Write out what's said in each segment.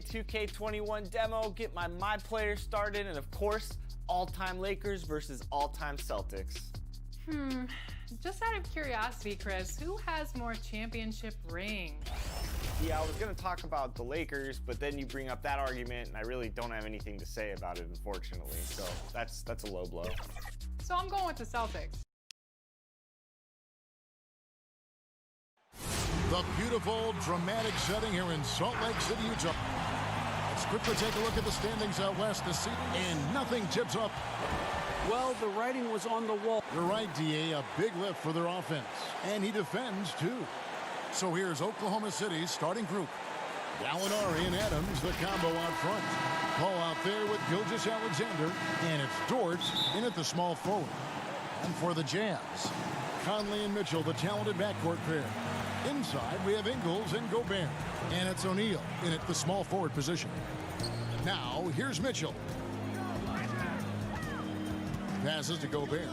2K21 demo, get my player started, and of course, all-time Lakers versus all-time Celtics. Just out of curiosity, Chris, who has more championship rings? Yeah, I was gonna talk about the Lakers, but then you bring up that argument, and I really don't have anything to say about it, unfortunately. So that's a low blow. So I'm going with the Celtics. The beautiful, dramatic setting here in Salt Lake City, Utah. Let's quickly take a look at the standings out west this season, and nothing tips up. Well, the writing was on the wall. You're right, D.A., a big lift for their offense, and he defends, too. So here's Oklahoma City's starting group. Gallinari and Adams, the combo out front. Paul out there with Gilgeous-Alexander, and it's Dort in at the small forward. And for the Jazz, Conley and Mitchell, the talented backcourt pair. Inside, we have Ingles and Gobert. And it's O'Neal in at the small forward position. Now, here's Mitchell. Passes to Gobert.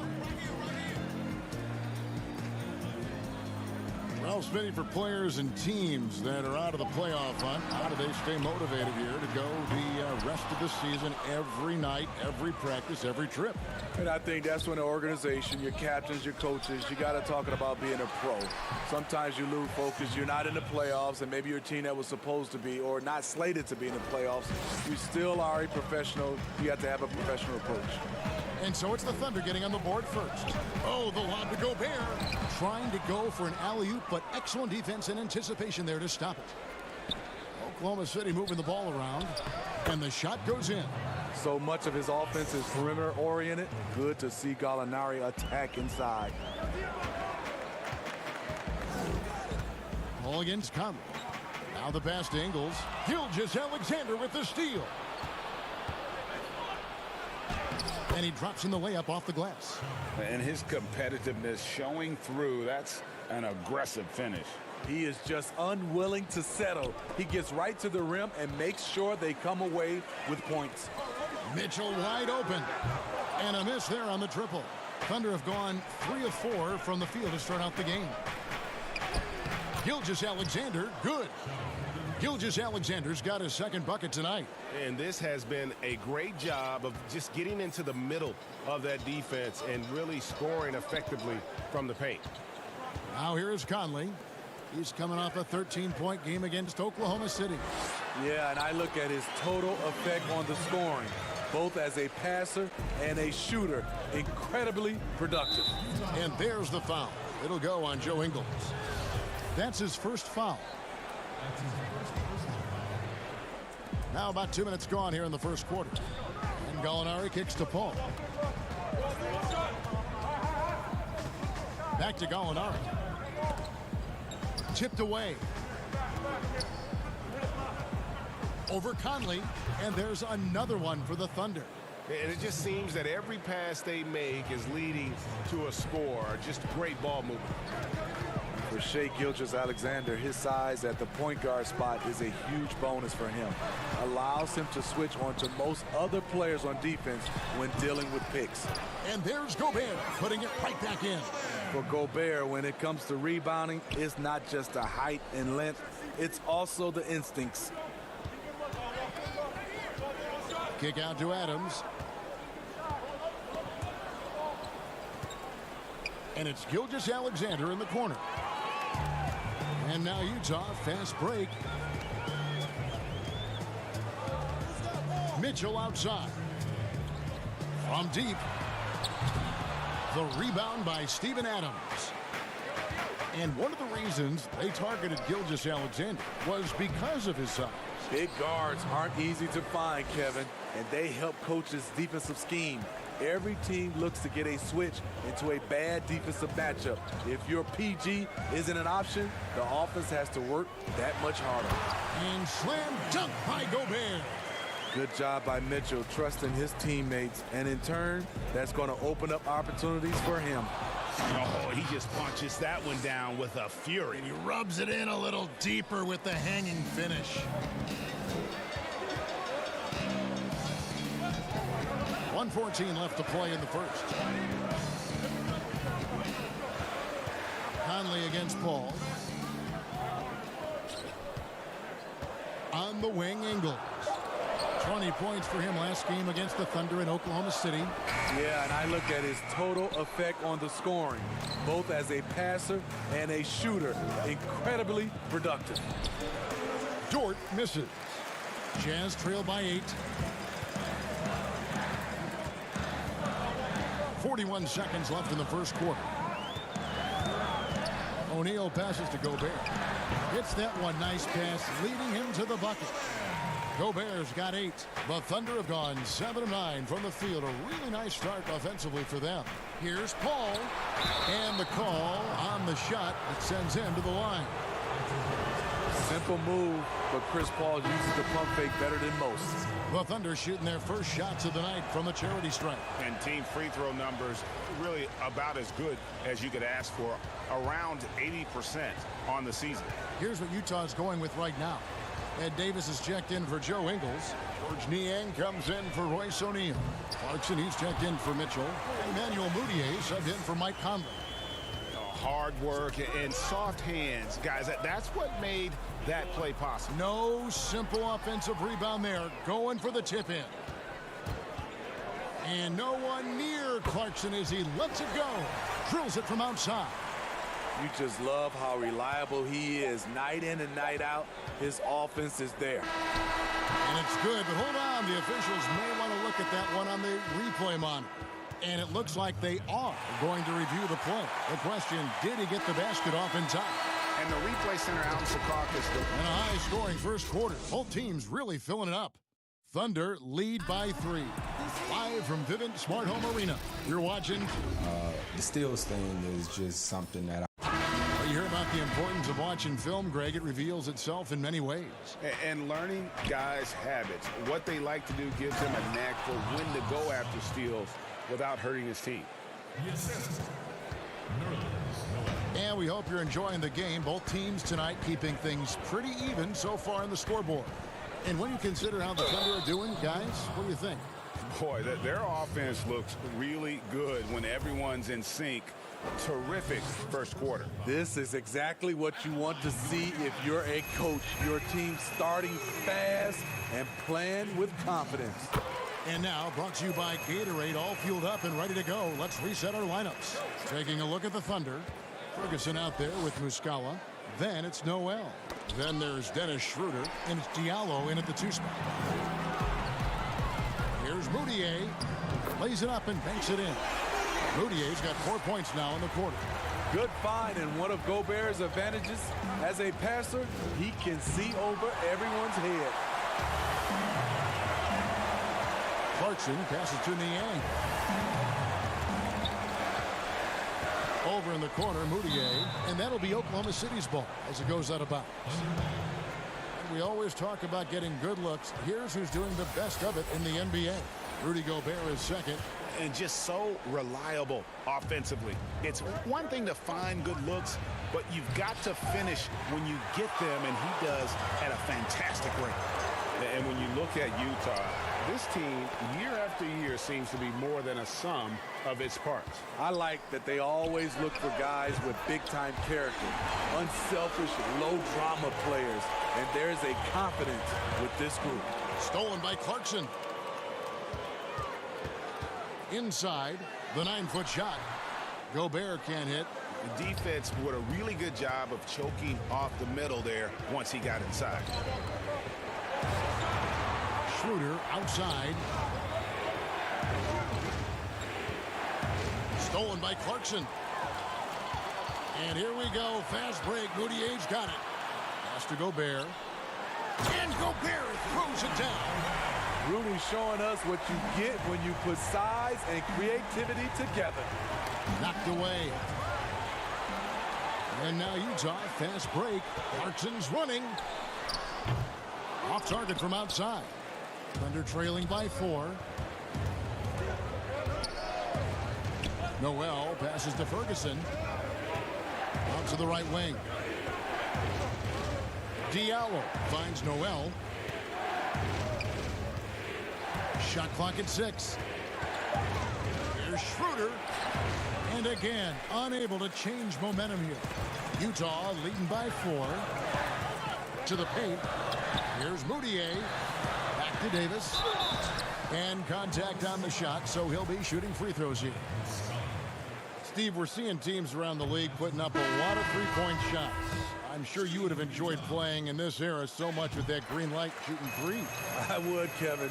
Well, Smitty, for players and teams that are out of the playoff hunt, how do they stay motivated here to go the rest of the season every night, every practice, every trip? And I think that's when the organization, your captains, your coaches, you got to talk about being a pro. Sometimes you lose focus. You're not in the playoffs, and maybe your team that was supposed to be or not slated to be in the playoffs. You still are a professional. You have to have a professional approach. And so it's the Thunder getting on the board first. Oh, the lob to Gobert. Trying to go for an alley-oop, but excellent defense and anticipation there to stop it. Oklahoma City moving the ball around, and the shot goes in. So much of his offense is perimeter-oriented. Good to see Gallinari attack inside. Ball against Conley. Now the pass to Ingles. Gilgeous-Alexander with the steal. And he drops in the layup off the glass. And his competitiveness showing through. That's an aggressive finish. He is just unwilling to settle. He gets right to the rim and makes sure they come away with points. Mitchell wide open. And a miss there on the triple. Thunder have gone 3 of 4 from the field to start out the game. Gilgeous-Alexander, good. Gilgeous-Alexander's got his second bucket tonight. And this has been a great job of just getting into the middle of that defense and really scoring effectively from the paint. Now here is Conley. He's coming off a 13-point game against Oklahoma City. Yeah, and I look at his total effect on the scoring, both as a passer and a shooter. Incredibly productive. And there's the foul. It'll go on Joe Ingles. That's his first foul. Now about 2 minutes gone here in the first quarter. And Gallinari kicks to Paul. Back to Gallinari. Tipped away. Over Conley. And there's another one for the Thunder. And it just seems that every pass they make is leading to a score. Just great ball movement. For Shai Gilgeous-Alexander, his size at the point guard spot is a huge bonus for him. Allows him to switch onto most other players on defense when dealing with picks. And there's Gobert putting it right back in. For Gobert, when it comes to rebounding, it's not just the height and length, it's also the instincts. Kick out to Adams. And it's Gilgeous-Alexander in the corner. And now Utah, fast break. Mitchell outside. From deep. The rebound by Steven Adams. And one of the reasons they targeted Gilgeous-Alexander was because of his size. Big guards aren't easy to find, Kevin, and they help coaches' defensive scheme. Every team looks to get a switch into a bad defensive matchup. If your PG isn't an option, the offense has to work that much harder. And slam dunk by Gobert. Good job by Mitchell, trusting his teammates, and in turn, that's going to open up opportunities for him. Oh, he just punches that one down with a fury. And he rubs it in a little deeper with the hanging finish. .114 left to play in the first. Conley against Paul. On from the wing, Ingles. 20 points for him last game against the Thunder in Oklahoma City. Yeah, and I look at his total effect on the scoring, both as a passer and a shooter. Incredibly productive. Dort misses. Jazz trail by 8. 41 seconds left in the first quarter. O'Neal passes to Gobert. Hits that one. Nice pass, leading him to the bucket. Gobert's got 8. The Thunder have gone 7 of 9 from the field. A really nice start offensively for them. Here's Paul. And the call on the shot that sends him to the line. Simple move, but Chris Paul uses the pump fake better than most. The Thunder shooting their first shots of the night from the charity stripe. And team free throw numbers really about as good as you could ask for. Around 80% on the season. Here's what Utah's going with right now. Ed Davis is checked in for Joe Ingles. George Niang comes in for Royce O'Neal. Clarkson, he's checked in for Mitchell. Emmanuel Mudiay subbed in for Mike Conley. Hard work and soft hands, guys. That's what made that play possible. No simple offensive rebound there. Going for the tip in. And no one near Clarkson as he lets it go. Drills it from outside. You just love how reliable he is night in and night out. His offense is there. And it's good, but hold on. The officials may want to look at that one on the replay monitor. And it looks like they are going to review the play. The question, did he get the basket off in time? And the replay center out in Secaucus. And a high-scoring first quarter. Both teams really filling it up. Thunder lead by 3. Live from Vivint Smart Home Arena. You're watching. The steals thing is just something that You hear about the importance of watching film, Greg. It reveals itself in many ways. And learning guys' habits. What they like to do gives them a knack for when to go after steals without hurting his team. And we hope you're enjoying the game. Both teams tonight keeping things pretty even so far on the scoreboard. And when you consider how the Thunder are doing, guys, what do you think? Boy, their offense looks really good when everyone's in sync. Terrific first quarter. This is exactly what you want to see if you're a coach. Your team starting fast and playing with confidence. And now, brought to you by Gatorade, all fueled up and ready to go. Let's reset our lineups. Taking a look at the Thunder. Ferguson out there with Muscala. Then it's Noel. Then there's Dennis Schroeder, and it's Diallo in at the 2 spot. Here's Mudiay. Lays it up and banks it in. Mudiay's got 4 points now in the quarter. Good find, and one of Gobert's advantages as a passer, he can see over everyone's head. Clarkson passes to Niang. Over in the corner, Mudiay, and that'll be Oklahoma City's ball as it goes out of bounds. And we always talk about getting good looks. Here's who's doing the best of it in the NBA. Rudy Gobert is second. And just so reliable offensively. It's one thing to find good looks, but you've got to finish when you get them, and he does at a fantastic rate. And when you look at Utah, this team, year after year, seems to be more than a sum of its parts. I like that they always look for guys with big-time character, unselfish, low-drama players, and there's a confidence with this group. Stolen by Clarkson. Inside, the 9-foot shot. Gobert can't hit. The defense did a really good job of choking off the middle there once he got inside. Schroeder outside. Stolen by Clarkson. And here we go. Fast break. Mudiay's got it. Pass to Gobert. And Gobert throws it down. Rudy showing us what you get when you put size and creativity together. Knocked away. And now Utah, fast break. Clarkson's running. Off target from outside. Thunder trailing by 4. Noel passes to Ferguson. Out to the right wing. Diallo finds Noel. Shot clock at 6. Here's Schroeder. And again, unable to change momentum here. Utah leading by 4. To the paint. Here's Moutier. Back to Davis. And contact on the shot, so he'll be shooting free throws here. Steve, we're seeing teams around the league putting up a lot of three-point shots. I'm sure you would have enjoyed playing in this era so much with that green light shooting three. I would, Kevin.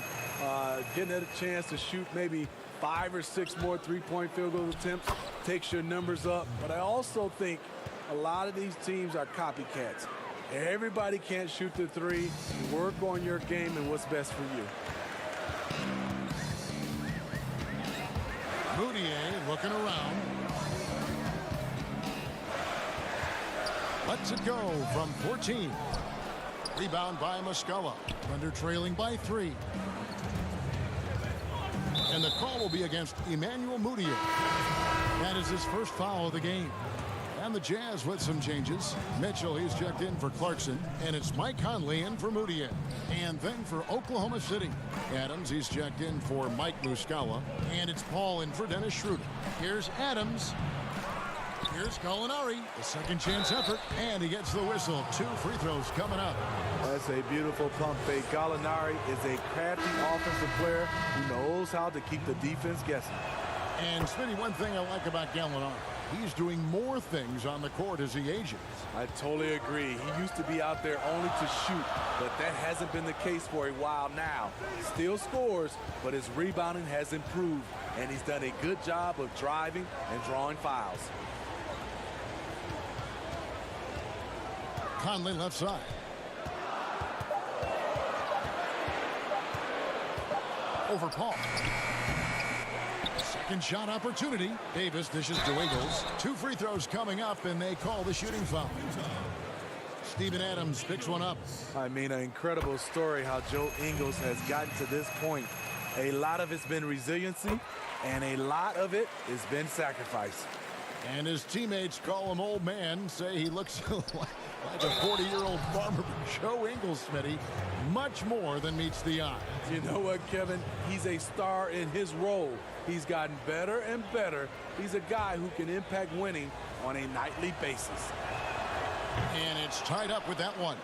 Getting a chance to shoot maybe 5 or 6 more three-point field goal attempts takes your numbers up. But I also think a lot of these teams are copycats. Everybody can't shoot the three. Work on your game and what's best for you. Moutier looking around. Lets it go from 14. Rebound by Muscala. Thunder trailing by 3. And the call will be against Emmanuel Moutier. That is his first foul of the game. And the Jazz with some changes. Mitchell, he's checked in for Clarkson. And it's Mike Conley in for Moutier. And then for Oklahoma City, Adams, he's checked in for Mike Muscala. And it's Paul in for Dennis Schroeder. Here's Adams. Here's Gallinari, the second chance effort, and he gets the whistle. 2 free throws coming up. That's a beautiful pump fake. Gallinari is a crafty offensive player who knows how to keep the defense guessing. And Smitty, one thing I like about Gallinari, he's doing more things on the court as he ages. I totally agree. He used to be out there only to shoot, but that hasn't been the case for a while now. Still scores, but his rebounding has improved, and he's done a good job of driving and drawing fouls. Conley left side. Over Paul. Second shot opportunity. Davis dishes to Ingles. 2 free throws coming up, and they call the shooting foul. Steven Adams picks one up. I mean, an incredible story how Joe Ingles has gotten to this point. A lot of it's been resiliency, and a lot of it has been sacrifice. And his teammates call him old man, say he looks like a 40-year-old farmer. Joe Ingles, Smitty, much more than meets the eye. You know what, Kevin? He's a star in his role. He's gotten better and better. He's a guy who can impact winning on a nightly basis. And it's tied up with that one.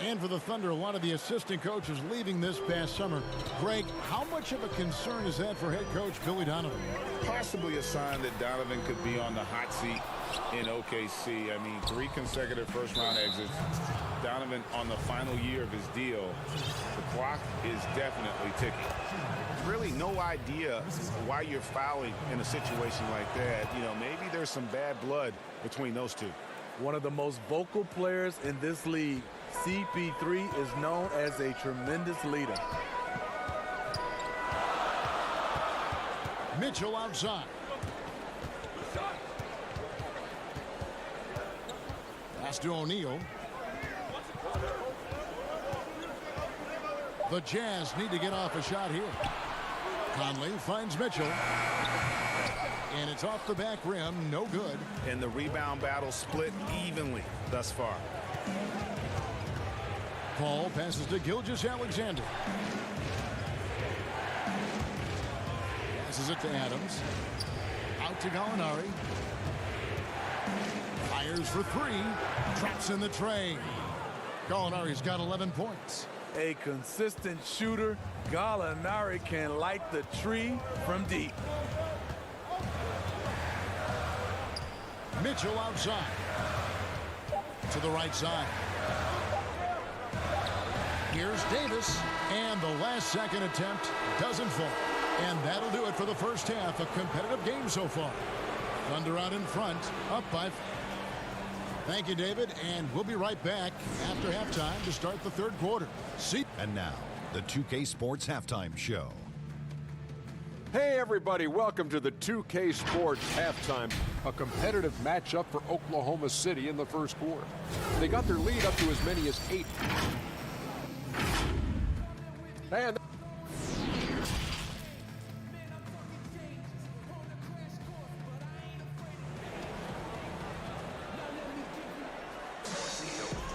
And for the Thunder, a lot of the assistant coaches leaving this past summer. Greg, how much of a concern is that for head coach Billy Donovan? Possibly a sign that Donovan could be on the hot seat in OKC. I mean, 3 consecutive first-round exits. Donovan on the final year of his deal. The clock is definitely ticking. Really no idea why you're fouling in a situation like that. You know, maybe there's some bad blood between those two. One of the most vocal players in this league, CP3, is known as a tremendous leader. Mitchell outside. Pass to O'Neal. The Jazz need to get off a shot here. Conley finds Mitchell. And it's off the back rim, no good. And the rebound battle split evenly thus far. Paul passes to Gilgeous-Alexander. Passes it to Adams. Out to Gallinari. Fires for 3. Traps in the tray. Gallinari's got 11 points. A consistent shooter, Gallinari can light the tree from deep. Mitchell outside. To the right side. Here's Davis. And the last second attempt doesn't fall. And that'll do it for the first half. A competitive game so far. Thunder out in front. Up by. Thank you, David. And we'll be right back after halftime to start the third quarter. See. And now, the 2K Sports Halftime Show. Hey everybody, welcome to the 2K Sports Halftime, a competitive matchup for Oklahoma City in the first quarter. They got their lead up to as many as 8. And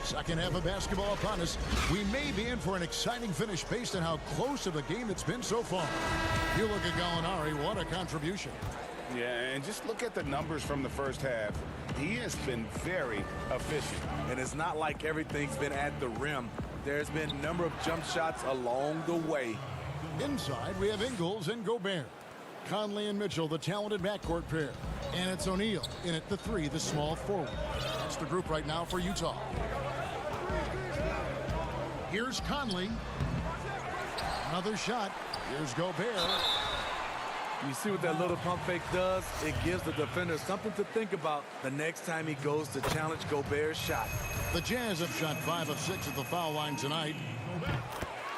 second half of basketball upon us. We may be in for an exciting finish based on how close of a game it's been so far. You look at Gallinari, what a contribution. Yeah, and just look at the numbers from the first half. He has been very efficient. And it's not like everything's been at the rim. there's been a number of jump shots along the way. Inside, we have Ingles and Gobert. Conley and Mitchell, the talented backcourt pair. And it's O'Neal in at the 3, the small forward. That's the group right now for Utah. Here's Conley. Another shot. Here's Gobert. You see what that little pump fake does? It gives the defender something to think about the next time he goes to challenge Gobert's shot. The Jazz have shot 5 of 6 at the foul line tonight.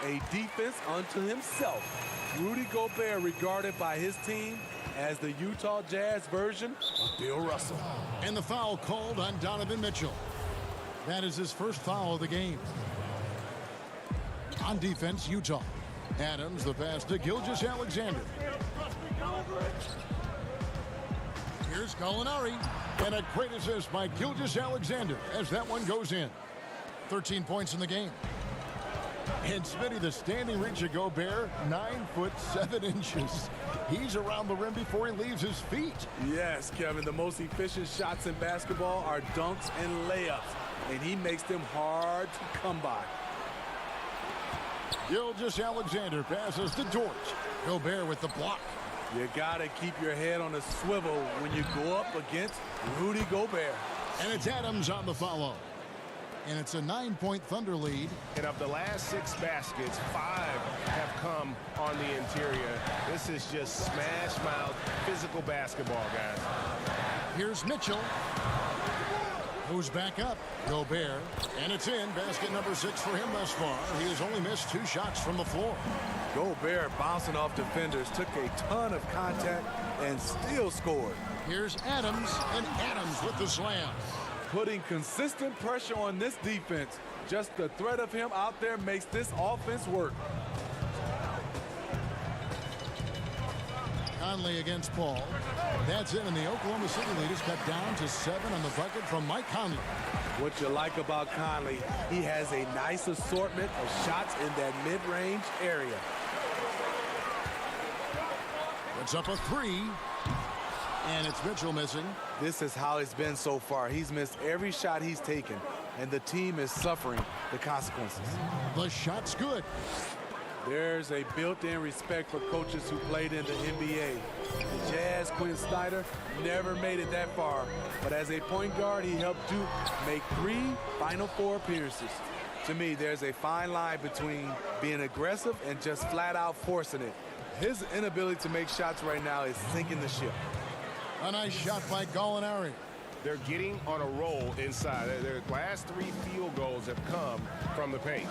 A defense unto himself. Rudy Gobert regarded by his team as the Utah Jazz version of Bill Russell. And the foul called on Donovan Mitchell. That is his first foul of the game. On defense, Utah. Adams, the pass to Gilgeous-Alexander. Here's Gallinari. And a great assist by Gilgeous-Alexander as that one goes in. 13 points in the game. And Smitty, the standing reach of Gobert, 9 foot 7 inches. He's around the rim before he leaves his feet. Yes, Kevin, the most efficient shots in basketball are dunks and layups, and he makes them hard to come by. Gilgeous-Alexander passes to George. Gobert with the block. You gotta keep your head on a swivel when you go up against Rudy Gobert. And it's Adams on the follow. And it's a 9-point Thunder lead. And of the last 6 baskets, 5 have come on the interior. This is just smash-mouth physical basketball, guys. Here's Mitchell. Who's back up? Gobert. And it's in. Basket number 6 for him thus far. He has only missed 2 shots from the floor. Gobert bouncing off defenders, took a ton of contact and still scored. Here's Adams, and Adams with the slam. Putting consistent pressure on this defense. Just the threat of him out there makes this offense work. Conley against Paul. That's it, and the Oklahoma City lead is cut down to 7 on the bucket from Mike Conley. What you like about Conley, he has a nice assortment of shots in that mid-range area. It's up a 3. And it's Mitchell missing. This is how it's been so far. He's missed every shot he's taken, and the team is suffering the consequences. The shot's good. There's a built-in respect for coaches who played in the NBA. The Jazz, Quinn Snyder, never made it that far. But as a point guard, he helped Duke make 3 Final Four appearances. To me, there's a fine line between being aggressive and just flat-out forcing it. His inability to make shots right now is sinking the ship. A nice shot by Gallinari. They're getting on a roll inside. Their last 3 field goals have come from the paint.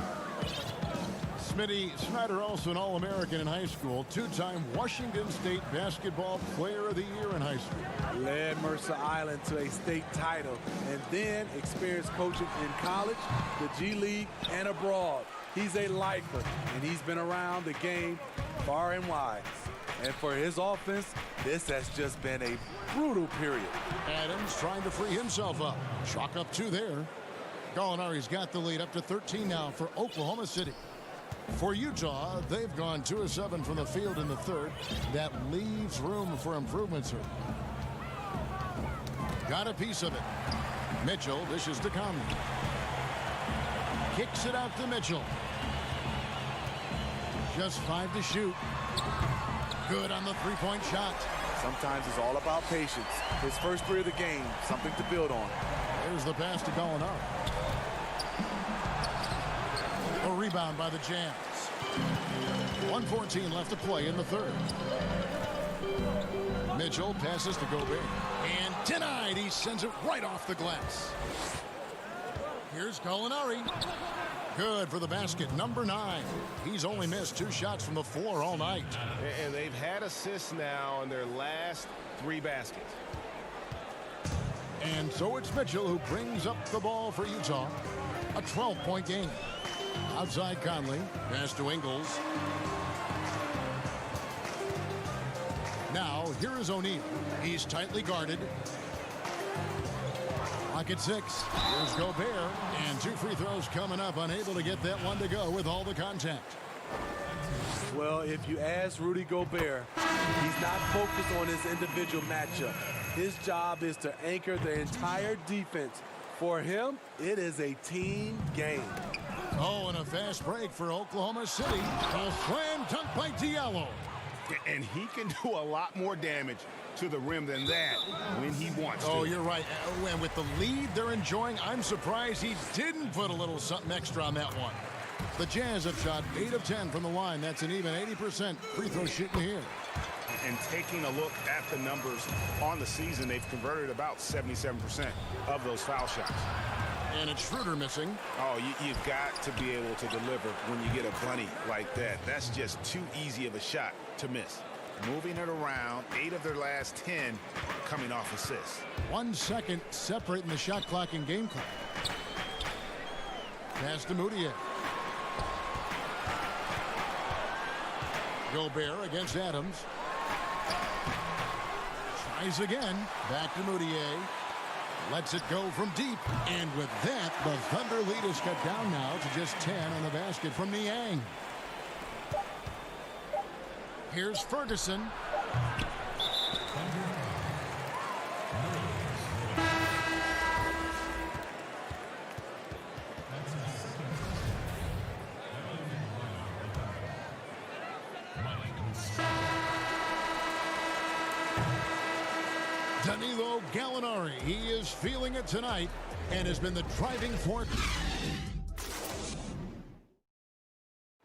Smitty Snyder, also an All-American in high school, 2-time Washington State Basketball Player of the Year in high school. Led Mercer Island to a state title and then experienced coaching in college, the G League, and abroad. He's a lifer, and he's been around the game far and wide. And for his offense, this has just been a brutal period. Adams trying to free himself up. Chalk up 2 there. Gallinari's got the lead up to 13 now for Oklahoma City. For Utah, they've gone 2 of 7 from the field in the third. That leaves room for improvement, sir. Got a piece of it. Mitchell dishes to Conley. Kicks it out to Mitchell. Just 5 to shoot. Good on the 3-point shot. Sometimes it's all about patience. His first 3 of the game, something to build on. There's the pass to Gallinari. A rebound by the Jazz. 1:14 left to play in the third. Mitchell passes to Gobert. And denied. He sends it right off the glass. Here's Gallinari. Good for the basket, number 9. He's only missed 2 shots from the floor all night. And they've had assists now on their last 3 baskets. And so it's Mitchell who brings up the ball for Utah. A 12-point game. Outside Conley. Pass to Ingles. Now, here is O'Neal. He's tightly guarded. Clock at 6. Here's Gobert. And 2 free throws coming up. Unable to get that one to go with all the contact. Well, if you ask Rudy Gobert, he's not focused on his individual matchup. His job is to anchor the entire defense. For him, it is a team game. Oh, and a fast break for Oklahoma City. A slam dunk by Diallo. And he can do a lot more damage to the rim than that when he wants to. Oh, you're right. And with the lead they're enjoying, I'm surprised he didn't put a little something extra on that one. The Jazz have shot 8 of 10 from the line. That's an even 80% free throw shooting here. And taking a look at the numbers on the season, they've converted about 77% of those foul shots. And it's Schroeder missing. Oh, you've got to be able to deliver when you get a bunny like that. That's just too easy of a shot to miss. Moving it around, 8 of their last 10 coming off assists. 1 second separating the shot clock and game clock. Pass to Moutier. Gobert against Adams. Tries again. Back to Moutier. Lets it go from deep. And with that, the Thunder lead is cut down now to just 10 on the basket from Niang. Here's Ferguson. Danilo Gallinari, he is feeling it tonight and has been the driving force.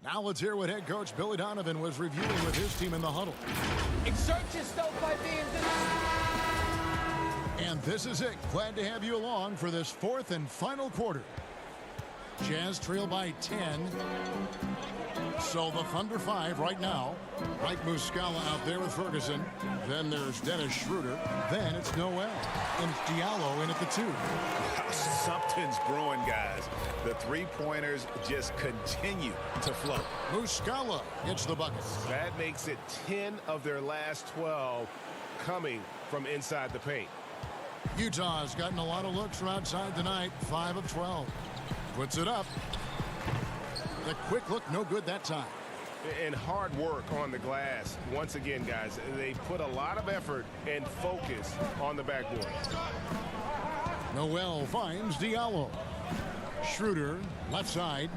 Now let's hear what head coach Billy Donovan was reviewing with his team in the huddle. Exert yourself by being And this is it. Glad to have you along for this 4th and final quarter. Jazz trail by 10. So the Thunder 5 right now. Mike Muscala out there with Ferguson. Then there's Dennis Schroeder. Then it's Noel. And it's Diallo in at the 2. Something's brewing, guys. The three-pointers just continue to flow. Muscala gets the bucket. That makes it 10 of their last 12 coming from inside the paint. Utah's gotten a lot of looks from outside tonight. 5 of 12. Puts it up. The quick look, no good that time. And hard work on the glass. Once again, guys, they put a lot of effort and focus on the backboard. Noel finds Diallo. Schroeder, left side.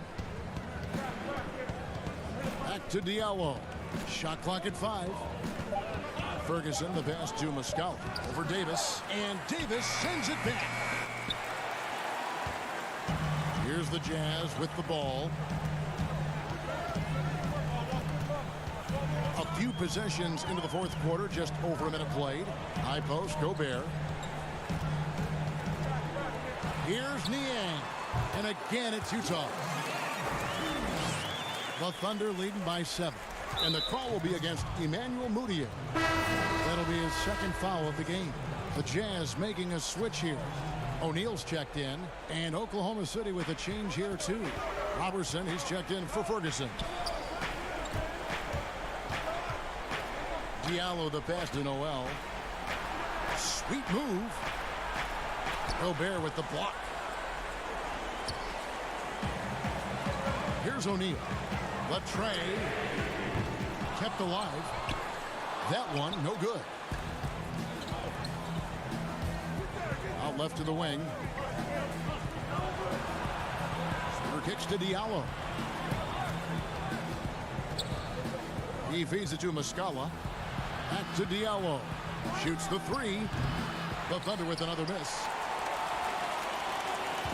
Back to Diallo. Shot clock at 5. Ferguson, the pass to Muscala. Over Davis. And Davis sends it back. Here's the Jazz with the ball. A few possessions into the 4th quarter, just over a minute played. High post, Gobert. Here's Niang. And again, it's Utah. The Thunder leading by 7. And the call will be against Emmanuel Moutier. That'll be his 2nd foul of the game. The Jazz making a switch here. O'Neal's checked in, and Oklahoma City with a change here too. Robertson, he's checked in for Ferguson. Diallo, the pass to Noel. Sweet move. Gobert with the block. Here's O'Neal. Latrey kept alive. That one, no good. Out left to the wing. Schroeder kicks to Diallo. He feeds it to Muscala. Back to Diallo. Shoots the 3. The Thunder with another miss.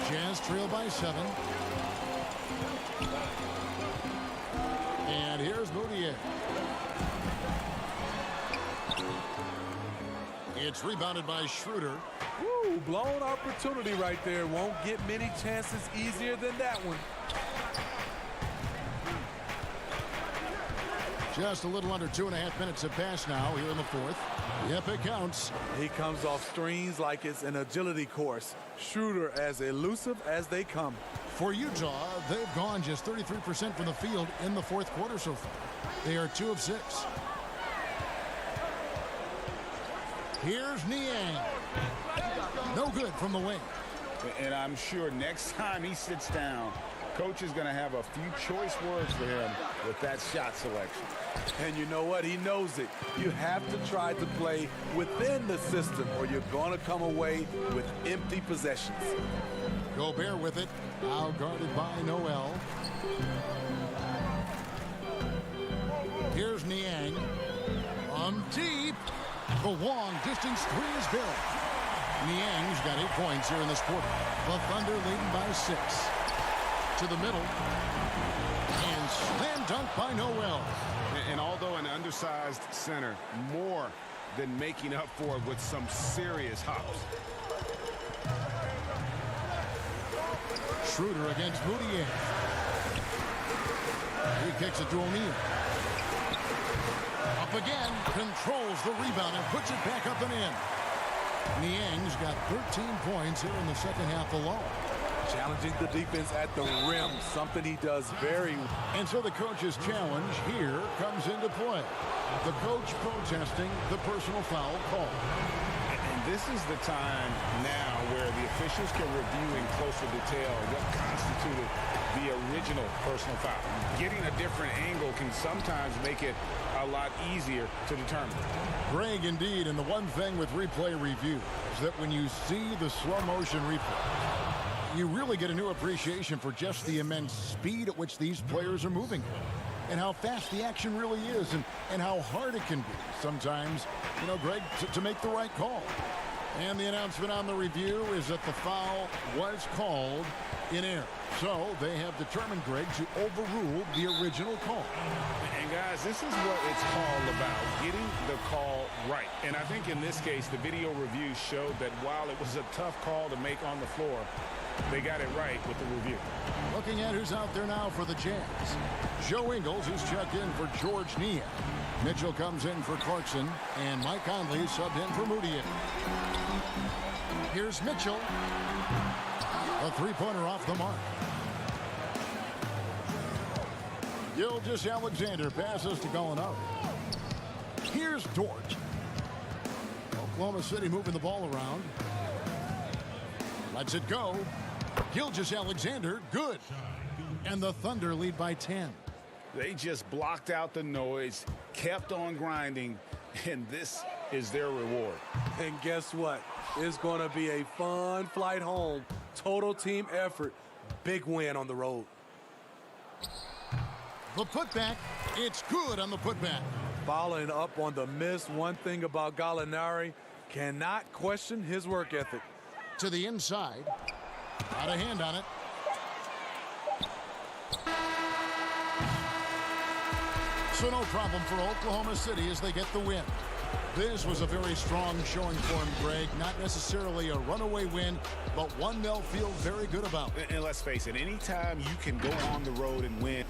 Jazz trail by 7. And here's Moutier. It's rebounded by Schroeder. Woo, blown opportunity right there. Won't get many chances easier than that one. Just a little under 2.5 minutes have passed now here in the 4th. Yep, it counts. He comes off screens like it's an agility course. Schroeder as elusive as they come. For Utah, they've gone just 33% from the field in the 4th quarter so far. They are 2 of 6. Here's Niang. No good from the wing. And I'm sure next time he sits down, coach is going to have a few choice words for him with that shot selection. And you know what? He knows it. You have to try to play within the system or you're going to come away with empty possessions. Gobert with it. Now guarded by Noel. Here's Niang. On deep. The long distance three is good. Niang's got 8 points here in this quarter. The Thunder leading by 6. To the middle. And slam dunk by Noel. And although an undersized center, more than making up for it with some serious hops. Schroeder against Moutier. He kicks it to O'Neal. Up again, controls the rebound and puts it back up and in. Niang's got 13 points here in the second half alone. Challenging the defense at the rim, something he does very well. And so the coach's challenge here comes into play. The coach protesting the personal foul call. And this is the time now where the officials can review in closer detail what constituted the original personal foul. Getting a different angle can sometimes make it a lot easier to determine. Greg, indeed, and the one thing with replay review is that when you see the slow motion replay, you really get a new appreciation for just the immense speed at which these players are moving and how fast the action really is and how hard it can be sometimes, you know, Greg, to make the right call. And the announcement on the review is that the foul was called in error. So they have determined, Greg, to overrule the original call. And guys, this is what it's called about, getting the call right. And I think in this case, the video review showed that while it was a tough call to make on the floor, they got it right with the review. Looking at who's out there now for the Jazz. Joe Ingles, who's checked in for George Niang. Mitchell comes in for Clarkson, and Mike Conley subbed in for Moutier. Here's Mitchell. A three-pointer off the mark. Gilgeous-Alexander passes to Gallinari. Here's Dort. Oklahoma City moving the ball around. Lets it go. Gilgeous-Alexander, good. And the Thunder lead by 10. They just blocked out the noise, kept on grinding, and this is their reward. And guess what? It's going to be a fun flight home. Total team effort. Big win on the road. The putback, it's good on the putback. Following up on the miss, one thing about Gallinari, cannot question his work ethic. To the inside. Got a hand on it. So no problem for Oklahoma City as they get the win. This was a very strong showing for him, Greg. Not necessarily a runaway win, but one they'll feel very good about. And let's face it, anytime you can go on the road and win.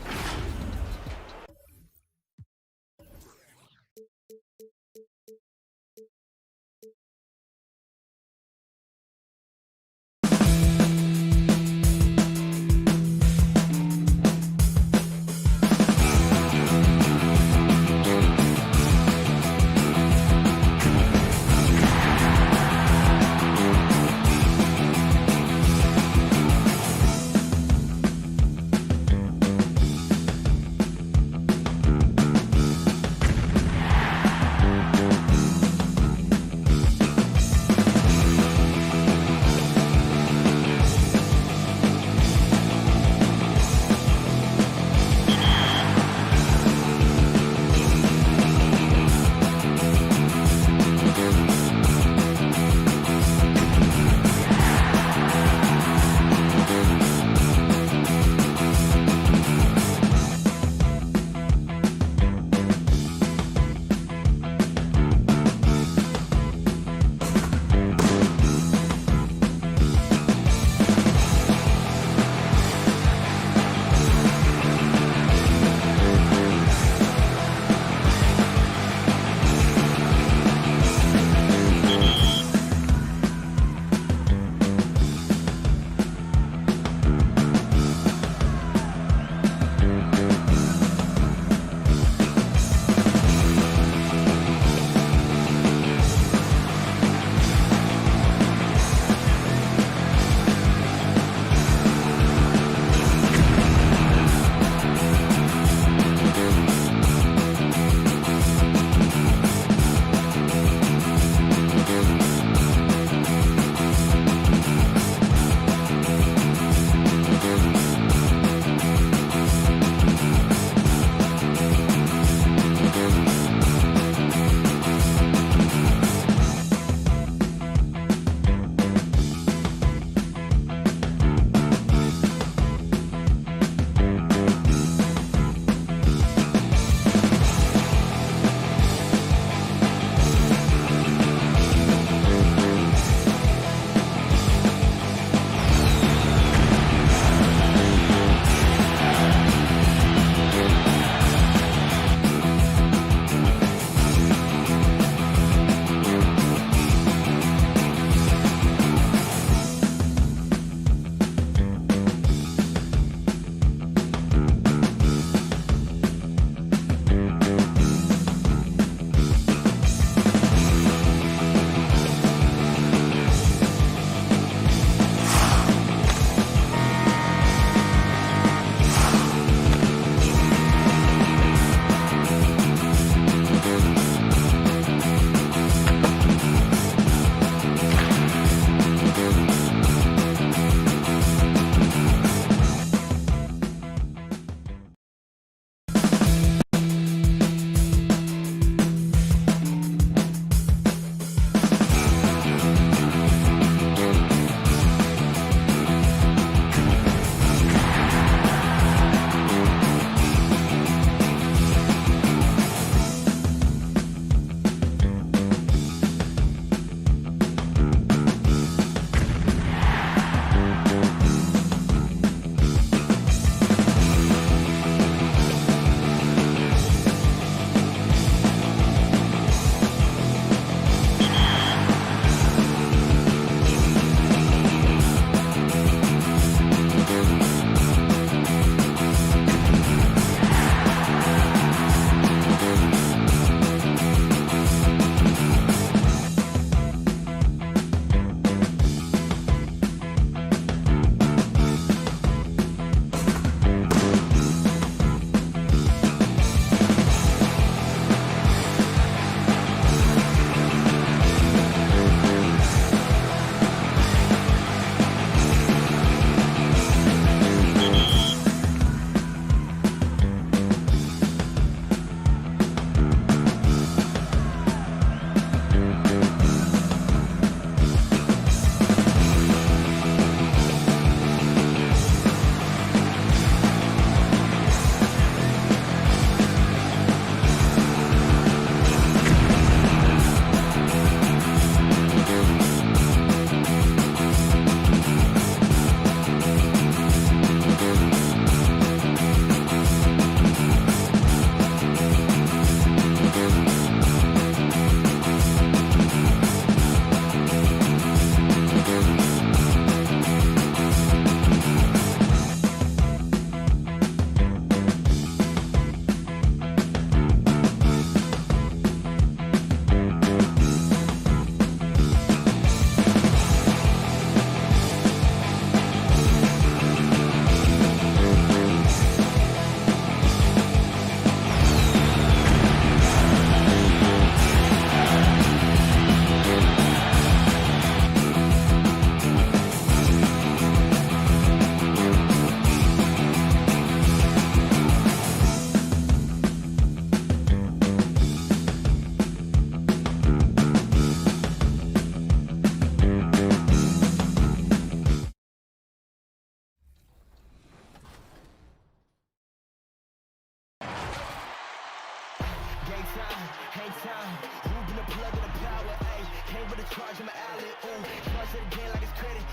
time, hang time. Moving the plug in the power, ayy. Came with a charge in my alley, ooh. Charge it again like it's credit,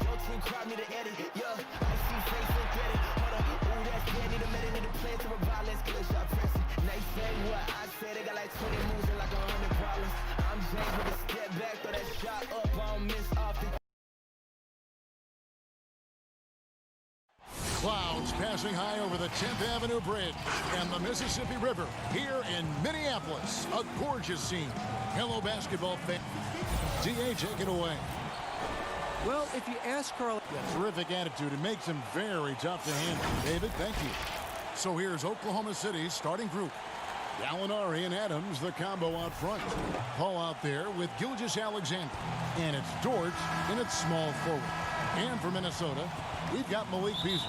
Your team crowd need an edit, yeah. I see face and credit, hold up. Ooh, that's bad, need a minute, need a plan to revive. Let's get a shot pressing. They say what I said, they got like 20 moves and like 100 problems. I'm James with a step back, throw that shot up, I don't miss often. Clouds passing high over the 10th Avenue Bridge and the Mississippi River here in Minneapolis. A gorgeous scene. Hello, basketball fan. DA, take it away. Well, if you ask Carl... Terrific attitude. It makes him very tough to handle. David, thank you. So here's Oklahoma City's starting group. Gallinari and Adams, the combo out front. Paul out there with Gilgeous-Alexander. And it's Dort in its small forward. And for Minnesota, we've got Malik Beasley.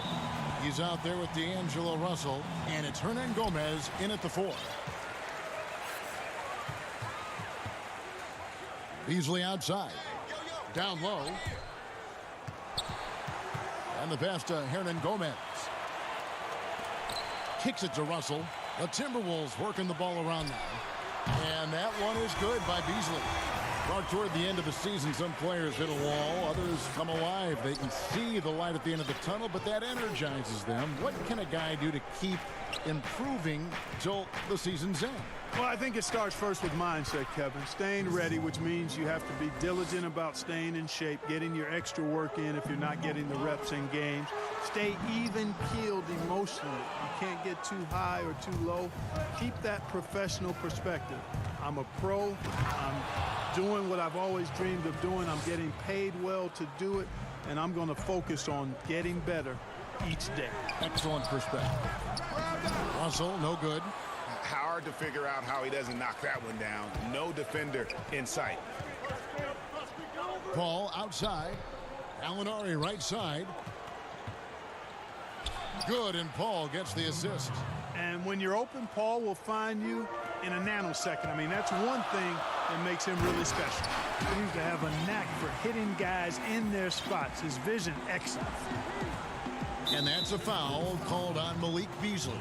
He's out there with D'Angelo Russell. And it's Hernan Gomez in at the 4. Beasley outside. Down low. And the pass to Hernan Gomez. Kicks it to Russell. The Timberwolves working the ball around now. And that one is good by Beasley. Brought toward the end of the season, some players hit a wall, others come alive. They can see the light at the end of the tunnel, but that energizes them. What can a guy do to keep improving till the season's end? Well, I think it starts first with mindset, Kevin. Staying ready, which means you have to be diligent about staying in shape, getting your extra work in if you're not getting the reps in games. Stay even-keeled emotionally. You can't get too high or too low. Keep that professional perspective. I'm a pro. I'm doing what I've always dreamed of doing. I'm getting paid well to do it, and I'm going to focus on getting better each day. Excellent perspective. Russell, no good. Hard to figure out how he doesn't knock that one down. No defender in sight. Paul outside. Gallinari right side. Good, and Paul gets the assist. And when you're open, Paul will find you in a nanosecond. I mean, that's one thing that makes him really special. He seems to have a knack for hitting guys in their spots. His vision, excellent. And that's a foul called on Malik Beasley.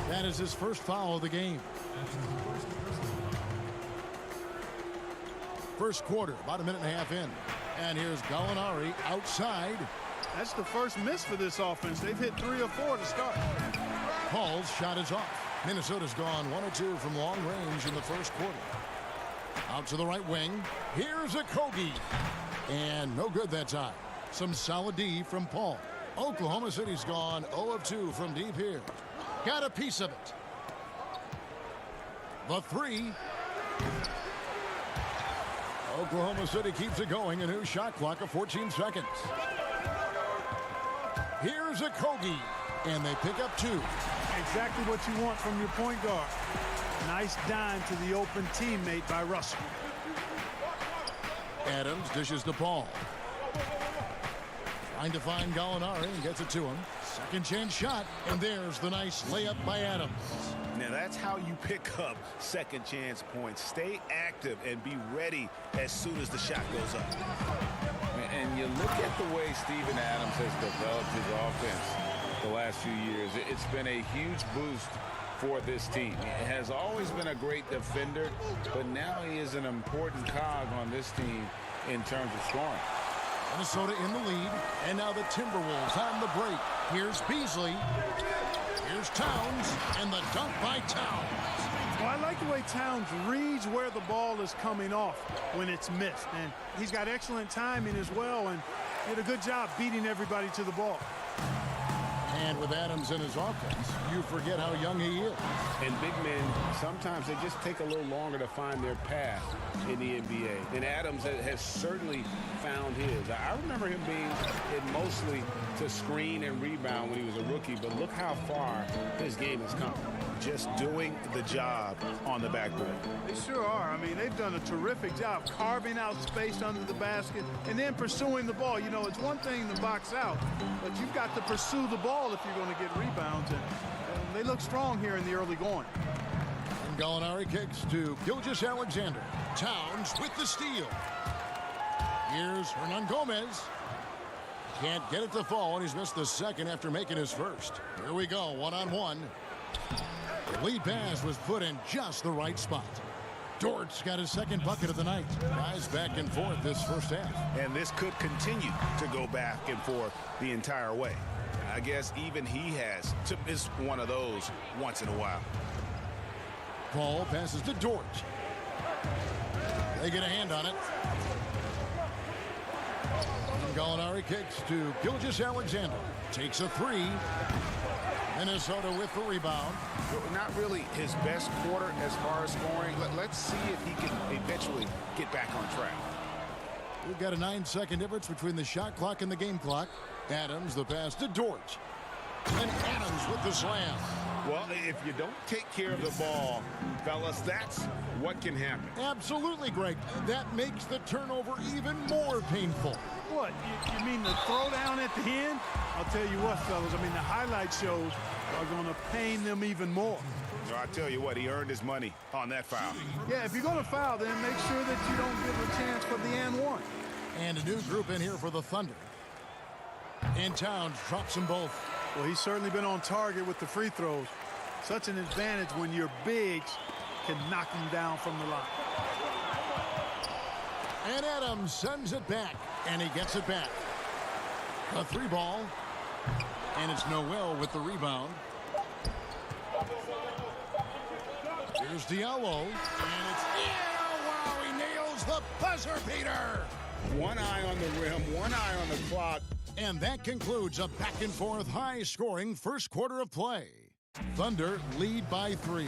That is his first foul of the game. First quarter, about a minute and a half in. And here's Gallinari outside. That's the first miss for this offense. They've hit 3 or 4 to start. Paul's shot is off. Minnesota's gone 1 or 2 from long range in the first quarter. Out to the right wing. Here's a Kogi. And no good that time. Some solid D from Paul. Oklahoma City's gone 0 of 2 from deep here. Got a piece of it. The 3. Oklahoma City keeps it going. A new shot clock of 14 seconds. Here's a Kogi. And they pick up 2. Exactly what you want from your point guard. Nice dime to the open teammate by Russell. Adams dishes to Paul. Trying to find Gallinari and gets it to him. Second chance shot, and there's the nice layup by Adams. Now that's how you pick up second chance points. Stay active and be ready as soon as the shot goes up. And you look at the way Steven Adams has developed his offense the last few years. It's been a huge boost for this team. He has always been a great defender, but now he is an important cog on this team in terms of scoring. Minnesota in the lead, and now the Timberwolves on the break. Here's Beasley. Here's Towns, and the dunk by Towns. Well, I like the way Towns reads where the ball is coming off when it's missed. And he's got excellent timing as well, and did a good job beating everybody to the ball. And with Adams in his offense, you forget how young he is. And big men, sometimes they just take a little longer to find their path in the NBA. And Adams has certainly found his. I remember him being in mostly to screen and rebound when he was a rookie, but look how far his game has come. Just doing the job on the backboard. They sure are. I mean, they've done a terrific job carving out space under the basket and then pursuing the ball. You know, it's one thing to box out, but you've got to pursue the ball if you're going to get rebounds. And they look strong here in the early going. And Gallinari kicks to Gilgeous-Alexander. Towns with the steal. Here's Hernan Gomez. Can't get it to fall, and he's missed the second after making his first. Here we go, one-on-one. The lead pass was put in just the right spot. Dortch got his second bucket of the night. Guys back and forth this first half. And this could continue to go back and forth the entire way. I guess even he has to miss one of those once in a while. Paul passes to Dortch. They get a hand on it. Gallinari kicks to Gilgeous-Alexander. Takes a three. Minnesota with the rebound. Not really his best quarter as far as scoring. Let's see if he can eventually get back on track. We've got a 9-second difference between the shot clock and the game clock. Adams, the pass to Dortch. And Adams with the slam. Well, if you don't take care of the ball, fellas, that's what can happen. Absolutely, Greg. That makes the turnover even more painful. What, you mean the throwdown at the end? I'll tell you what, fellas, I mean, the highlight shows are going to pain them even more. So I tell you what, he earned his money on that foul. Yeah, if you're going to foul, then make sure that you don't give a chance for the and one. And a new group in here for the Thunder. And Towns drops them both. Well, he's certainly been on target with the free throws. Such an advantage when your bigs can knock him down from the line. And Adams sends it back, and he gets it back. A three ball, and it's Noel with the rebound. Here's Diallo, and it's wow, he nails the buzzer beater. One eye on the rim, one eye on the clock. And that concludes a back-and-forth, high-scoring first quarter of play. Thunder lead by 3.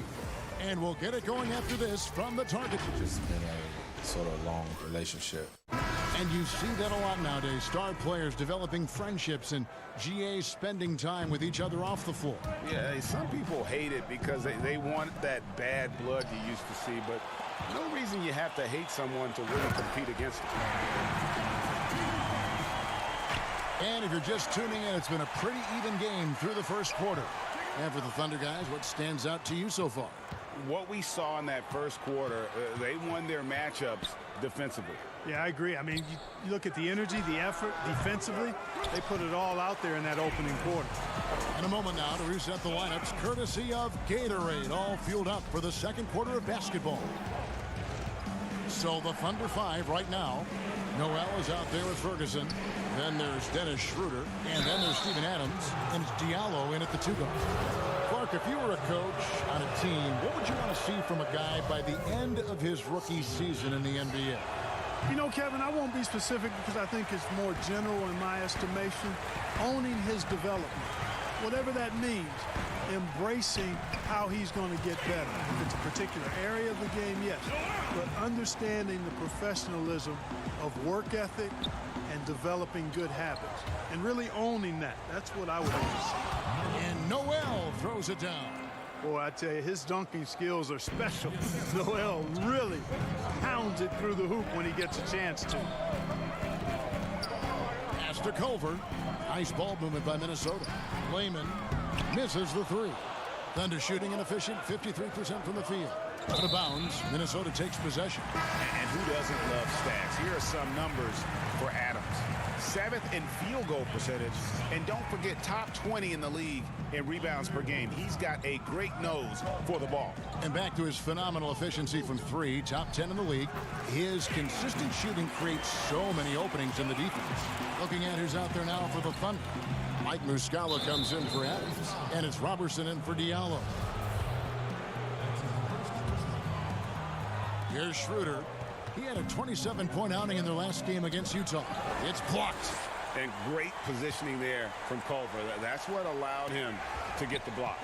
And we'll get it going after this from the target. It's been a sort of long relationship. And you see that a lot nowadays. Star players developing friendships and GAs spending time with each other off the floor. Yeah, some people hate it because they want that bad blood you used to see, but no reason you have to hate someone to really compete against them. And if you're just tuning in, it's been a pretty even game through the first quarter. And for the Thunder guys, what stands out to you so far? What we saw in that first quarter, they won their matchups defensively. Yeah, I agree. I mean, you look at the energy, the effort defensively, they put it all out there in that opening quarter. In a moment now to reset the lineups, courtesy of Gatorade, all fueled up for the second quarter of basketball. So the Thunder 5 right now. Noel is out there with Ferguson. Then there's Dennis Schroeder. And then there's Steven Adams. And it's Diallo in at the 2-guard. Clark, if you were a coach on a team, what would you want to see from a guy by the end of his rookie season in the NBA? You know, Kevin, I won't be specific because I think it's more general in my estimation. Owning his development, whatever that means, embracing how he's going to get better. If it's a particular area of the game, yes. But understanding the professionalism of work ethic and developing good habits. And really owning that. That's what I would like to see. And Noel throws it down. Boy, I tell you, his dunking skills are special. Noel really pounds it through the hoop when he gets a chance to. Pass to Culver. Nice ball movement by Minnesota. Layman misses the 3. Thunder shooting inefficient, 53% from the field. Out of bounds, Minnesota takes possession. And who doesn't love stats? Here are some numbers for Adams. 7th in field goal percentage. And don't forget, top 20 in the league in rebounds per game. He's got a great nose for the ball. And back to his phenomenal efficiency from 3, top 10 in the league. His consistent shooting creates so many openings in the defense. Looking at who's out there now for the Thunder. Mike Muscala comes in for Adams. And it's Robertson in for Diallo. Here's Schroeder. He had a 27-point outing in their last game against Utah. It's blocked. And great positioning there from Culver. That's what allowed him to get the block.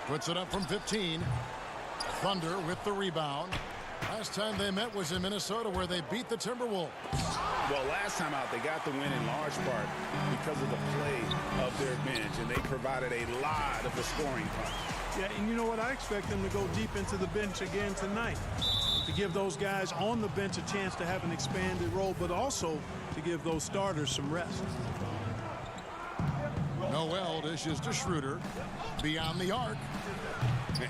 Puts it up from 15. Thunder with the rebound. Last time they met was in Minnesota, where they beat the Timberwolves. Well, last time out, they got the win in large part because of the play of their bench, and they provided a lot of the scoring punch. Yeah, and you know what? I expect them to go deep into the bench again tonight, to give those guys on the bench a chance to have an expanded role, but also to give those starters some rest. Noel dishes to Schroeder. Beyond the arc.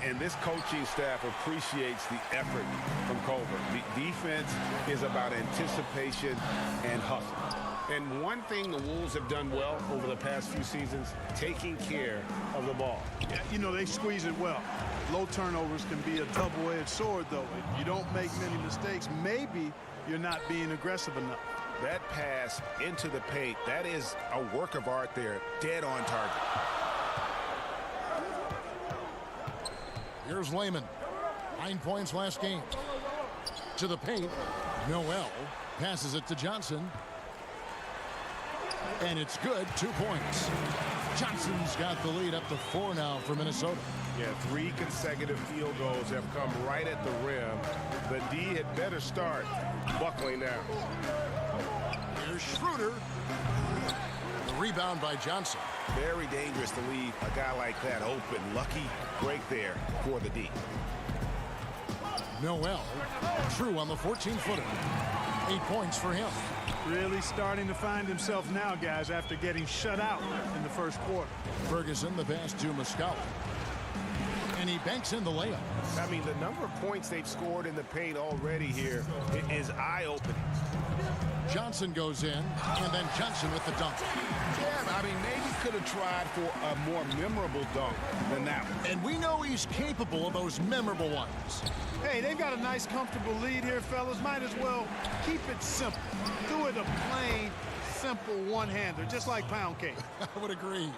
And this coaching staff appreciates the effort from Culver. The defense is about anticipation and hustle. And one thing the Wolves have done well over the past few seasons, taking care of the ball. Yeah, you know, they squeeze it well. Low turnovers can be a double-edged sword, though. If you don't make many mistakes, maybe you're not being aggressive enough. That pass into the paint, that is a work of art there, dead on target. Here's Lehman. 9 points last game. To the paint. Noel passes it to Johnson. And it's good. 2 points. Johnson's got the lead up to 4 now for Minnesota. Yeah, 3 consecutive field goals have come right at the rim. The D had better start buckling down. Here's Schroeder. The rebound by Johnson. Very dangerous to leave a guy like that open. Lucky break there for the D. Noel. True on the 14-footer. 8 points for him. Really starting to find himself now, guys, after getting shut out in the first quarter. Ferguson, the pass to Muscala. And he banks in the layup. I mean, the number of points they've scored in the paint already here is eye-opening. Johnson goes in, and then Johnson with the dunk. Yeah, I mean, maybe could have tried for a more memorable dunk than that one. And we know he's capable of those memorable ones. Hey, they've got a nice, comfortable lead here, fellas. Might as well keep it simple. Do it a plain, simple one-hander, just like pound cake. I would agree.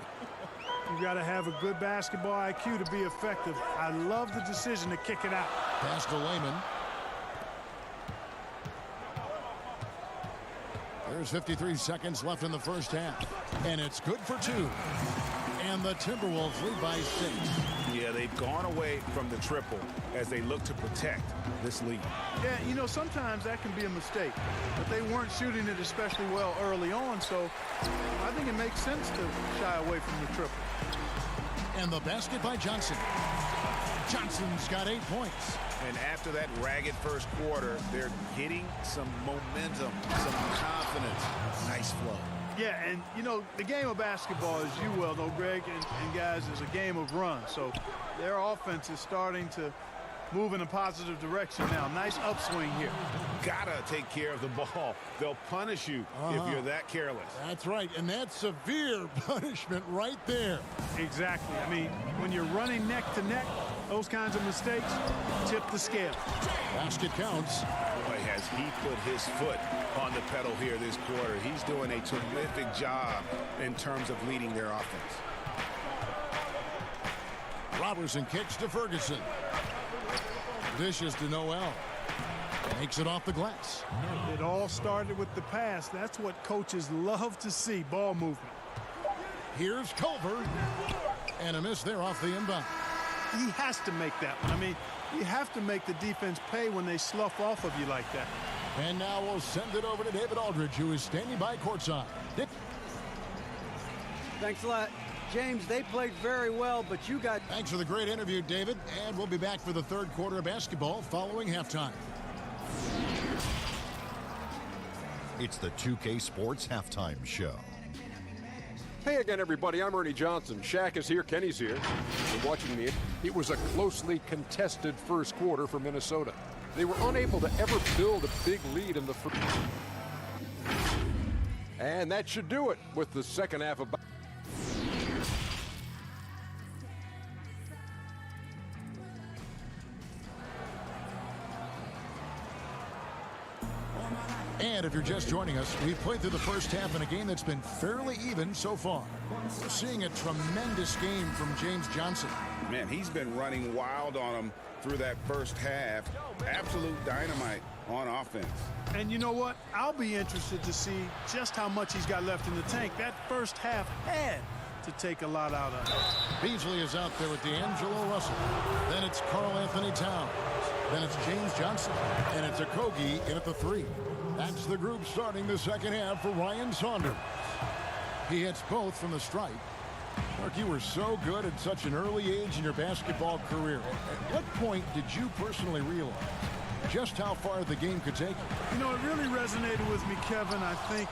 You got to have a good basketball IQ to be effective. I love the decision to kick it out. Pass to Lehman. There's 53 seconds left in the first half. And it's good for 2. And the Timberwolves lead by 6. Yeah, they've gone away from the triple as they look to protect this lead. Yeah, you know, sometimes that can be a mistake. But they weren't shooting it especially well early on, so I think it makes sense to shy away from the triple. And the basket by Johnson. Johnson's got 8 points. And after that ragged first quarter, they're getting some momentum, some confidence. Nice flow. Yeah, and, you know, the game of basketball, as you well know, Greg, and guys, is a game of runs. So their offense is starting to move in a positive direction now. Nice upswing here. Gotta take care of the ball. They'll punish you if you're that careless. That's right, and that's severe punishment right there. Exactly. I mean, when you're running neck to neck, those kinds of mistakes tip the scale. Basket counts. Boy, has he put his foot on the pedal here this quarter. He's doing a terrific job in terms of leading their offense. Robertson kicks to Ferguson. Dishes to Noel. Makes it off the glass. It all started with the pass. That's what coaches love to see, ball movement. Here's Culver. And a miss there off the inbound. He has to make that one. I mean, you have to make the defense pay when they slough off of you like that. And now we'll send it over to David Aldridge, who is standing by courtside. Dick. Thanks a lot. James, they played very well, but you got... Thanks for the great interview, David. And we'll be back for the third quarter of basketball following halftime. It's the 2K Sports Halftime Show. Hey again, everybody. I'm Ernie Johnson. Shaq is here. Kenny's here. We're watching the... It was a closely contested first quarter for Minnesota. They were unable to ever build a big lead in the first. And that should do it with the second half of... And if you're just joining us, we've played through the first half in a game that's been fairly even so far. We're seeing a tremendous game from James Johnson. Man, he's been running wild on them through that first half. Absolute dynamite on offense. And you know what? I'll be interested to see just how much he's got left in the tank. That first half had to take a lot out of him. Beasley is out there with D'Angelo Russell. Then it's Karl Anthony Towns. Then it's James Johnson. And it's Okogie in at the 3. That's the group starting the second half for Ryan Saunders. He hits both from the stripe. Mark, you were so good at such an early age in your basketball career. At what point did you personally realize just how far the game could take you? You know, it really resonated with me, Kevin. I think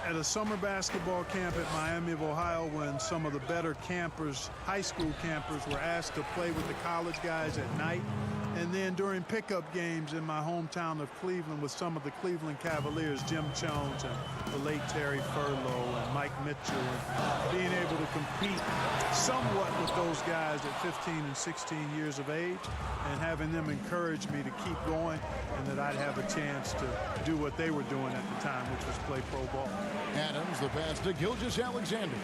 at a summer basketball camp at Miami of Ohio, when some of the better campers, high school campers, were asked to play with the college guys at night, And then during pickup games in my hometown of Cleveland with some of the Cleveland Cavaliers, Jim Jones and the late Terry Furlow and Mike Mitchell, and being able to compete somewhat with those guys at 15 and 16 years of age, and having them encourage me to keep going and that I'd have a chance to do what they were doing at the time, which was play pro ball. Adams, the pass to Gilgeous-Alexander.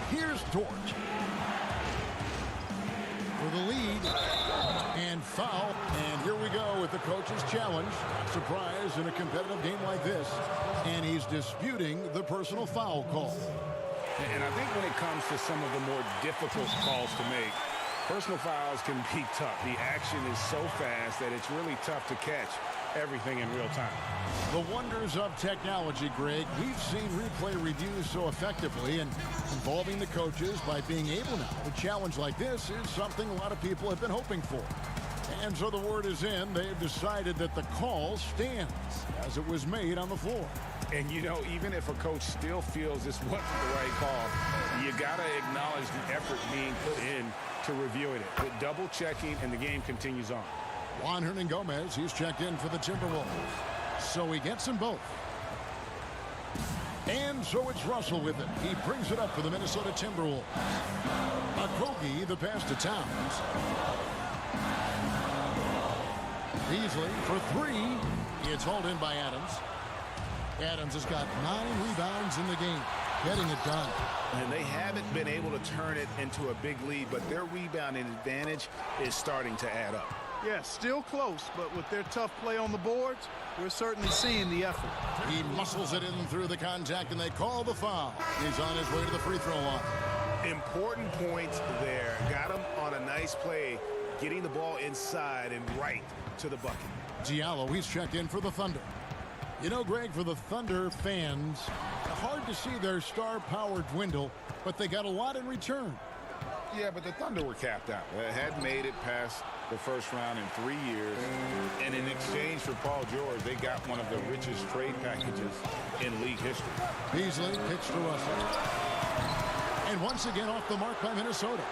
Here's Dort. For the lead. And foul. And here we go with the coach's challenge. Surprise in a competitive game like this. And he's disputing the personal foul call. And I think when it comes to some of the more difficult calls to make, personal fouls can be tough. The action is so fast that it's really tough to catch everything in real time. The wonders of technology, Greg. We've seen replay reviews so effectively, and involving the coaches by being able now to challenge like this is something a lot of people have been hoping for. And so the word is in. They've decided that the call stands as it was made on the floor. And, you know, even if a coach still feels this wasn't the right call, you got to acknowledge the effort being put in to reviewing it. With double checking, and the game continues on. Juan Hernangomez, he's checked in for the Timberwolves. So he gets them both. And so it's Russell with it. He brings it up for the Minnesota Timberwolves. Okogie, the pass to Towns. Beasley for three. It's hauled in by Adams. Adams has got 9 rebounds in the game, getting it done. And they haven't been able to turn it into a big lead, but their rebounding advantage is starting to add up. Yeah, still close, but with their tough play on the boards, we're certainly seeing the effort. He muscles it in through the contact, and they call the foul. He's on his way to the free throw line. Important points there. Got him on a nice play, getting the ball inside and right to the bucket. Diallo, he's checked in for the Thunder. You know, Greg, for the Thunder fans, hard to see their star power dwindle, but they got a lot in return. Yeah, but the Thunder were capped out. They hadn't made it past the first round in 3 years. And in exchange for Paul George, they got one of the richest trade packages in league history. Beasley kicks to Russell. And once again off the mark by Minnesota.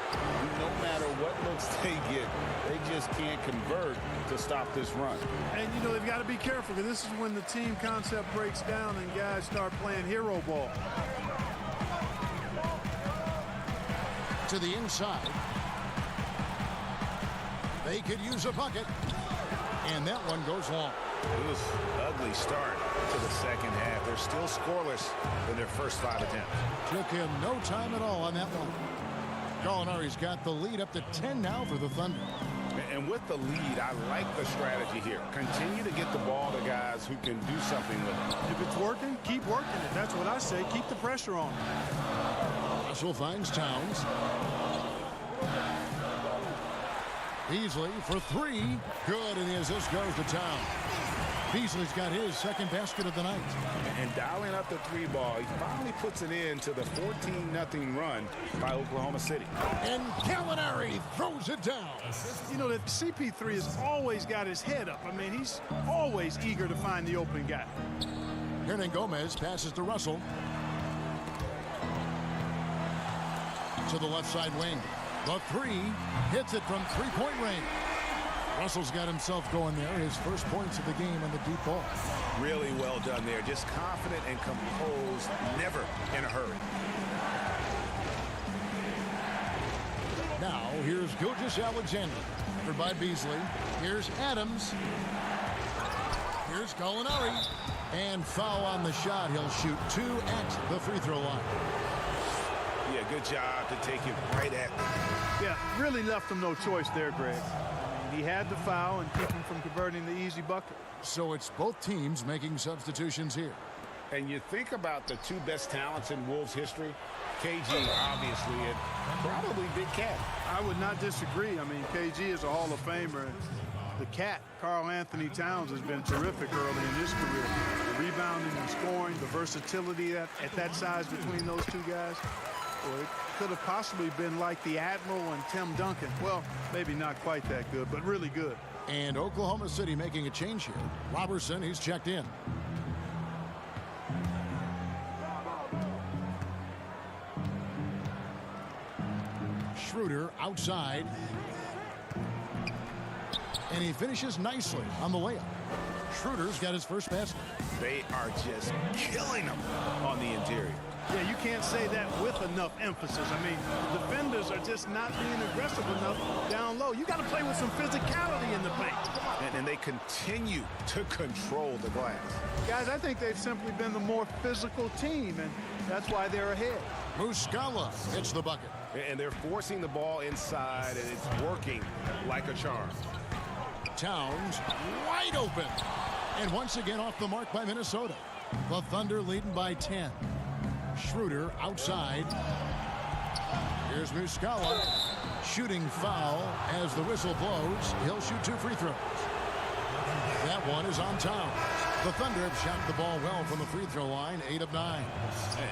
No matter what looks they get, they just can't convert to stop this run. And, you know, they've got to be careful, because this is when the team concept breaks down and guys start playing hero ball. To the inside. They could use a bucket. And that one goes long. It was an ugly start to the second half. They're still scoreless in their first 5 attempts. Took him no time at all on that one. Gallinari's got the lead up to 10 now for the Thunder. And with the lead, I like the strategy here. Continue to get the ball to guys who can do something with it. If it's working, keep working it. That's what I say. Keep the pressure on. Russell finds Towns. Beasley for three. Good, and the assist goes to Towns. Beasley's got his second basket of the night. And dialing up the 3 ball, he finally puts it in to the 14-0 run by Oklahoma City. And Gallinari throws it down. You know, that CP3 has always got his head up. I mean, he's always eager to find the open guy. Hernangomez passes to Russell. To the left side wing. The 3 hits it from three-point range. Russell's got himself going there. His first points of the game on the deep ball. Really well done there. Just confident and composed, never in a hurry. Now, here's Gilgeous-Alexander. Covered by Beasley. Here's Adams. Here's Gallinari. And foul on the shot. He'll shoot 2 at the free throw line. Yeah, good job to take it right at them. Yeah, really left him no choice there, Greg. He had the foul and keep him from converting the easy bucket. So it's both teams making substitutions here. And you think about the 2 best talents in Wolves history, KG, obviously, and probably Big Cat. I would not disagree. I mean, KG is a Hall of Famer. The Cat, Karl Anthony Towns, has been terrific early in his career. The rebounding and scoring, the versatility at that size between those 2 guys. Well, it could have possibly been like the Admiral and Tim Duncan. Well, maybe not quite that good, but really good. And Oklahoma City making a change here. Robertson, he's checked in. Schroeder outside. And he finishes nicely on the layup. Schroeder's got his first basket. They are just killing him on the interior. Yeah, you can't say that with enough emphasis. I mean, defenders are just not being aggressive enough down low. You got to play with some physicality in the paint. And they continue to control the glass. Guys, I think they've simply been the more physical team, and that's why they're ahead. Muscala hits the bucket. And they're forcing the ball inside, and it's working like a charm. Towns wide open. And once again off the mark by Minnesota. The Thunder leading by 10. Schroeder outside. Here's Muscala. Shooting foul as the whistle blows. He'll shoot 2 free throws. That one is on Towns. The Thunder have shot the ball well from the free throw line, 8 of 9.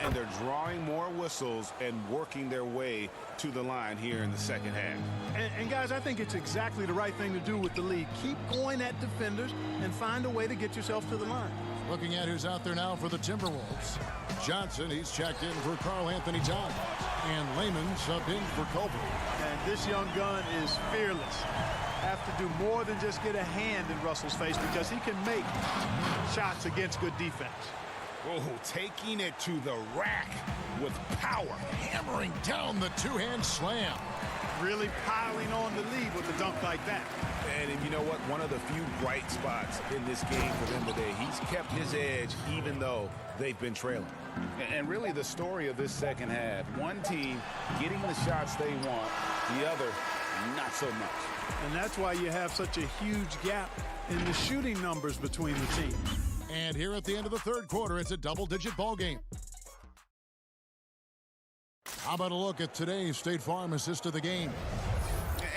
And they're drawing more whistles and working their way to the line here in the second half. And guys, I think it's exactly the right thing to do with the lead. Keep going at defenders and find a way to get yourself to the line. Looking at who's out there now for the Timberwolves. Johnson, he's checked in for Karl Anthony Towns. And Lehman subbed in for Culver. And this young gun is fearless. Have to do more than just get a hand in Russell's face because he can make shots against good defense. Oh, taking it to the rack with power. Hammering down the two-hand slam. Really piling on the lead with a dunk like that. And you know what? One of the few bright spots in this game for them today. He's kept his edge even though they've been trailing. And really the story of this second half. One team getting the shots they want, the other not so much. And that's why you have such a huge gap in the shooting numbers between the teams. And here at the end of the third quarter, it's a double-digit ball game. How about a look at today's State Farm assist of the game?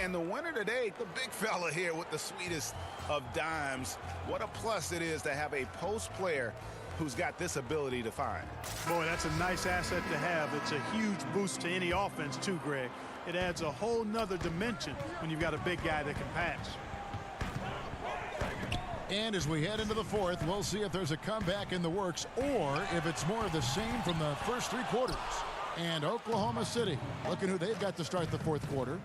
And the winner today, the big fella here with the sweetest of dimes. What a plus it is to have a post player who's got this ability to find. Boy, that's a nice asset to have. It's a huge boost to any offense too, Greg. It adds a whole nother dimension when you've got a big guy that can pass. And as we head into the fourth, we'll see if there's a comeback in the works or if it's more of the same from the first 3 quarters. And Oklahoma City, looking who they've got to start the fourth quarter.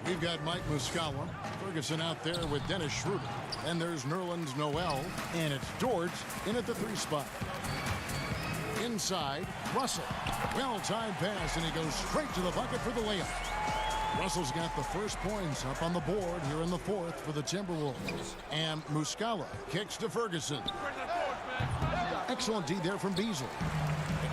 We've got Mike Muscala, Ferguson out there with Dennis Schroeder. And there's Nerlens Noel, and it's Dort in at the 3 spot. Inside, Russell. Well-timed pass, and he goes straight to the bucket for the layup. Russell's got the first points up on the board here in the fourth for the Timberwolves. And Muscala kicks to Ferguson. Excellent D there from Beasley.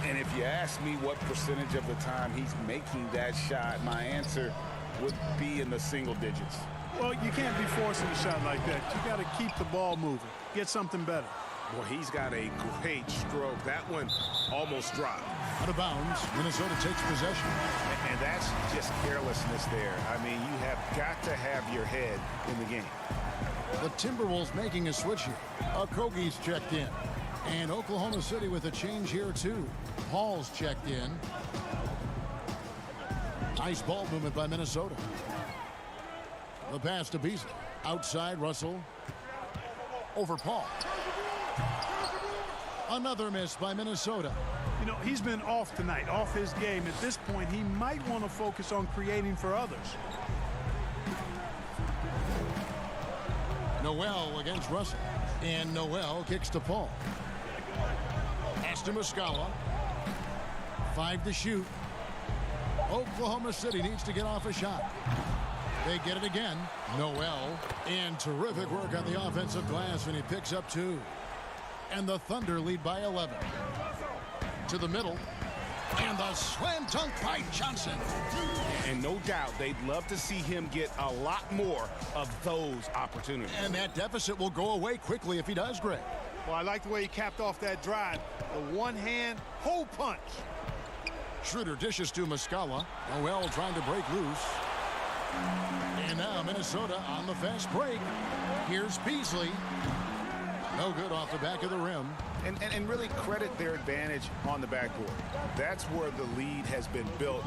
And if you ask me what percentage of the time he's making that shot, my answer would be in the single digits. Well, you can't be forcing a shot like that. You got to keep the ball moving. Get something better. Boy, he's got a great stroke. That one almost dropped. Out of bounds, Minnesota takes possession. And that's just carelessness there. I mean, you have got to have your head in the game. The Timberwolves making a switch here. Okogie's checked in. And Oklahoma City with a change here, too. Paul's checked in. Nice ball movement by Minnesota. The pass to Beasley. Outside, Russell. Over Paul. Another miss by Minnesota. You know, he's been off tonight, off his game. At this point, he might want to focus on creating for others. Noel against Russell. And Noel kicks to Paul. Pass to Muscala. 5 to shoot. Oklahoma City needs to get off a shot. They get it again. Noel. And terrific work on the offensive glass, and he picks up 2. And the Thunder lead by 11. To the middle. And the slam dunk by Johnson. And no doubt they'd love to see him get a lot more of those opportunities. And that deficit will go away quickly if he does, Greg. Well, I like the way he capped off that drive. The one-hand hole punch. Schroeder dishes to Muscala. Noel trying to break loose. And now Minnesota on the fast break. Here's Beasley. No good off the back of the rim. And really credit their advantage on the backboard. That's where the lead has been built,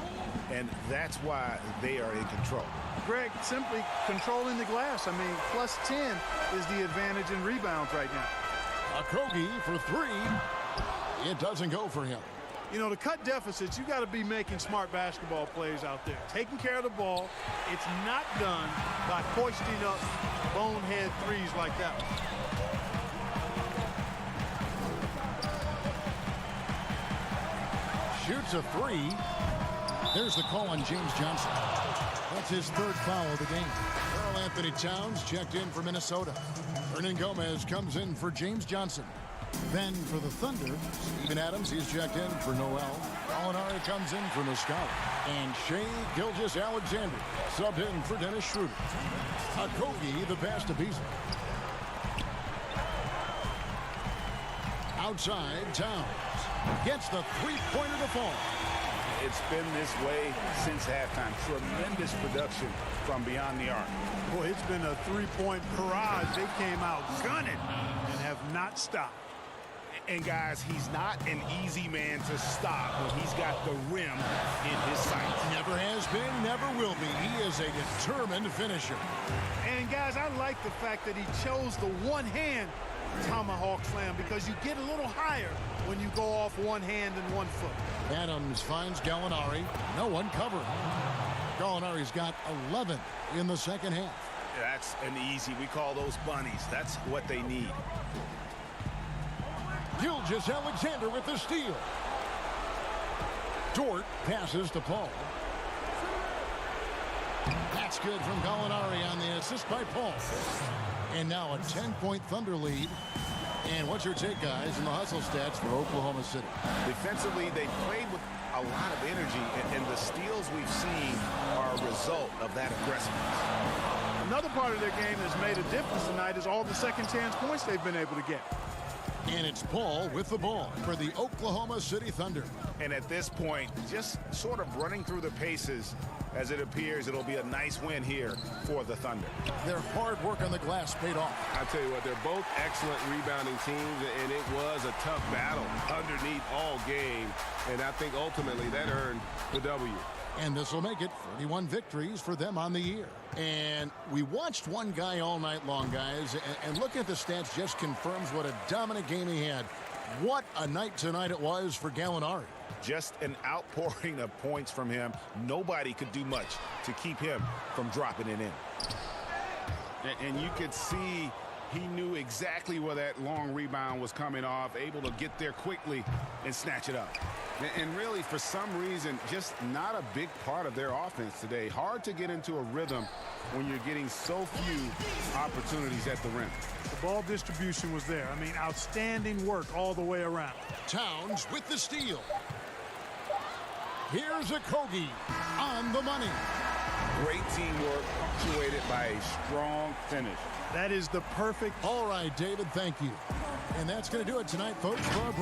and that's why they are in control. Greg, simply controlling the glass. I mean, plus 10 is the advantage in rebounds right now. Okogie for 3. It doesn't go for him. You know, to cut deficits, you got to be making smart basketball plays out there. Taking care of the ball. It's not done by hoisting up bonehead threes like that one. Shoots a three. There's the call on James Johnson. That's his third foul of the game. Karl Anthony Towns checked in for Minnesota. Hernan Gomez comes in for James Johnson. Then for the Thunder, Steven Adams, he's checked in for Noel. Gallinari comes in for Muscala. And Shai Gilgeous-Alexander subbed in for Dennis Schroeder. Okogie, the pass to Beasley. Outside, Towns gets the three-pointer to fall. It's been this way since halftime. Tremendous production from beyond the arc. Boy, it's been a three-point barrage. They came out gunning and have not stopped. And guys, he's not an easy man to stop when he's got the rim in his sights. Never has been, never will be. He is a determined finisher. And guys, I like the fact that he chose the one-hand tomahawk slam because you get a little higher when you go off one hand and 1 foot. Adams finds Gallinari. No one covering. Gallinari's got 11 in the second half. That's an easy. We call those bunnies. That's what they need. Gilgeous-Alexander with the steal. Dort passes to Paul. That's good from Gallinari on the assist by Paul. And now a 10-point Thunder lead. And what's your take, guys, in the hustle stats for Oklahoma City? Defensively, they played with a lot of energy, and the steals we've seen are a result of that aggressiveness. Another part of their game that's made a difference tonight is all the second chance points they've been able to get. And it's Paul with the ball for the Oklahoma City Thunder. And at this point, just sort of running through the paces, as it appears it'll be a nice win here for the Thunder. Their hard work on the glass paid off. I tell you what, they're both excellent rebounding teams, and it was a tough battle underneath all game. And I think ultimately that earned the W. And this will make it 31 victories for them on the year. And we watched one guy all night long, guys, and looking at the stats just confirms what a dominant game he had. What a night tonight it was for Gallinari. Just an outpouring of points from him. Nobody could do much to keep him from dropping it in. And you could see he knew exactly where that long rebound was coming off, able to get there quickly and snatch it up. And really, for some reason, just not a big part of their offense today. Hard to get into a rhythm when you're getting so few opportunities at the rim. The ball distribution was there. I mean, outstanding work all the way around. Towns with the steal. Here's Okogie on the money. Great teamwork punctuated by a strong finish. That is the perfect. All right, David, thank you. And that's going to do it tonight, folks. For our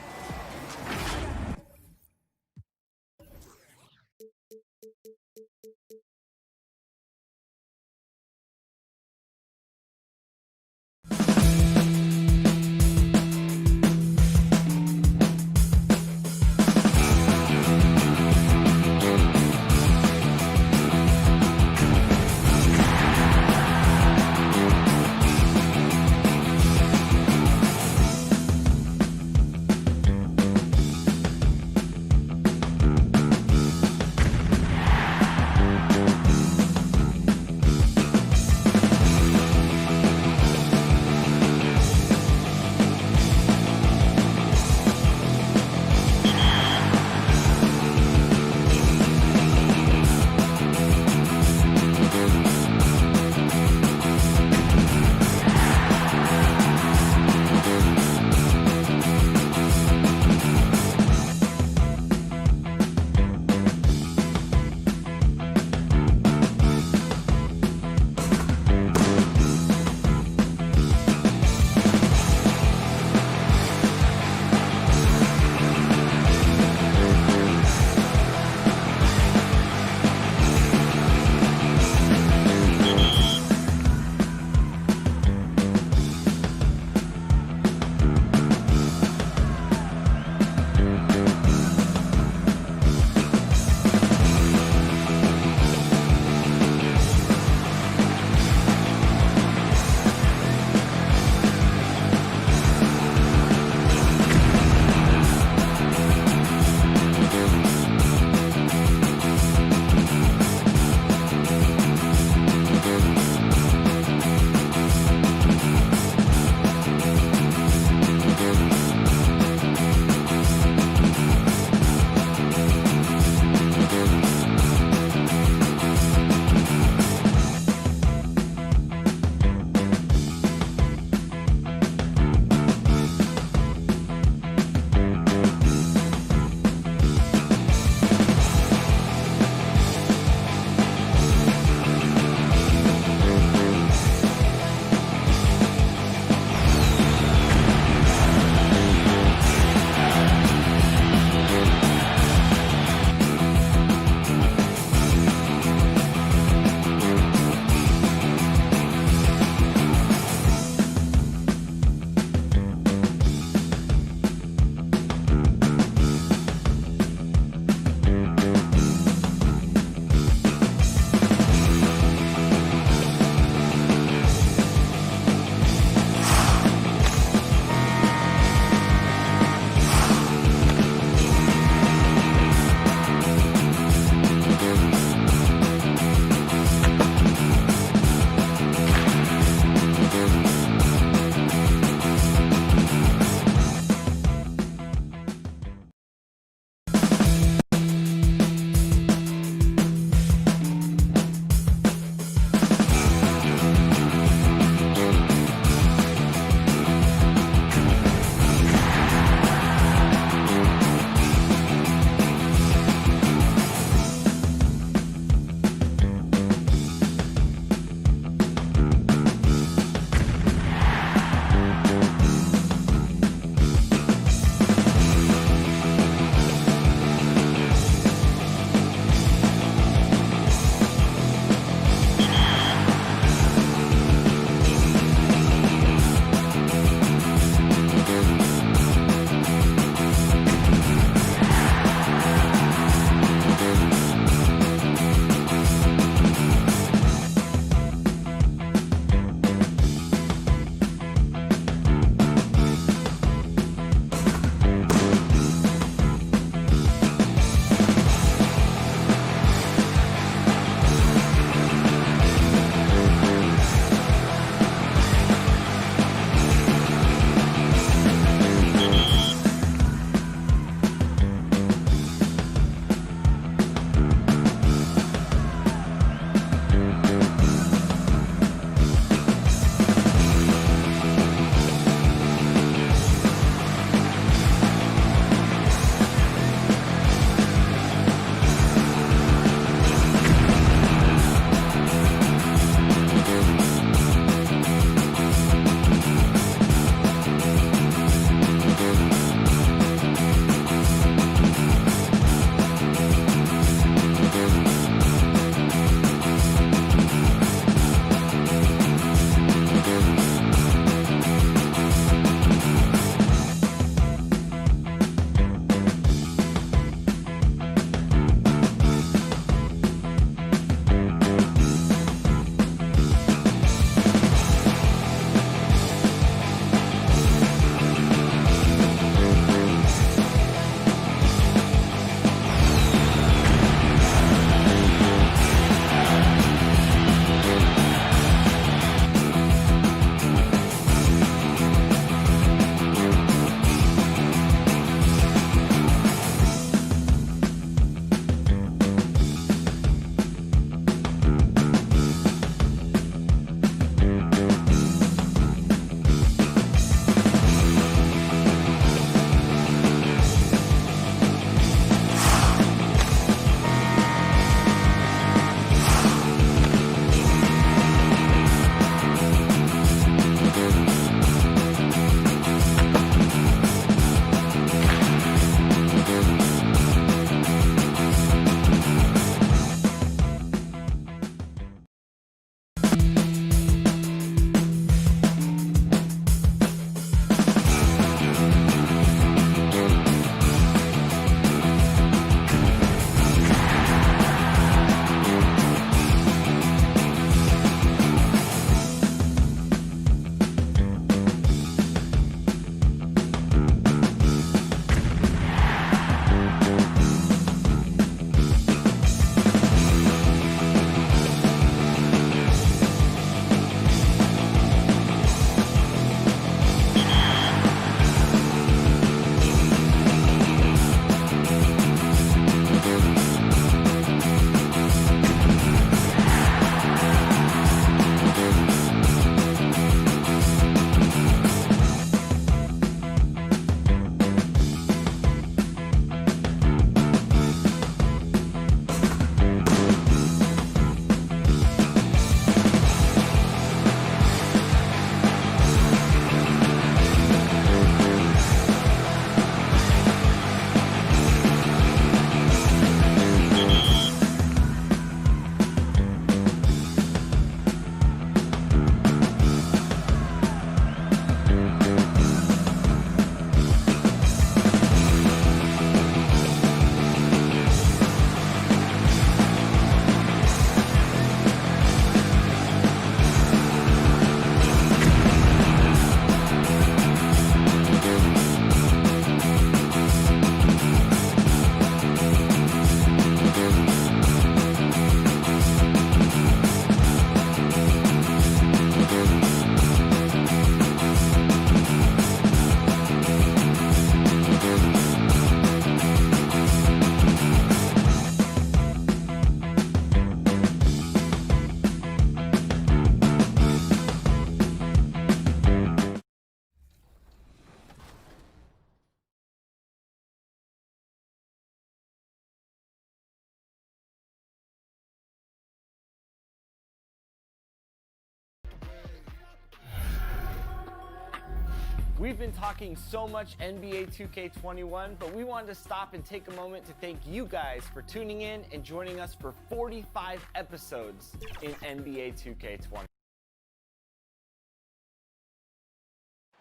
We've been talking so much NBA 2K21, but we wanted to stop and take a moment to thank you guys for tuning in and joining us for 45 episodes in NBA 2K20.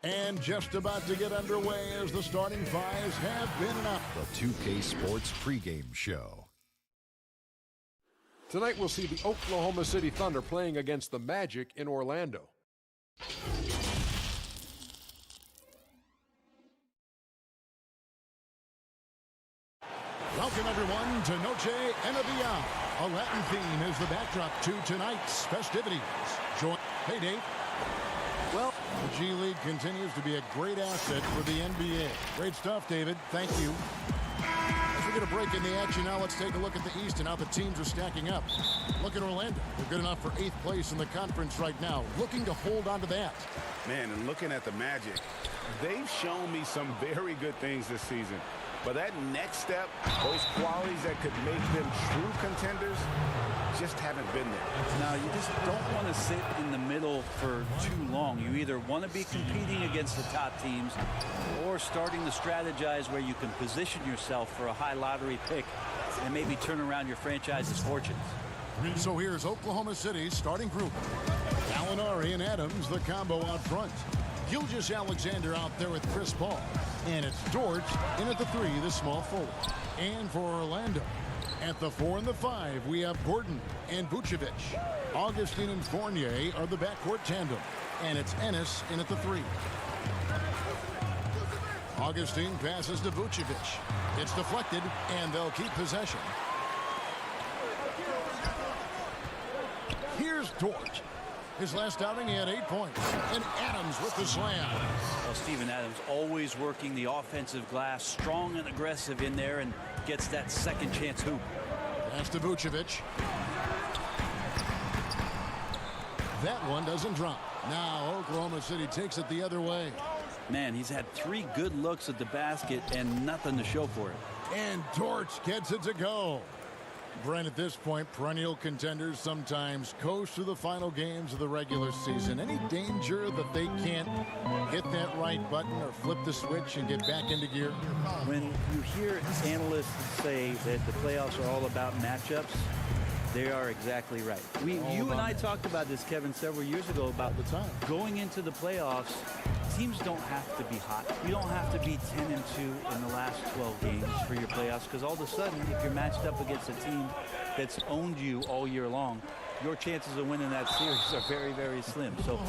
And just about to get underway as the starting fives have been announced. The 2K Sports pregame show. Tonight we'll see the Oklahoma City Thunder playing against the Magic in Orlando. Welcome everyone to Noche and Beyond. A Latin theme is the backdrop to tonight's festivities. Hey Dave. Well, the G League continues to be a great asset for the NBA. Great stuff, David. Thank you. As we get a break in the action now, let's take a look at the East and how the teams are stacking up. Look at Orlando. They're good enough for 8th place in the conference right now, looking to hold on to that. Man, and looking at the Magic, they've shown me some very good things this season. But that next step, those qualities that could make them true contenders, just haven't been there. Now, you just don't want to sit in the middle for too long. You either want to be competing against the top teams or starting to strategize where you can position yourself for a high lottery pick and maybe turn around your franchise's fortunes. So here's Oklahoma City's starting group. Gallinari and Adams, the combo out front. Gilgeous-Alexander out there with Chris Paul. And it's Dort in at the 3, the small forward. And for Orlando, at the 4 and the 5, we have Gordon and Vucevic. Augustine and Fournier are the backcourt tandem. And it's Ennis in at the 3. Augustine passes to Vucevic. It's deflected, and they'll keep possession. Here's Dort. His last outing, he had 8 points. And Adams with the slam. Well, Steven Adams always working the offensive glass, strong and aggressive in there, and gets that second chance hoop. Pass to Vucevic. That one doesn't drop. Now Oklahoma City takes it the other way. Man, he's had 3 good looks at the basket and nothing to show for it. And Dort gets it to go. Brent, at this point, perennial contenders sometimes coast through the final games of the regular season. Any danger that they can't hit that right button or flip the switch and get back into gear? When you hear analysts say that the playoffs are all about matchups, they are exactly right. You and I talked about this, Kevin, several years ago about the time going into the playoffs. Teams don't have to be hot. You don't have to be 10-2 in the last 12 games for your playoffs, because all of a sudden, if you're matched up against a team that's owned you all year long, your chances of winning that series are very, very slim. So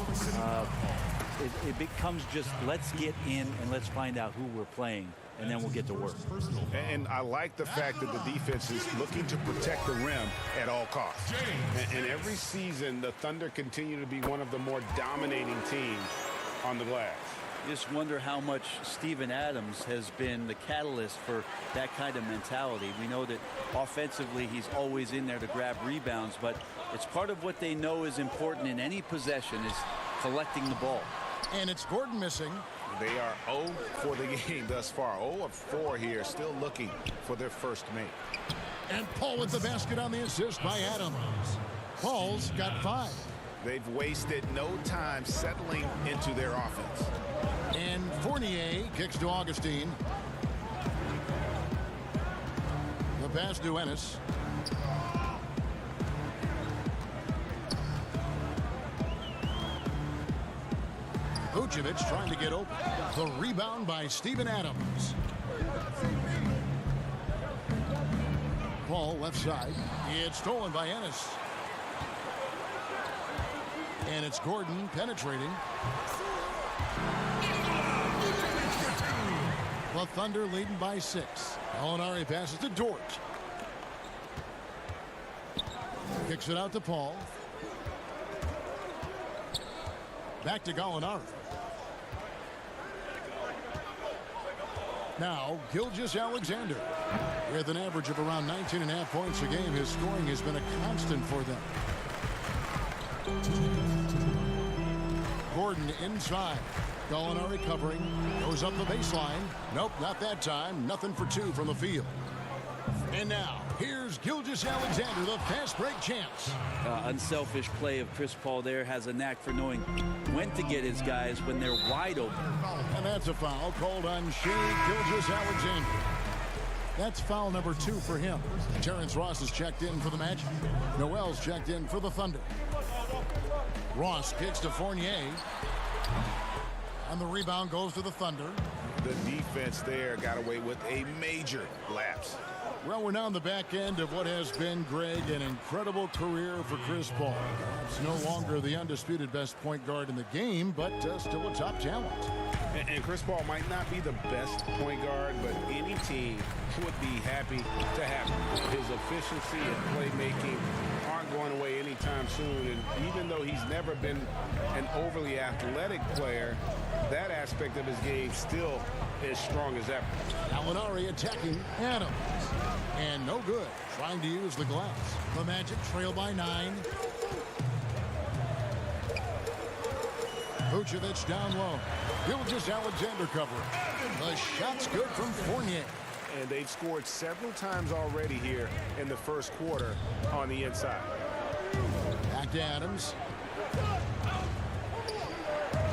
it becomes just let's get in and let's find out who we're playing, and then we'll get to work. And I like the fact that the defense is looking to protect the rim at all costs. And every season, the Thunder continue to be one of the more dominating teams on the glass. Just wonder how much Steven Adams has been the catalyst for that kind of mentality. We know that offensively he's always in there to grab rebounds, but it's part of what they know is important in any possession is collecting the ball. And it's Gordon missing. They are 0 for the game thus far. 0 of 4 here, still looking for their first make. And Paul with the basket on the assist by Adams. Paul's got 5. They've wasted no time settling into their offense. And Fournier kicks to Augustine. The pass to Ennis. Vucevic trying to get open. The rebound by Steven Adams. Paul left side. It's stolen by Ennis. And it's Gordon penetrating. The Thunder leading by 6. Gallinari passes to Dort. Kicks it out to Paul. Back to Gallinari. Now, Gilgeous-Alexander. With an average of around 19.5 points a game, his scoring has been a constant for them. Gordon inside. Gallinari covering. Goes up the baseline. Nope, not that time. Nothing for 2 from the field. And now, here's Gilgeous-Alexander, the fast break champs. Unselfish play of Chris Paul there, has a knack for knowing when to get his guys when they're wide open. And that's a foul called on Shea Gilgeous-Alexander. That's foul number 2 for him. Terrence Ross is checked in for the Magic. Noel's checked in for the Thunder. Ross kicks to Fournier. And the rebound goes to the Thunder. The defense there got away with a major lapse. Well, we're now on the back end of what has been, Greg, an incredible career for Chris Paul. It's no longer the undisputed best point guard in the game, but still a top talent. And Chris Paul might not be the best point guard, but any team would be happy to have him. His efficiency and playmaking aren't going away anytime soon. And even though he's never been an overly athletic player, that aspect of his game still as strong as ever. Gallinari attacking Adams. And no good. Trying to use the glass. The Magic trail by 9. Vucevic down low. Gilgeous-Alexander covering. The shot's good from Fournier. And they've scored several times already here in the first quarter on the inside. Back to Adams.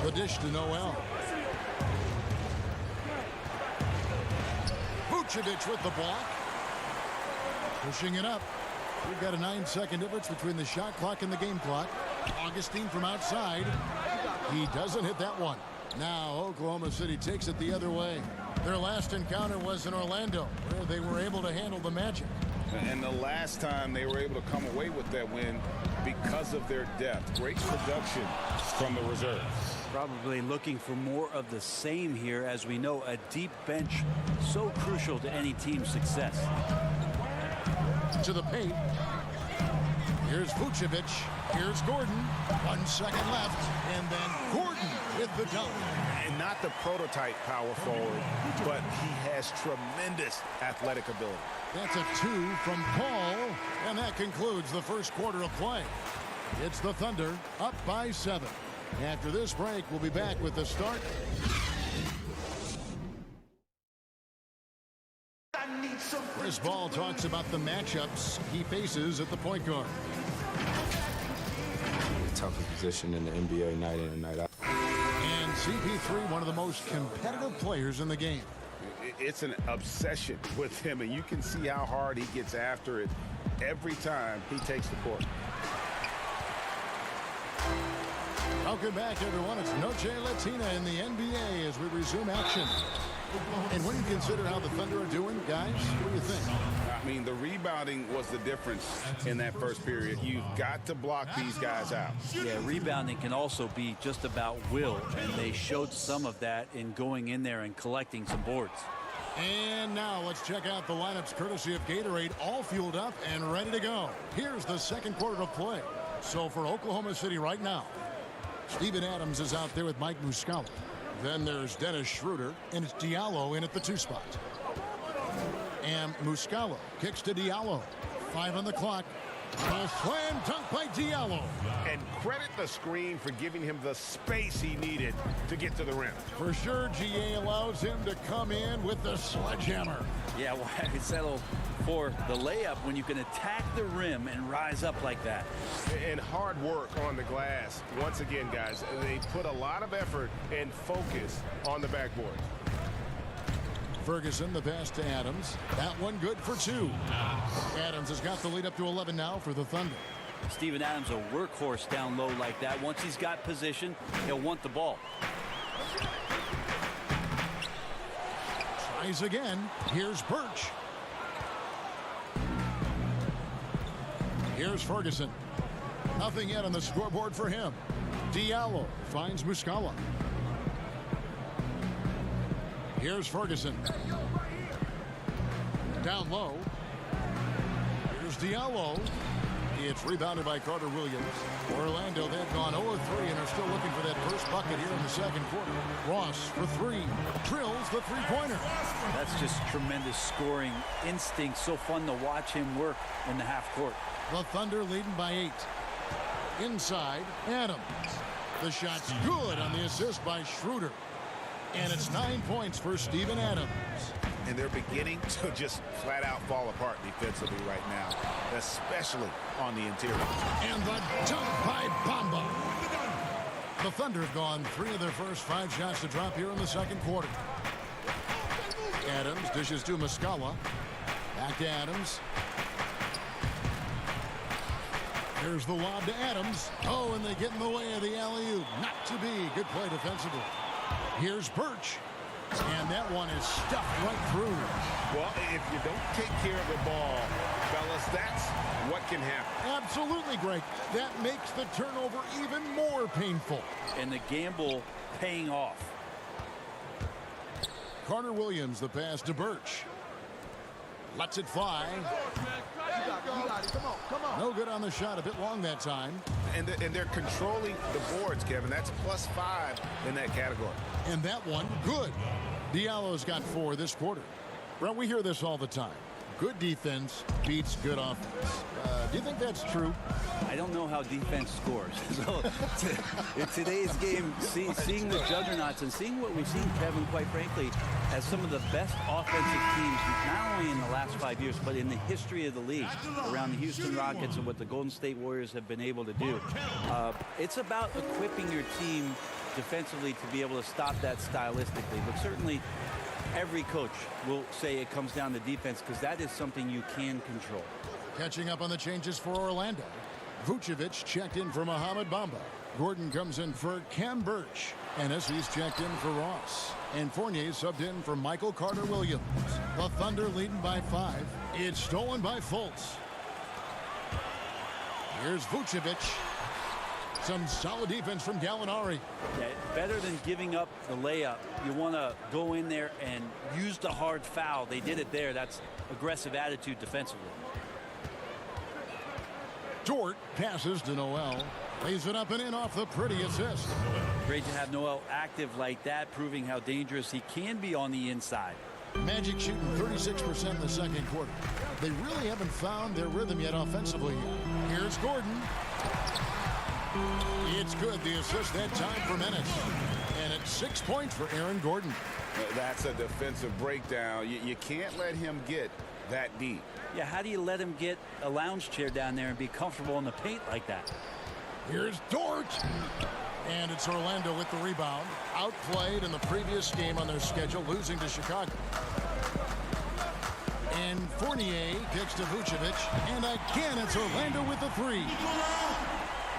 The dish to Noel. Vucevic with the block. Pushing it up. We've got a 9-second difference between the shot clock and the game clock. Augustine from outside. He doesn't hit that one. Now Oklahoma City takes it the other way. Their last encounter was in Orlando, where they were able to handle the Magic. And the last time they were able to come away with that win because of their depth. Great production from the reserves. Probably looking for more of the same here. As we know, a deep bench so crucial to any team's success. To the paint. Here's Vucevic. Here's Gordon. 1 second left. And then Gordon with the dunk. And not the prototype power forward, but he has tremendous athletic ability. That's a 2 from Paul. And that concludes the first quarter of play. It's the Thunder up by 7. After this break, we'll be back with the start. Chris Paul talks about the matchups he faces at the point guard. Tougher position in the NBA night in and night out. And CP3, one of the most competitive players in the game. It's an obsession with him, and you can see how hard he gets after it every time he takes the court. Welcome back, everyone. It's Noche Latina in the NBA as we resume action. And when you consider how the Thunder are doing, guys, what do you think? I mean, the rebounding was the difference in that first period. You've got to block these guys out. Yeah, rebounding can also be just about will, and they showed some of that in going in there and collecting some boards. And now let's check out the lineups courtesy of Gatorade, all fueled up and ready to go. Here's the second quarter of play. So for Oklahoma City right now, Steven Adams is out there with Mike Muscala. Then there's Dennis Schroeder, and it's Diallo in at the 2 spot. And Muscala kicks to Diallo. 5 on the clock. A slam dunk by Diallo. And credit the screen for giving him the space he needed to get to the rim. For sure, GA allows him to come in with the sledgehammer. Yeah, why settle for the layup when you can attack the rim and rise up like that? And hard work on the glass. Once again, guys, they put a lot of effort and focus on the backboard. Ferguson, the pass to Adams. That one good for 2. Adams has got the lead up to 11 now for the Thunder. Steven Adams, a workhorse down low like that. Once he's got position, he'll want the ball. Tries again. Here's Birch. Here's Ferguson. Nothing yet on the scoreboard for him. Diallo finds Muscala. Here's Ferguson. Down low. Here's Diallo. It's rebounded by Carter Williams. Orlando, they've gone 0-3 and are still looking for that first bucket here in the second quarter. Ross for 3. Drills the three-pointer. That's just tremendous scoring instinct. So fun to watch him work in the half court. The Thunder leading by 8. Inside, Adams. The shot's good on the assist by Schroeder. And it's 9 points for Steven Adams. And they're beginning to just flat out fall apart defensively right now, especially on the interior. And the dunk by Bamba. The Thunder have gone 3 of their first 5 shots to drop here in the second quarter. Adams dishes to Muscala. Back to Adams. Here's the lob to Adams. Oh, and they get in the way of the alley-oop. Not to be. Good play defensively. Here's Birch. And that one is stuffed right through. Well, if you don't take care of the ball, fellas, that's what can happen. Absolutely, Greg. That makes the turnover even more painful. And the gamble paying off. Carter Williams, the pass to Birch. Lets it fly. You got it. Come on. No good on the shot. A bit long that time. And they're controlling the boards, Kevin. That's +5 in that category. And that one, good. Diallo's got 4 this quarter. Well, we hear this all the time. Good defense beats good offense. Do you think that's true? I don't know how defense scores. So in today's game, seeing the juggernauts and seeing what we've seen, Kevin, quite frankly, as some of the best offensive teams, not only in the last 5 years, but in the history of the league, around the Houston Rockets and what the Golden State Warriors have been able to do. It's about equipping your team defensively to be able to stop that stylistically. But certainly, every coach will say it comes down to defense because that is something you can control. Catching up on the changes for Orlando. Vucevic checked in for Mohamed Bamba. Gordon comes in for Cam Birch. Ennis, he's checked in for Ross. And Fournier subbed in for Michael Carter-Williams. The Thunder leading by 5. It's stolen by Fultz. Here's Vucevic. Some solid defense from Gallinari. Yeah, better than giving up the layup. You want to go in there and use the hard foul. They did it there. That's aggressive attitude defensively. Dort passes to Noel. Lays it up and in off the pretty assist. Great to have Noel active like that, proving how dangerous he can be on the inside. Magic shooting 36% in the second quarter. They really haven't found their rhythm yet offensively. Here's Gordon. It's good. The assist that time for Ennis. And it's 6 points for Aaron Gordon. That's a defensive breakdown. You can't let him get that deep. Yeah, how do you let him get a lounge chair down there and be comfortable in the paint like that? Here's Dort. And it's Orlando with the rebound. Outplayed in the previous game on their schedule, losing to Chicago. And Fournier kicks to Vucevic. And again, it's Orlando with the 3.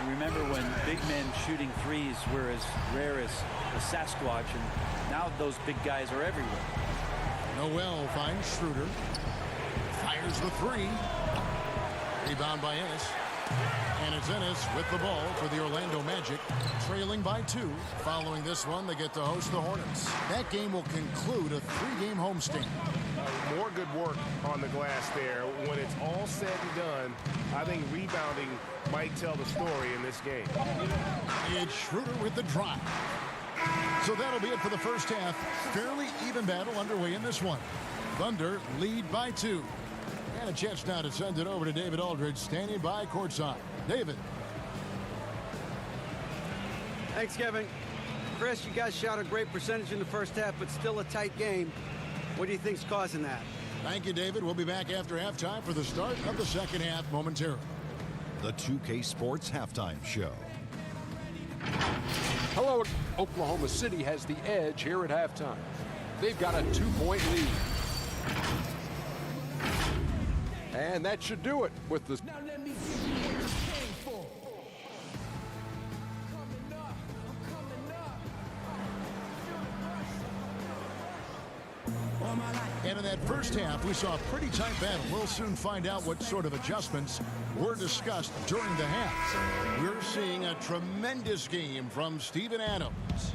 Remember when big men shooting threes were as rare as the Sasquatch, and now those big guys are everywhere. Noel finds Schroeder. Fires the 3. Rebound by Ennis. And it's Ennis with the ball for the Orlando Magic, trailing by 2. Following this one, they get to host the Hornets. That game will conclude a 3-game homestand. More good work on the glass there. When it's all said and done, I think rebounding might tell the story in this game. It's Schroeder with the drive. So that'll be it for the first half. Fairly even battle underway in this one. Thunder lead by 2. And a chance now to send it over to David Aldridge, standing by courtside. David. Thanks, Kevin. Chris, you guys shot a great percentage in the first half, but still a tight game. What do you think's causing that? Thank you, David. We'll be back after halftime for the start of the second half momentarily. The 2K Sports Halftime Show. Hello, Oklahoma City has the edge here at halftime. They've got a 2-point lead. And that should do it with the... Now let me see what you came for. And in that first half, we saw a pretty tight battle. We'll soon find out what sort of adjustments were discussed during the half. We're seeing a tremendous game from Steven Adams.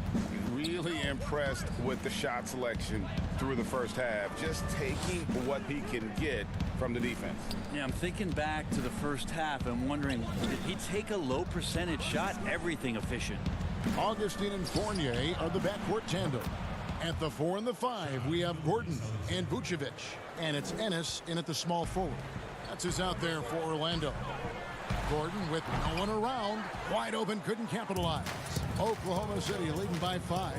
Really impressed with the shot selection through the first half, just taking what he can get from the defense. Yeah, I'm thinking back to the first half and wondering, did he take a low percentage shot? Everything efficient. Augustine and Fournier are the backcourt tandem. At the 4 and the 5, we have Gordon and Vucevic. And it's Ennis in at the small forward. That's who's out there for Orlando. Gordon with no one around. Wide open, couldn't capitalize. Oklahoma City leading by 5.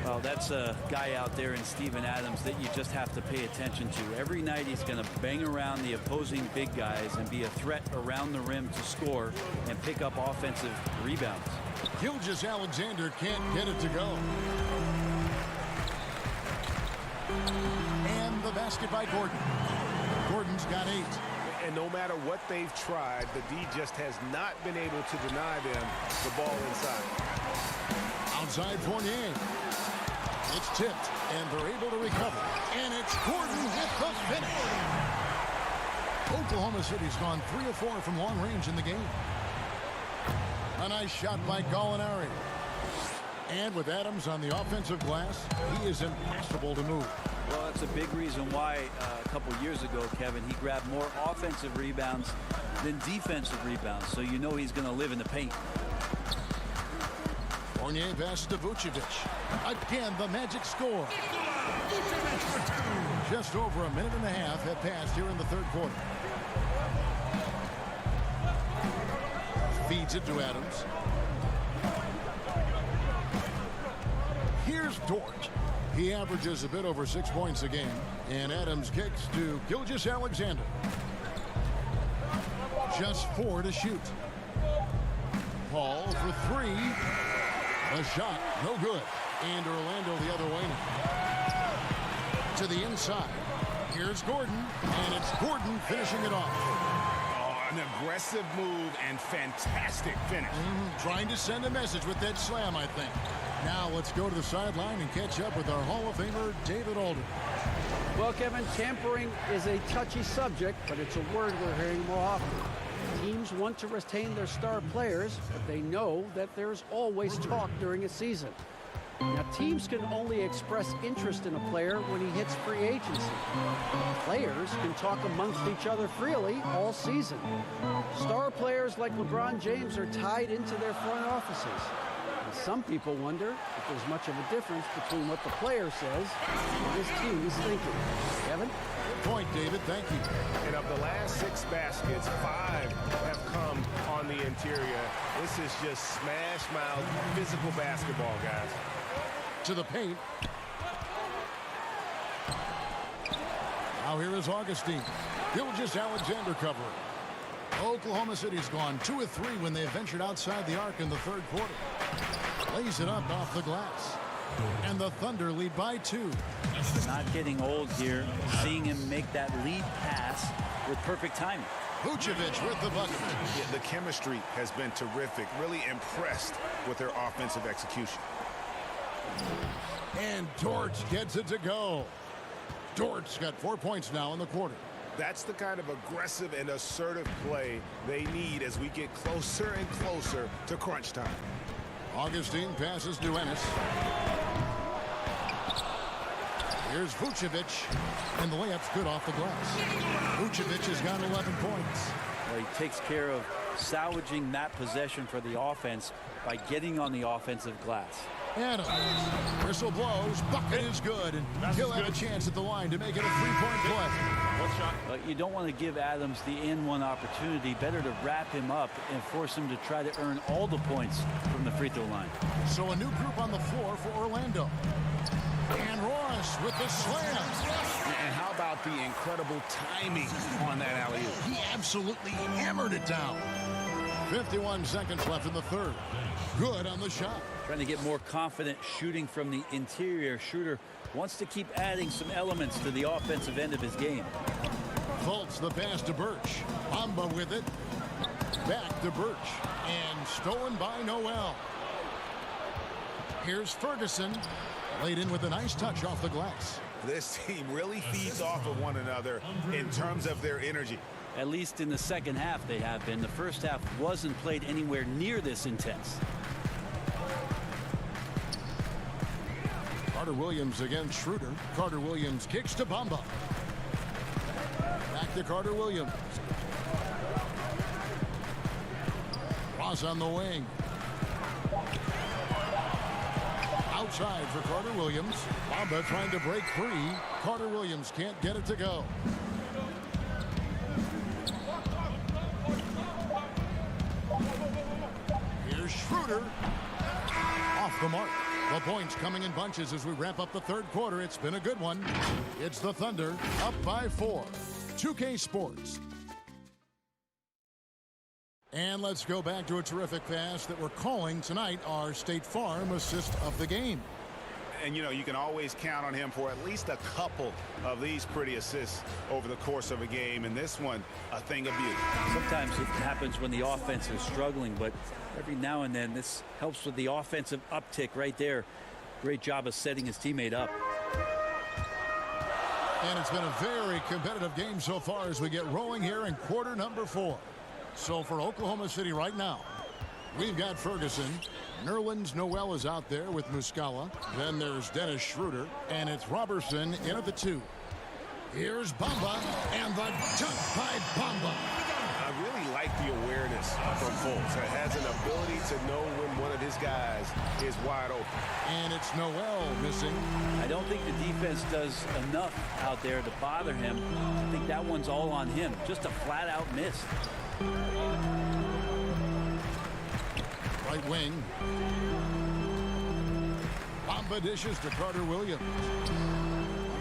Well, that's a guy out there in Steven Adams that you just have to pay attention to. Every night he's going to bang around the opposing big guys and be a threat around the rim to score and pick up offensive rebounds. Gilgeous-Alexander can't get it to go. And the basket by Gordon. Gordon's got 8. And no matter what they've tried, the D just has not been able to deny them the ball inside. Outside Fournier. It's tipped, and they're able to recover. And it's Gordon with the finish. Oklahoma City's gone 3 of 4 from long range in the game. A nice shot by Gallinari. And with Adams on the offensive glass, he is impossible to move. Well, that's a big reason why a couple years ago, Kevin, he grabbed more offensive rebounds than defensive rebounds. So you know he's going to live in the paint. Fournier pass to Vucevic. Again, the Magic score. Just over a minute and a half have passed here in the third quarter. Feeds it to Adams. Here's Dort. He averages a bit over 6 points a game. And Adams kicks to Gilgeous-Alexander. Just 4 to shoot. Paul for 3. A shot, no good. And Orlando the other way now. To the inside. Here's Gordon. And it's Gordon finishing it off. Oh, an aggressive move and fantastic finish. Trying to send a message with that slam, I think. Now let's go to the sideline and catch up with our Hall of Famer, David Alden. Well, Kevin, tampering is a touchy subject, but it's a word we're hearing more often. Teams want to retain their star players, but they know that there's always talk during a season. Now, teams can only express interest in a player when he hits free agency. Players can talk amongst each other freely all season. Star players like LeBron James are tied into their front offices. And some people wonder if there's much of a difference between what the player says and what his team is thinking. Kevin? Point, David. Thank you. And of the last 6 baskets, 5 have come on the interior. This is just smash mouth physical basketball, guys. To the paint. Now here is Augustine. Gilgeous-Alexander covering. Oklahoma City's gone 2 of 3 when they ventured outside the arc in the third quarter. Lays it up off the glass. And the Thunder lead by 2. Not getting old here. Seeing him make that lead pass with perfect timing. Vucevic with the bucket. Yeah, the chemistry has been terrific. Really impressed with their offensive execution. And Dort gets it to go. Dort's got 4 points now in the quarter. That's the kind of aggressive and assertive play they need as we get closer and closer to crunch time. Augustine passes to Ennis. Here's Vucevic, and the layup's good off the glass. Vucevic has got 11 points. Well, he takes care of salvaging that possession for the offense by getting on the offensive glass. Adams. Whistle blows. Bucket is good, and he'll have a chance at the line to make it a 3-point play. One shot. But you don't want to give Adams the N1 opportunity. Better to wrap him up and force him to try to earn all the points from the free throw line. So a new group on the floor for Orlando. And Ross with the slam. And how about the incredible timing on that alley-oop? He absolutely hammered it down. 51 seconds left in the third. Good on the shot. Trying to get more confident shooting from the interior. Shooter wants to keep adding some elements to the offensive end of his game. Fultz the pass to Birch. Bamba with it. Back to Birch. And stolen by Noel. Here's Ferguson. Laid in with a nice touch off the glass. This team really feeds off of one another in terms of their energy. At least in the second half they have been. The first half wasn't played anywhere near this intense. Carter Williams against Schroeder. Carter Williams kicks to Bamba. Back to Carter Williams. Ross on the wing. Outside for Carter Williams. Bamba trying to break free. Carter Williams can't get it to go. Here's Schroeder. Off the mark. The points coming in bunches as we wrap up the third quarter. It's been a good one. It's the Thunder up by 4. 2K Sports. And let's go back to a terrific pass that we're calling tonight our State Farm assist of the game. And, you know, you can always count on him for at least a couple of these pretty assists over the course of a game. And this one, a thing of beauty. Sometimes it happens when the offense is struggling, but every now and then this helps with the offensive uptick right there. Great job of setting his teammate up. And it's been a very competitive game so far as we get rolling here in quarter number 4. So for Oklahoma City right now, we've got Ferguson. Nerlens Noel is out there with Muscala. Then there's Dennis Schroeder. And it's Robertson in at the 2. Here's Bamba. And the dunk by Bamba. I really like the awareness from Fultz. He has an ability to know when one of his guys is wide open. And it's Noel missing. I don't think the defense does enough out there to bother him. I think that one's all on him. Just a flat-out miss. Right wing. Bamba dishes to Carter Williams.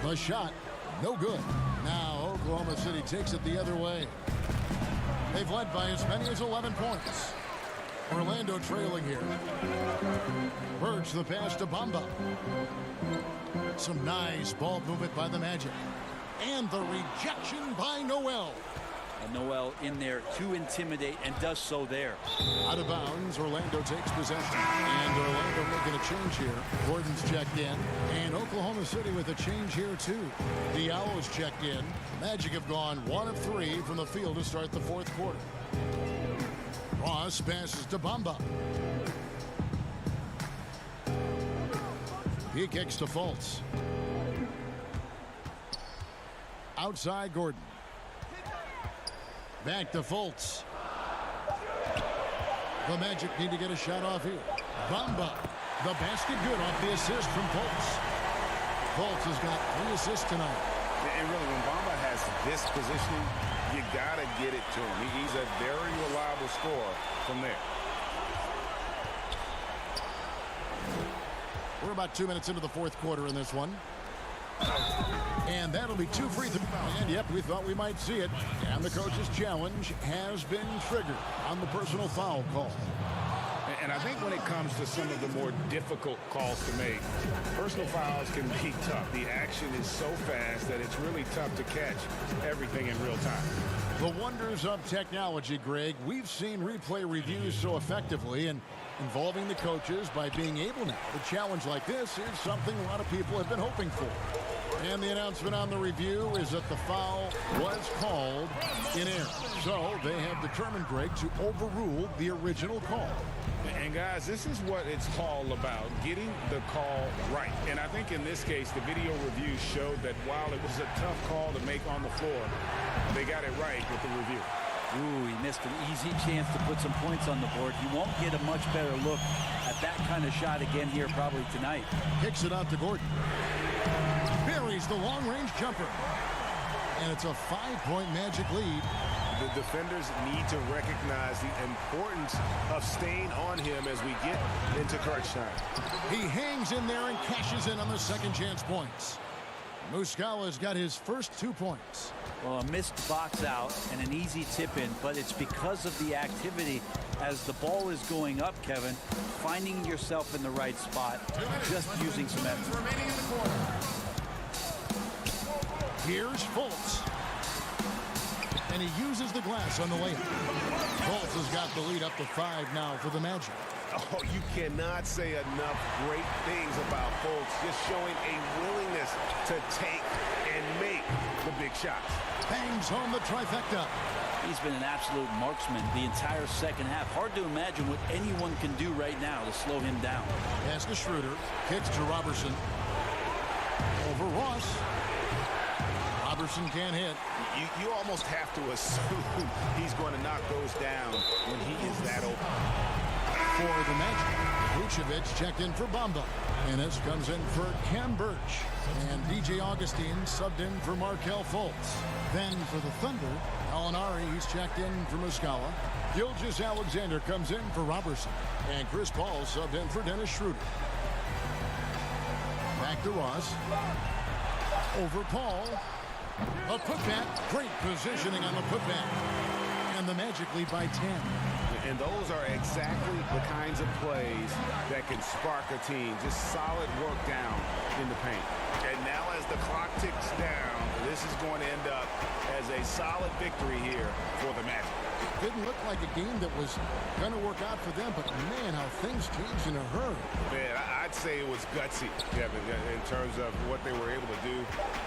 The shot, no good. Now Oklahoma City takes it the other way. They've led by as many as 11 points. Orlando trailing here. Birch the pass to Bamba. Some nice ball movement by the Magic. And the rejection by Noel. Noel in there to intimidate and does so there. Out of bounds, Orlando takes possession. And Orlando making a change here. Gordon's checked in. And Oklahoma City with a change here too. Diallo's checked in. Magic have gone 1 of 3 from the field to start the fourth quarter. Ross passes to Bamba. He kicks to Fultz. Outside Gordon. Back to Fultz. The Magic need to get a shot off here. Bamba. The basket good off the assist from Fultz. Fultz has got 3 assists tonight. And really, when Bamba has this positioning, you got to get it to him. He's a very reliable scorer from there. We're about 2 minutes into the fourth quarter in this one. And that'll be 2 free throws. And yep, we thought we might see it. And the coach's challenge has been triggered on the personal foul call. And I think when it comes to some of the more difficult calls to make, personal fouls can be tough. The action is so fast that it's really tough to catch everything in real time. The wonders of technology, Greg. We've seen replay reviews so effectively, and involving the coaches by being able now to challenge like this is something a lot of people have been hoping for. And the announcement on the review is that the foul was called in error. So they have determined, Greg, to overrule the original call. And guys, this is what it's all about, getting the call right. And I think in this case, the video review showed that while it was a tough call to make on the floor, they got it right with the review. Ooh, he missed an easy chance to put some points on the board. He won't get a much better look at that kind of shot again here probably tonight. Kicks it out to Gordon. Buries the long-range jumper. And it's a 5-point Magic lead. The defenders need to recognize the importance of staying on him as we get into crunch time. He hangs in there and cashes in on the second chance points. Muscala's got his first 2 points. Well, a missed box out and an easy tip in, but it's because of the activity as the ball is going up, Kevin, finding yourself in the right spot, just using some effort. Remaining in the quarter. Here's Fultz. And he uses the glass on the layup. Fultz has got the lead up to 5 now for the Magic. Oh, you cannot say enough great things about Fultz, just showing a willingness to take and make the big shots. Bangs home the trifecta. He's been an absolute marksman the entire second half. Hard to imagine what anyone can do right now to slow him down. Pass to Schroeder. Kicks to Robertson. Over Ross. Robertson can't hit. You almost have to assume he's going to knock those down when he is that open. For the Magic, Vucevic checked in for Bamba. And this comes in for Cam Birch. And DJ Augustine subbed in for Markelle Fultz. Then for the Thunder, Alinari, he's checked in for Muscala. Gilgeous Alexander comes in for Robertson. And Chris Paul subbed in for Dennis Schroeder. Back to Ross. Over Paul. A putback. Great positioning on the putback. And the Magic lead by 10. And those are exactly the kinds of plays that can spark a team. Just solid work down in the paint. And now as the clock ticks down, this is going to end up as a solid victory here for the Magic. Didn't look like a game that was going to work out for them, but man, how things changed in a hurry. Man, I'd say it was gutsy, Kevin, in terms of what they were able to do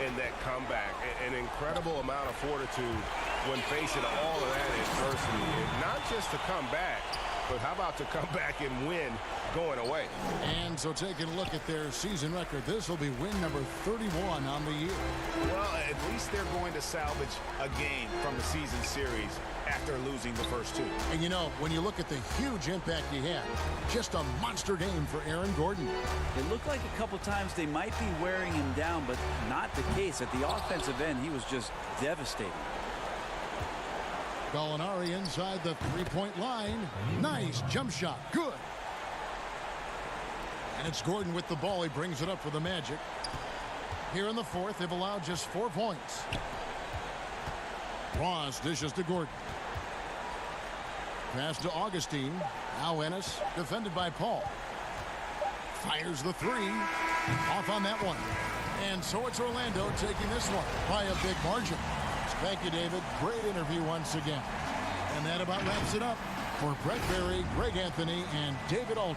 in that comeback. An incredible amount of fortitude when facing all of that adversity. And not just to come back, but how about to come back and win going away? And so taking a look at their season record, this will be win number 31 on the year. Well, at least they're going to salvage a game from the season series after losing the first two. And you know, when you look at the huge impact he had, just a monster game for Aaron Gordon. It looked like a couple times they might be wearing him down, but not the case. At the offensive end, he was just devastating. Gallinari inside the three-point line. Nice jump shot. Good. And it's Gordon with the ball. He brings it up for the Magic. Here in the fourth, they've allowed just 4 points. Ross dishes to Gordon. Pass to Augustine. Now Ennis, defended by Paul. Fires the three. Off on that one. And so it's Orlando taking this one by a big margin. Thank you, David. Great interview once again. And that about wraps it up for Brett Berry, Greg Anthony, and David Aldridge.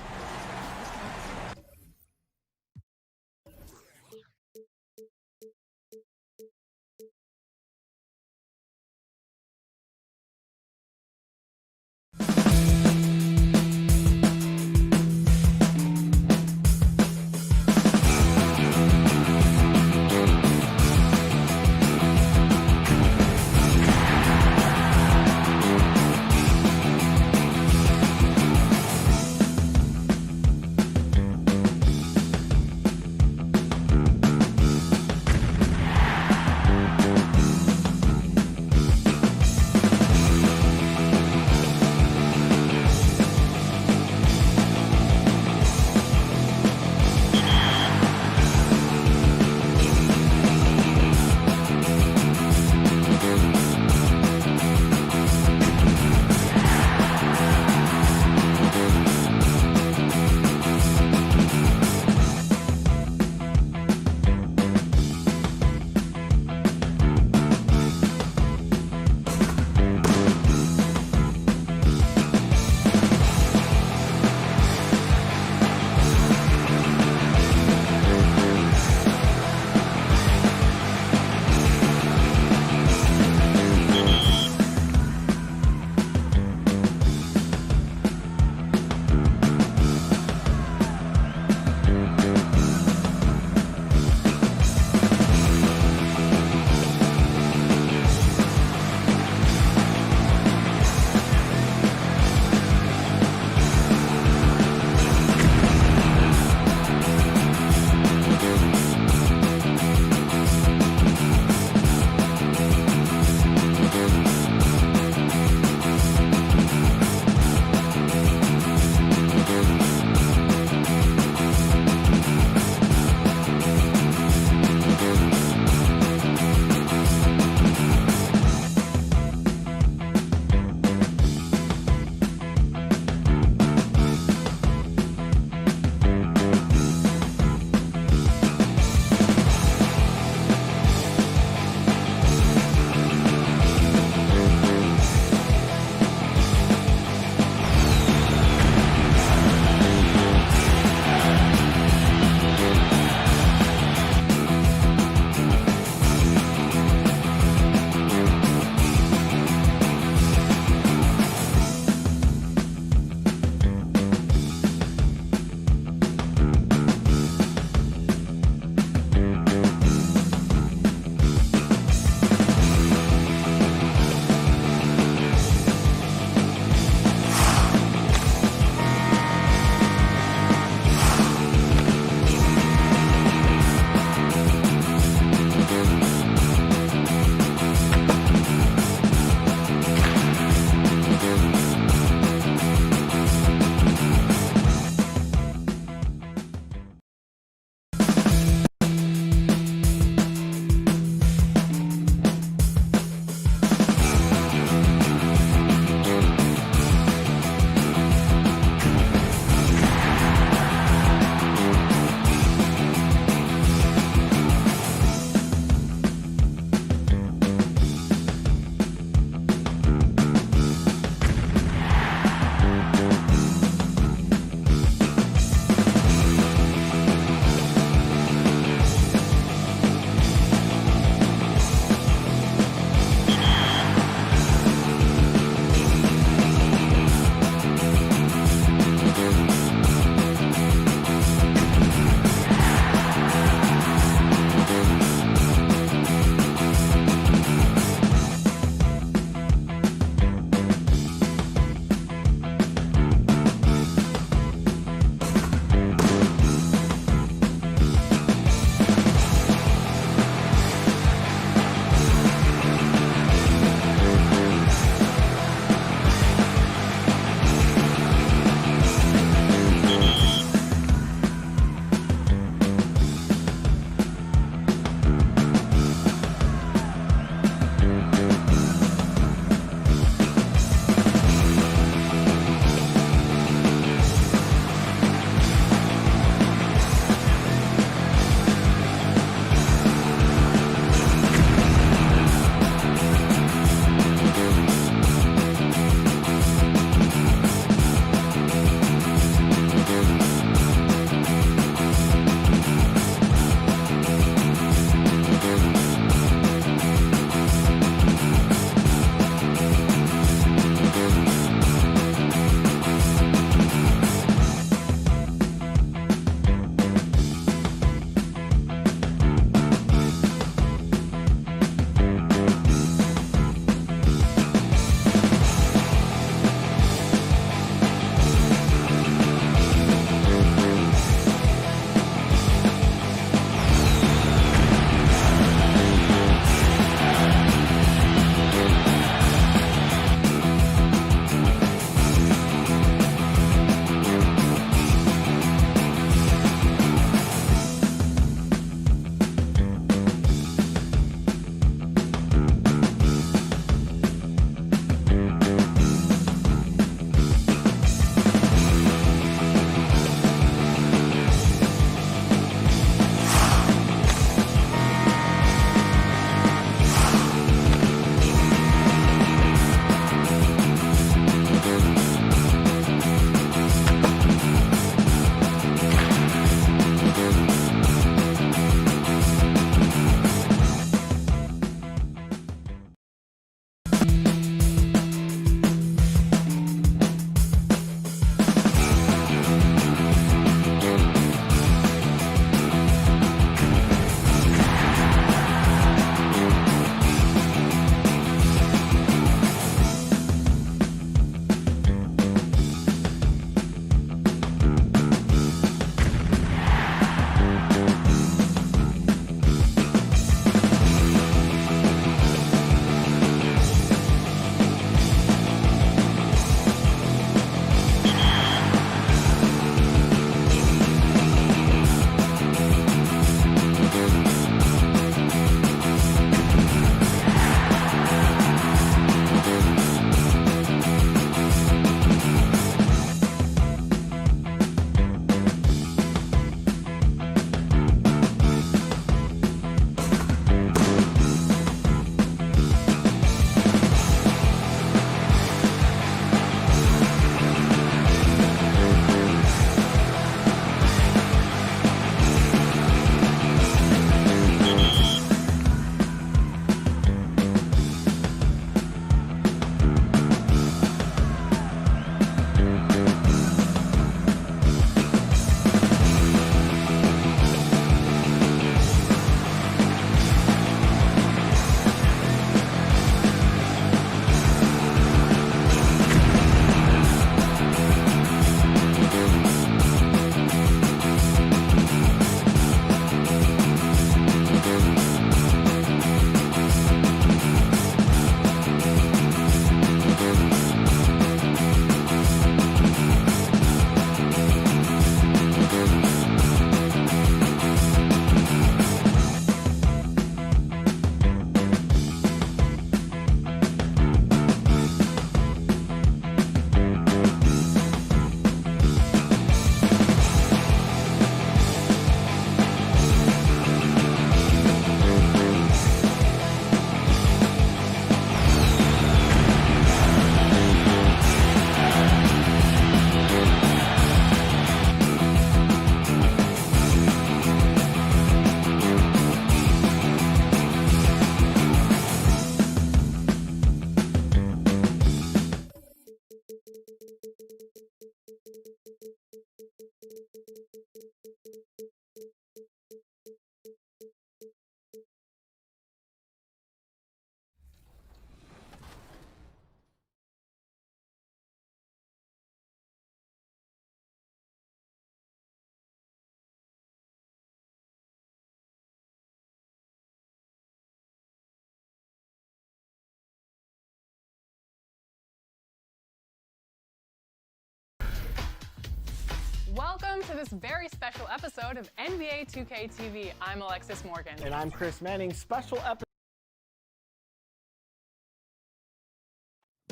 Welcome to this very special episode of NBA 2K TV. I'm Alexis Morgan. And I'm Chris Manning. Special episode.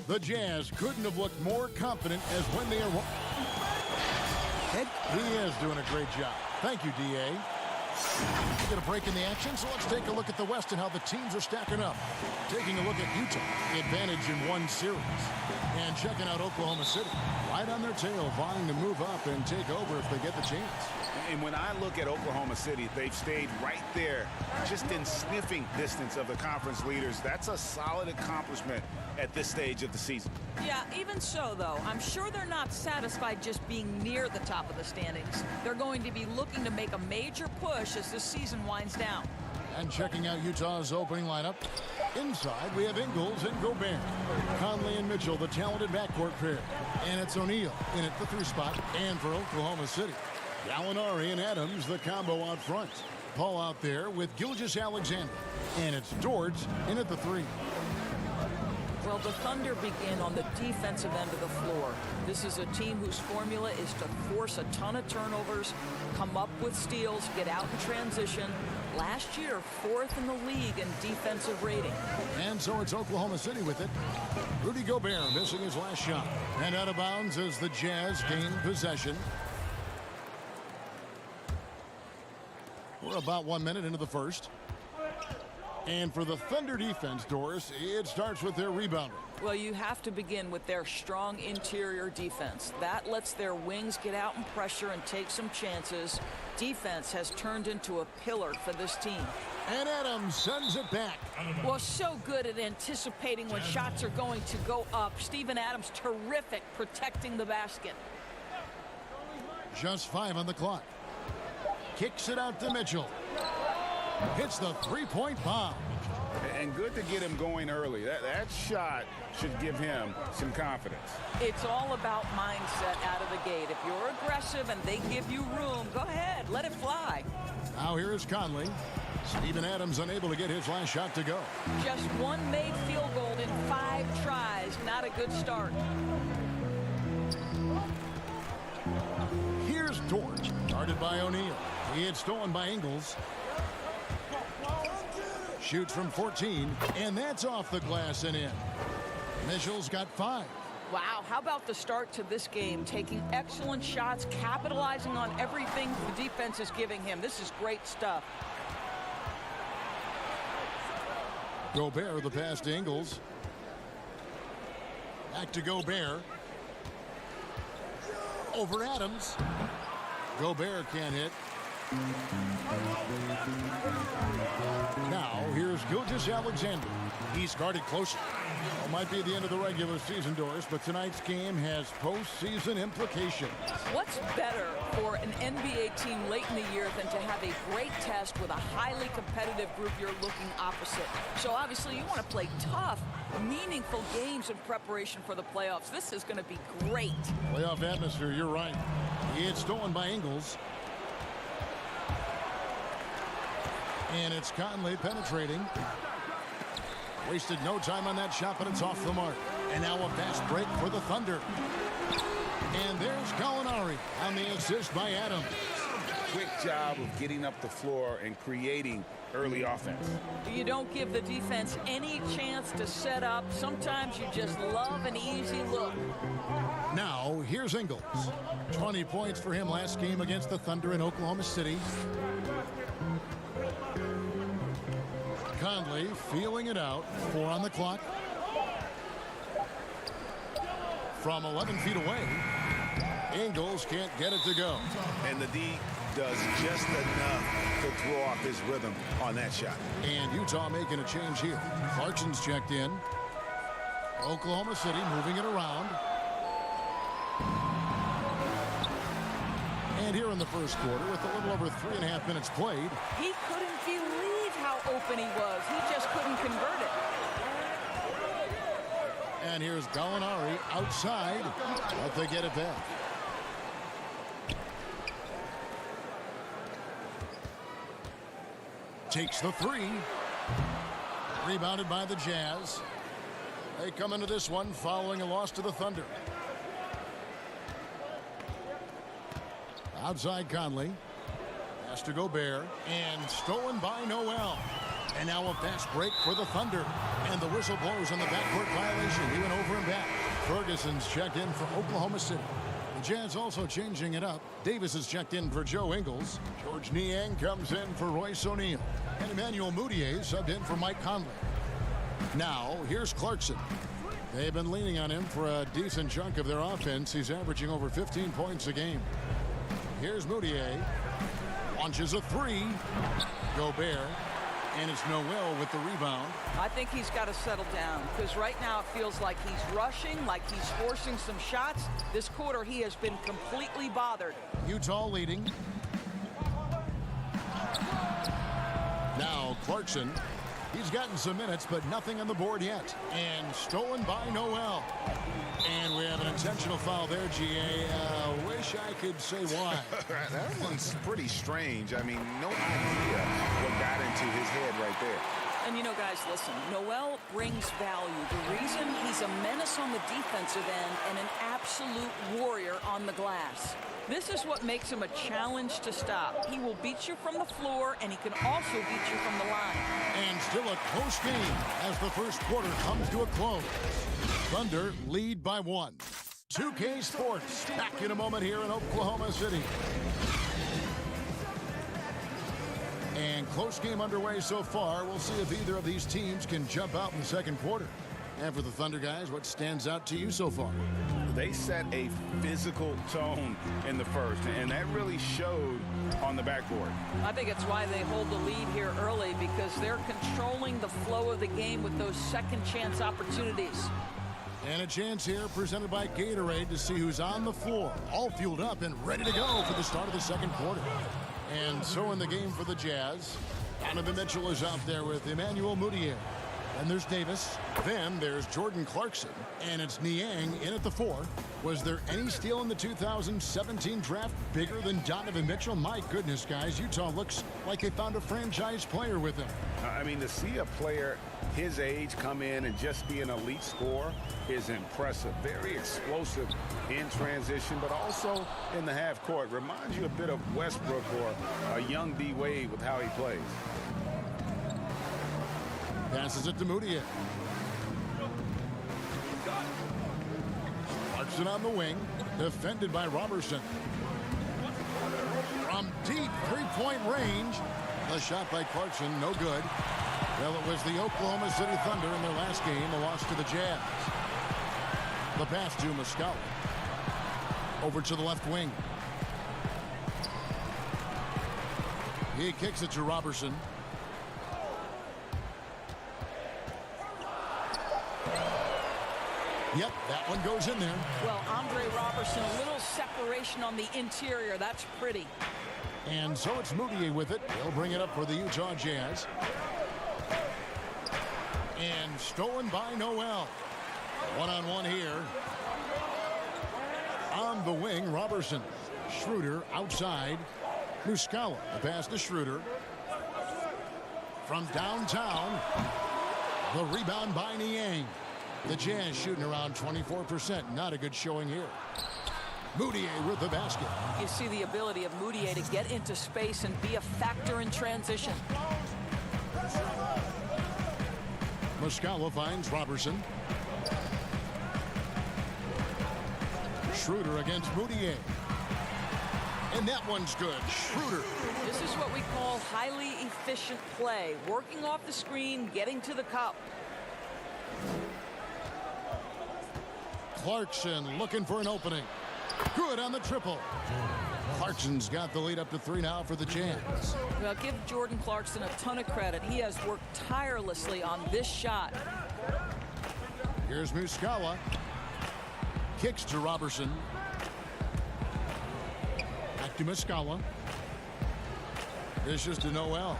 The Jazz couldn't have looked more confident as when they are... He is doing a great job. Thank you, D.A. We're going to break in the action, so let's take a look at the West and how the teams are stacking up. Taking a look at Utah, advantage in one series. And checking out Oklahoma City, right on their tail, vying to move up and take over if they get the chance. And when I look at Oklahoma City, they've stayed right there, just in sniffing distance of the conference leaders. That's a solid accomplishment at this stage of the season. Yeah, even so, though, I'm sure they're not satisfied just being near the top of the standings. They're going to be looking to make a major push as this season winds down. And checking out Utah's opening lineup, inside we have Ingles and Gobert. Conley and Mitchell, the talented backcourt pair. And it's O'Neal in at the 3 spot. And for Oklahoma City, Gallinari and Adams, the combo out front. Paul out there with Gilgeous-Alexander. And it's George in at the 3. Well, the Thunder begin on the defensive end of the floor. This is a team whose formula is to force a ton of turnovers, come up with steals, get out in transition. Last year, 4th in the league in defensive rating. And so it's Oklahoma City with it. Rudy Gobert missing his last shot. And out of bounds as the Jazz gain possession. We're about 1 minute into the first. And for the Thunder defense, Doris, it starts with their rebounder. Well, you have to begin with their strong interior defense. That lets their wings get out and pressure and take some chances. Defense has turned into a pillar for this team. And Adams sends it back. Well, so good at anticipating when shots are going to go up. Steven Adams, terrific protecting the basket. Just 5 on the clock. Kicks it out to Mitchell. Hits the 3-point bomb. And good to get him going early. That shot should give him some confidence. It's all about mindset out of the gate. If you're aggressive and they give you room, go ahead, let it fly. Now here is Conley. Steven Adams unable to get his last shot to go. Just one made field goal in 5 tries. Not a good start. Here's George. Guarded by O'Neal. He had stolen by Ingles. Shoots from 14, and that's off the glass and in. Mitchell's got 5. Wow, how about the start to this game? Taking excellent shots, capitalizing on everything the defense is giving him. This is great stuff. Gobert, the pass to Ingles. Back to Gobert. Over Adams. Gobert can't hit. Now, here's Gilgeous-Alexander. He's guarded closely. Well, might be the end of the regular season, Doris, but tonight's game has postseason implications. What's better for an NBA team late in the year than to have a great test with a highly competitive group you're looking opposite? So obviously you want to play tough, meaningful games in preparation for the playoffs. This is going to be great. Playoff atmosphere, you're right. It's stolen by Ingles. And it's Conley penetrating. Wasted no time on that shot, but it's off the mark. And now a fast break for the Thunder. And there's Gallinari on the assist by Adams. Quick job of getting up the floor and creating early offense. You don't give the defense any chance to set up. Sometimes you just love an easy look. Now, here's Ingles. 20 points for him last game against the Thunder in Oklahoma City. Conley feeling it out. 4 on the clock. From 11 feet away, Ingles can't get it to go. And the D does just enough to throw off his rhythm on that shot. And Utah making a change here. Clarkson's checked in. Oklahoma City moving it around. And And here in the first quarter, with a little over 3.5 minutes played. He couldn't believe how open he was. He just couldn't convert it. And here's Gallinari outside, but they get it back. Takes the three. Rebounded by the Jazz. They come into this one following a loss to the Thunder. Outside Conley. Pass to Gobert. And stolen by Noel. And now a fast break for the Thunder. And the whistle blows on the backcourt violation. He went over and back. Ferguson's checked in for Oklahoma City. The Jazz also changing it up. Davis is checked in for Joe Ingles. George Niang comes in for Royce O'Neal. And Emmanuel Mudiay subbed in for Mike Conley. Now, here's Clarkson. They've been leaning on him for a decent chunk of their offense. He's averaging over 15 points a game. Here's Mudiay. Launches a three. Gobert. And it's Noel with the rebound. I think he's got to settle down because right now it feels like he's rushing, like he's forcing some shots. This quarter he has been completely bothered. Utah leading. Now Clarkson. He's gotten some minutes, but nothing on the board yet. And stolen by Noel. And we have an intentional foul there, GA. Wish I could say why. That one's pretty strange. I mean, no idea what got into his head right there. And you know, guys, listen, Noel brings value. The reason he's a menace on the defensive end and an absolute warrior on the glass. This is what makes him a challenge to stop. He will beat you from the floor, and he can also beat you from the line. And still a close game as the first quarter comes to a close. Thunder lead by 1. 2K Sports back in a moment here in Oklahoma City. And close game underway so far. We'll see if either of these teams can jump out in the second quarter. And for the Thunder guys, what stands out to you so far? They set a physical tone in the first, and that really showed on the backboard. I think it's why they hold the lead here early, because they're controlling the flow of the game with those second chance opportunities. And a chance here presented by Gatorade to see who's on the floor, all fueled up and ready to go for the start of the second quarter. And so in the game for the Jazz, Donovan Mitchell is out there with Emmanuel Mudiay. And there's Davis. Then there's Jordan Clarkson. And it's Niang in at the 4. Was there any steal in the 2017 draft bigger than Donovan Mitchell? My goodness, guys, Utah looks like they found a franchise player with him. I mean, to see a player his age come in and just be an elite scorer is impressive. Very explosive in transition, but also in the half court. Reminds you a bit of Westbrook or a young D Wade with how he plays. Passes it to Mudiay. Clarkson on the wing, defended by Robertson. From deep three-point range, the shot by Clarkson, no good. Well, it was the Oklahoma City Thunder in their last game, a loss to the Jazz. The pass to Muscala. Over to the left wing. He kicks it to Robertson. Yep, that one goes in there. Well, Andre Robertson, a little separation on the interior. That's pretty. And so it's Mudiay with it. He'll bring it up for the Utah Jazz. And stolen by Noel. One-on-one here. On the wing, Robertson. Schroeder outside. Muscala, the pass to Schroeder. From downtown, the rebound by Niang. The Jazz shooting around 24%. Not a good showing here. Mudiay with the basket. You see the ability of Mudiay to get into space and be a factor in transition. Muscala finds Robertson. Schroeder against Mudiay. And that one's good. Schroeder. This is what we call highly efficient play. Working off the screen, getting to the cup. Clarkson looking for an opening. Good on the triple. Clarkson's got the lead up to 3 now for the Jazz. Well, give Jordan Clarkson a ton of credit. He has worked tirelessly on this shot. Here's Muscala. Kicks to Robertson. Back to Muscala. This is to Noel.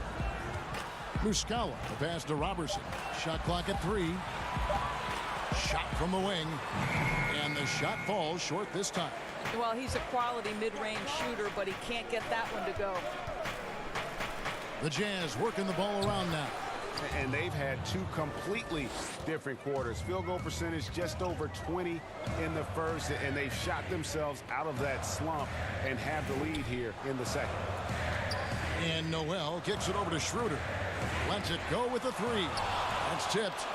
Muscala, the pass to Robertson. Shot clock at 3. Shot from the wing. And the shot falls short this time. Well, he's a quality mid-range shooter, but he can't get that one to go. The Jazz working the ball around now. And they've had two completely different quarters. Field goal percentage just over 20 in the first, and they've shot themselves out of that slump and have the lead here in the second. And Noel kicks it over to Schroeder. Lets it go with a 3. That's tipped.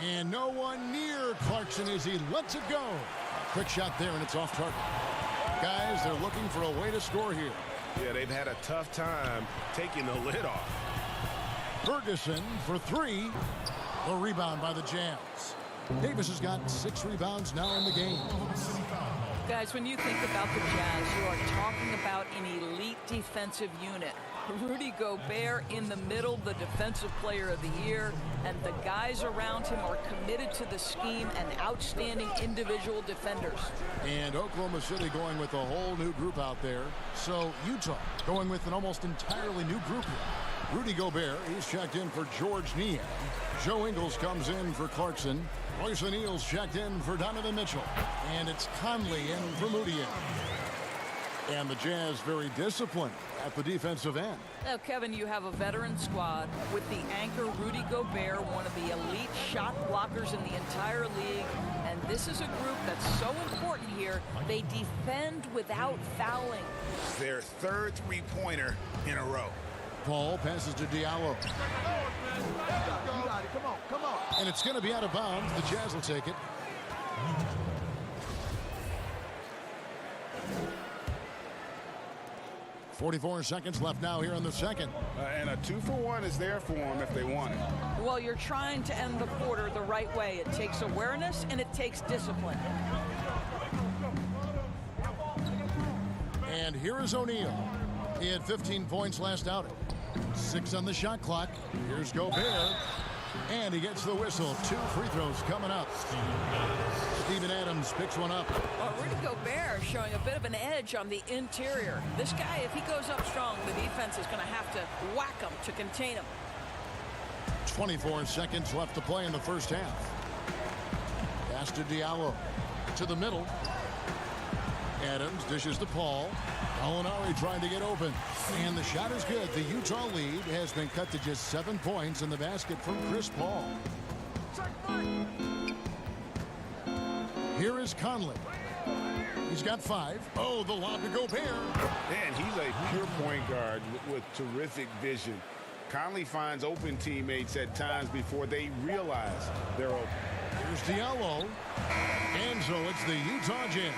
And no one near Clarkson as he lets it go. Quick shot there, and it's off target. Guys, they're looking for a way to score here. Yeah, they've had a tough time taking the lid off. Ferguson for 3. The rebound by the Jazz. Davis has got 6 rebounds now in the game. Guys, when you think about the Jazz, you are talking about an elite defensive unit. Rudy Gobert in the middle, the defensive player of the year, and the guys around him are committed to the scheme and outstanding individual defenders. And Oklahoma City going with a whole new group out there. So Utah going with an almost entirely new group here. Rudy Gobert, he's checked in for George Niang. Joe Ingles comes in for Clarkson. Royce O'Neal's checked in for Donovan Mitchell. And it's Conley in for Moutier. And the Jazz very disciplined at the defensive end. Now, Kevin, you have a veteran squad with the anchor Rudy Gobert, one of the elite shot blockers in the entire league. And this is a group that's so important here. They defend without fouling. Their third three-pointer in a row. Paul passes to Diallo. Come on. And it's going to be out of bounds. The Jazz will take it. .44 seconds left now here in the second. And a 2-for-1 is there for them if they want it. Well, you're trying to end the quarter the right way. It takes awareness and it takes discipline. And here is O'Neal. He had 15 points last outing. 6 on the shot clock. Here's Gobert. And he gets the whistle. 2 free throws coming up. Steven Adams picks one up. Well, Rudy Gobert showing a bit of an edge on the interior. This guy, if he goes up strong, the defense is going to have to whack him to contain him. 24 seconds left to play in the first half. Pass to Diallo. To the middle. Adams dishes to Paul. Gallinari trying to get open. And the shot is good. The Utah lead has been cut to just 7 points in the basket from Chris Paul. Here is Conley. He's got 5. Oh, the lob to Gobert. Man, he's a pure point guard with terrific vision. Conley finds open teammates at times before they realize they're open. Here's Diallo. And so it's the Utah Jazz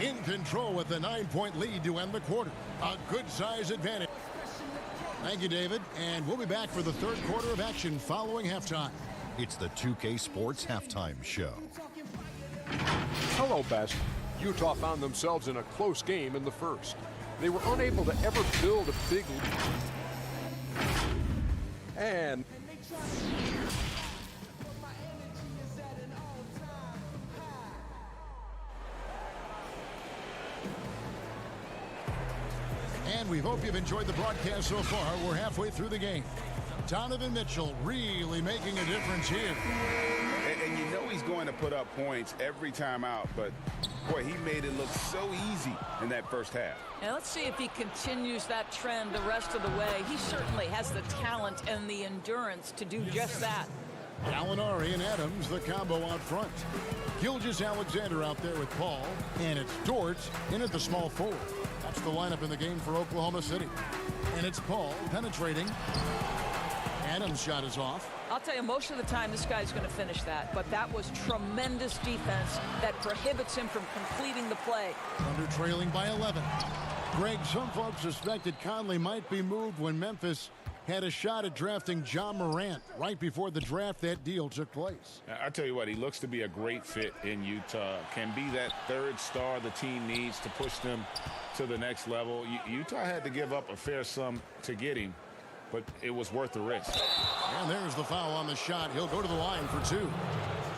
in control with a 9-point lead to end the quarter. A good size advantage. Thank you, David. And we'll be back for the third quarter of action following halftime. It's the 2K Sports Halftime Show. Hello, Best. Utah found themselves in a close game in the first. They were unable to ever build a big lead. And we hope you've enjoyed the broadcast so far. We're halfway through the game. Donovan Mitchell really making a difference here. And you know he's going to put up points every time out, but boy, he made it look so easy in that first half. And let's see if he continues that trend the rest of the way. He certainly has the talent and the endurance to do just that. Gallinari and Adams, the combo out front. Gilgeous-Alexander out there with Paul. And it's Dort in at the small forward. That's the lineup in the game for Oklahoma City. And it's Paul penetrating. Adams' shot is off. I'll tell you, most of the time this guy's going to finish that, but that was tremendous defense that prohibits him from completing the play. Thunder trailing by 11. Greg, some folks suspected Conley might be moved when Memphis had a shot at drafting John Morant right before the draft that deal took place. I tell you what, he looks to be a great fit in Utah. Can be that third star the team needs to push them to the next level. Utah had to give up a fair sum to get him, but it was worth the risk. And there's the foul on the shot. He'll go to the line for 2.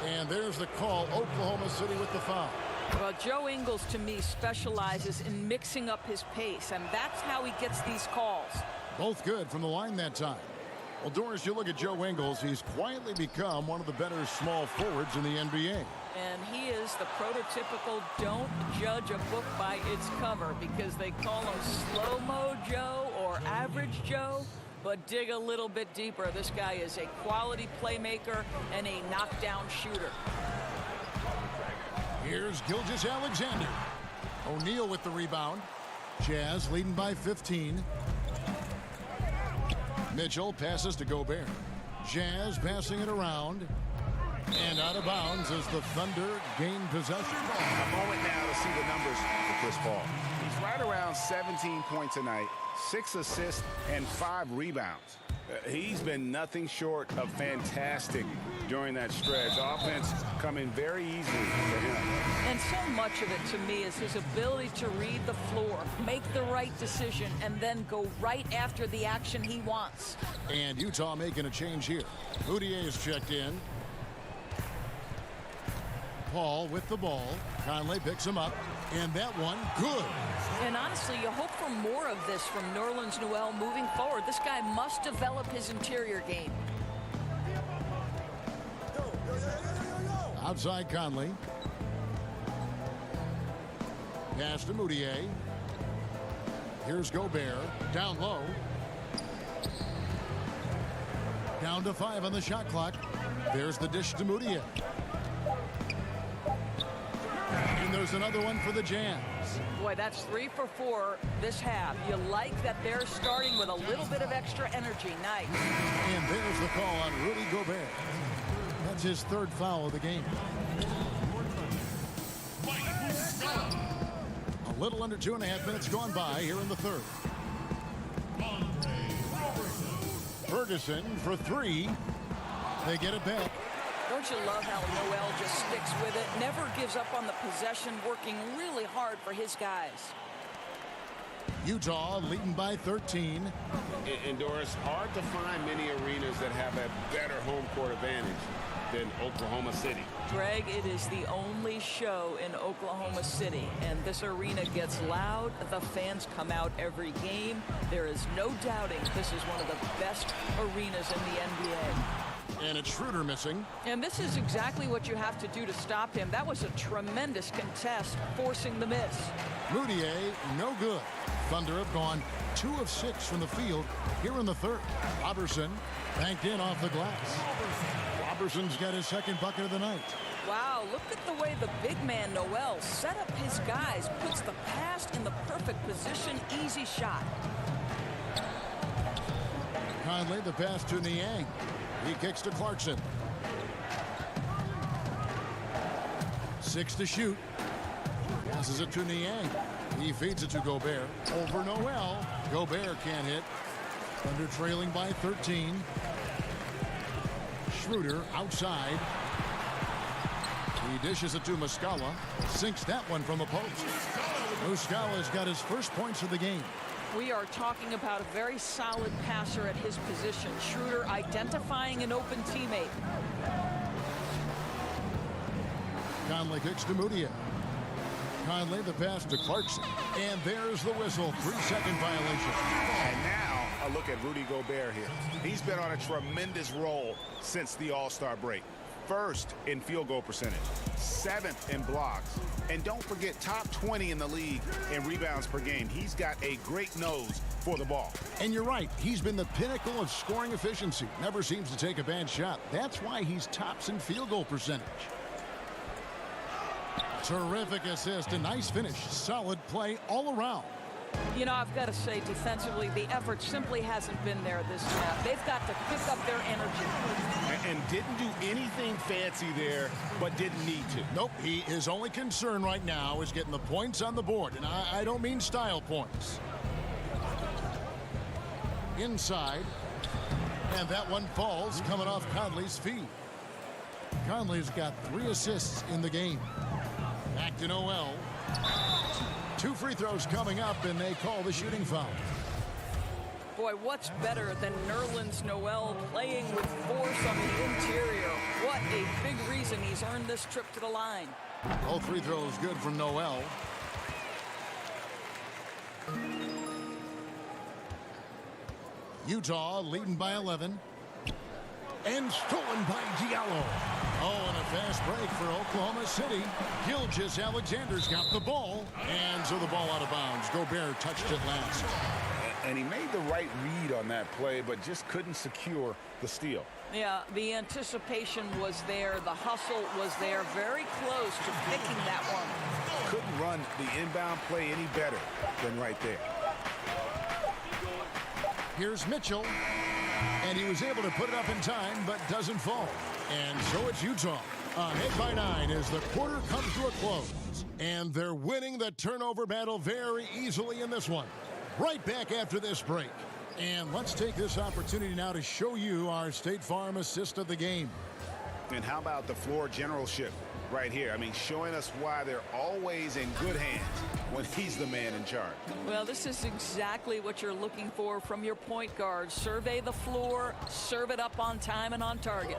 And there's the call. Oklahoma City with the foul. Well, Joe Ingles, to me, specializes in mixing up his pace, and that's how he gets these calls. Both good from the line that time. Well, Doris, you look at Joe Ingles, he's quietly become one of the better small forwards in the NBA. And he is the prototypical don't judge a book by its cover, because they call him slow-mo Joe or average Joe. But dig a little bit deeper. This guy is a quality playmaker and a knockdown shooter. Here's Gilgeous-Alexander. O'Neal with the rebound. Jazz leading by 15. Mitchell passes to Gobert. Jazz passing it around. And out of bounds as the Thunder gain possession. A moment now to see the numbers for Chris Paul. He's right around 17 points a night, 6 assists, and 5 rebounds. He's been nothing short of fantastic during that stretch. Offense coming very easily for him. And so much of it, to me, is his ability to read the floor, make the right decision, and then go right after the action he wants. And Utah making a change here. Moutier is checked in. Paul with the ball. Conley picks him up. And that one, good. And honestly, you hope for more of this from Nerlens Noel moving forward. This guy must develop his interior game. Outside Conley. Pass to Moutier. Here's Gobert. Down low. Down to 5 on the shot clock. There's the dish to Moutier. And there's another one for the Jazz. Boy, that's 3 for 4 this half. You like that they're starting with a little bit of extra energy. Nice. And there's the call on Rudy Gobert. That's his 3rd foul of the game. A little under 2.5 minutes gone by here in the 3rd. Ferguson for 3. They get it back. Don't you love how Noel just sticks with it, never gives up on the possession, working really hard for his guys. Utah leading by 13. And Doris, hard to find many arenas that have a better home court advantage than Oklahoma City. Greg, it is the only show in Oklahoma City, and this arena gets loud. The fans come out every game. There is no doubting this is one of the best arenas in the NBA. And it's Schroeder missing. And this is exactly what you have to do to stop him. That was a tremendous contest, forcing the miss. Moutier, no good. Thunder have gone 2 of 6 from the field here in the 3rd. Robertson banked in off the glass. Robertson's got his 2nd bucket of the night. Wow, look at the way the big man Noel set up his guys, puts the pass in the perfect position, easy shot. Conley, the pass to Niang. He kicks to Clarkson. 6 to shoot. Passes it to Niang. He feeds it to Gobert. Over Noel. Gobert can't hit. Thunder trailing by 13. Schroeder outside. He dishes it to Muscala. Sinks that one from the post. Muscala's got his first points of the game. We are talking about a very solid passer at his position. Schroeder identifying an open teammate. Conley kicks to Moutier. Conley the pass to Clarkson. And there's the whistle. 3-second violation. And now a look at Rudy Gobert here. He's been on a tremendous roll since the All-Star break. 1st in field goal percentage, 7th in blocks, and don't forget top 20 in the league in rebounds per game. He's got a great nose for the ball. And you're right, he's been the pinnacle of scoring efficiency. Never seems to take a bad shot. That's why he's tops in field goal percentage. Terrific assist, a nice finish, solid play all around. You know, I've got to say, defensively, the effort simply hasn't been there this half. They've got to pick up their energy. And didn't do anything fancy there, but didn't need to. Nope, his only concern right now is getting the points on the board. And I don't mean style points. Inside. And that one falls coming off Conley's feet. Conley's got 3 assists in the game. Back to Noel. 2 free throws coming up, and they call the shooting foul. Boy, what's better than Nerlens Noel playing with force on the interior? What a big reason he's earned this trip to the line. Both free throws good from Noel. Utah leading by 11. And stolen by Diallo. Oh, and a fast break for Oklahoma City. Gilgeous-Alexander's got the ball. And so the ball out of bounds. Gobert touched it last. And he made the right read on that play, but just couldn't secure the steal. Yeah, the anticipation was there. The hustle was there. Very close to picking that one. Couldn't run the inbound play any better than right there. Here's Mitchell. And he was able to put it up in time, but doesn't fall. And so it's Utah. Ahead by 9 as the quarter comes to a close. And they're winning the turnover battle very easily in this one. Right back after this break. And let's take this opportunity now to show you our State Farm assist of the game. And how about the floor generalship right here? I mean, showing us why they're always in good hands when he's the man in charge. Well, this is exactly what you're looking for from your point guard. Survey the floor, serve it up on time and on target.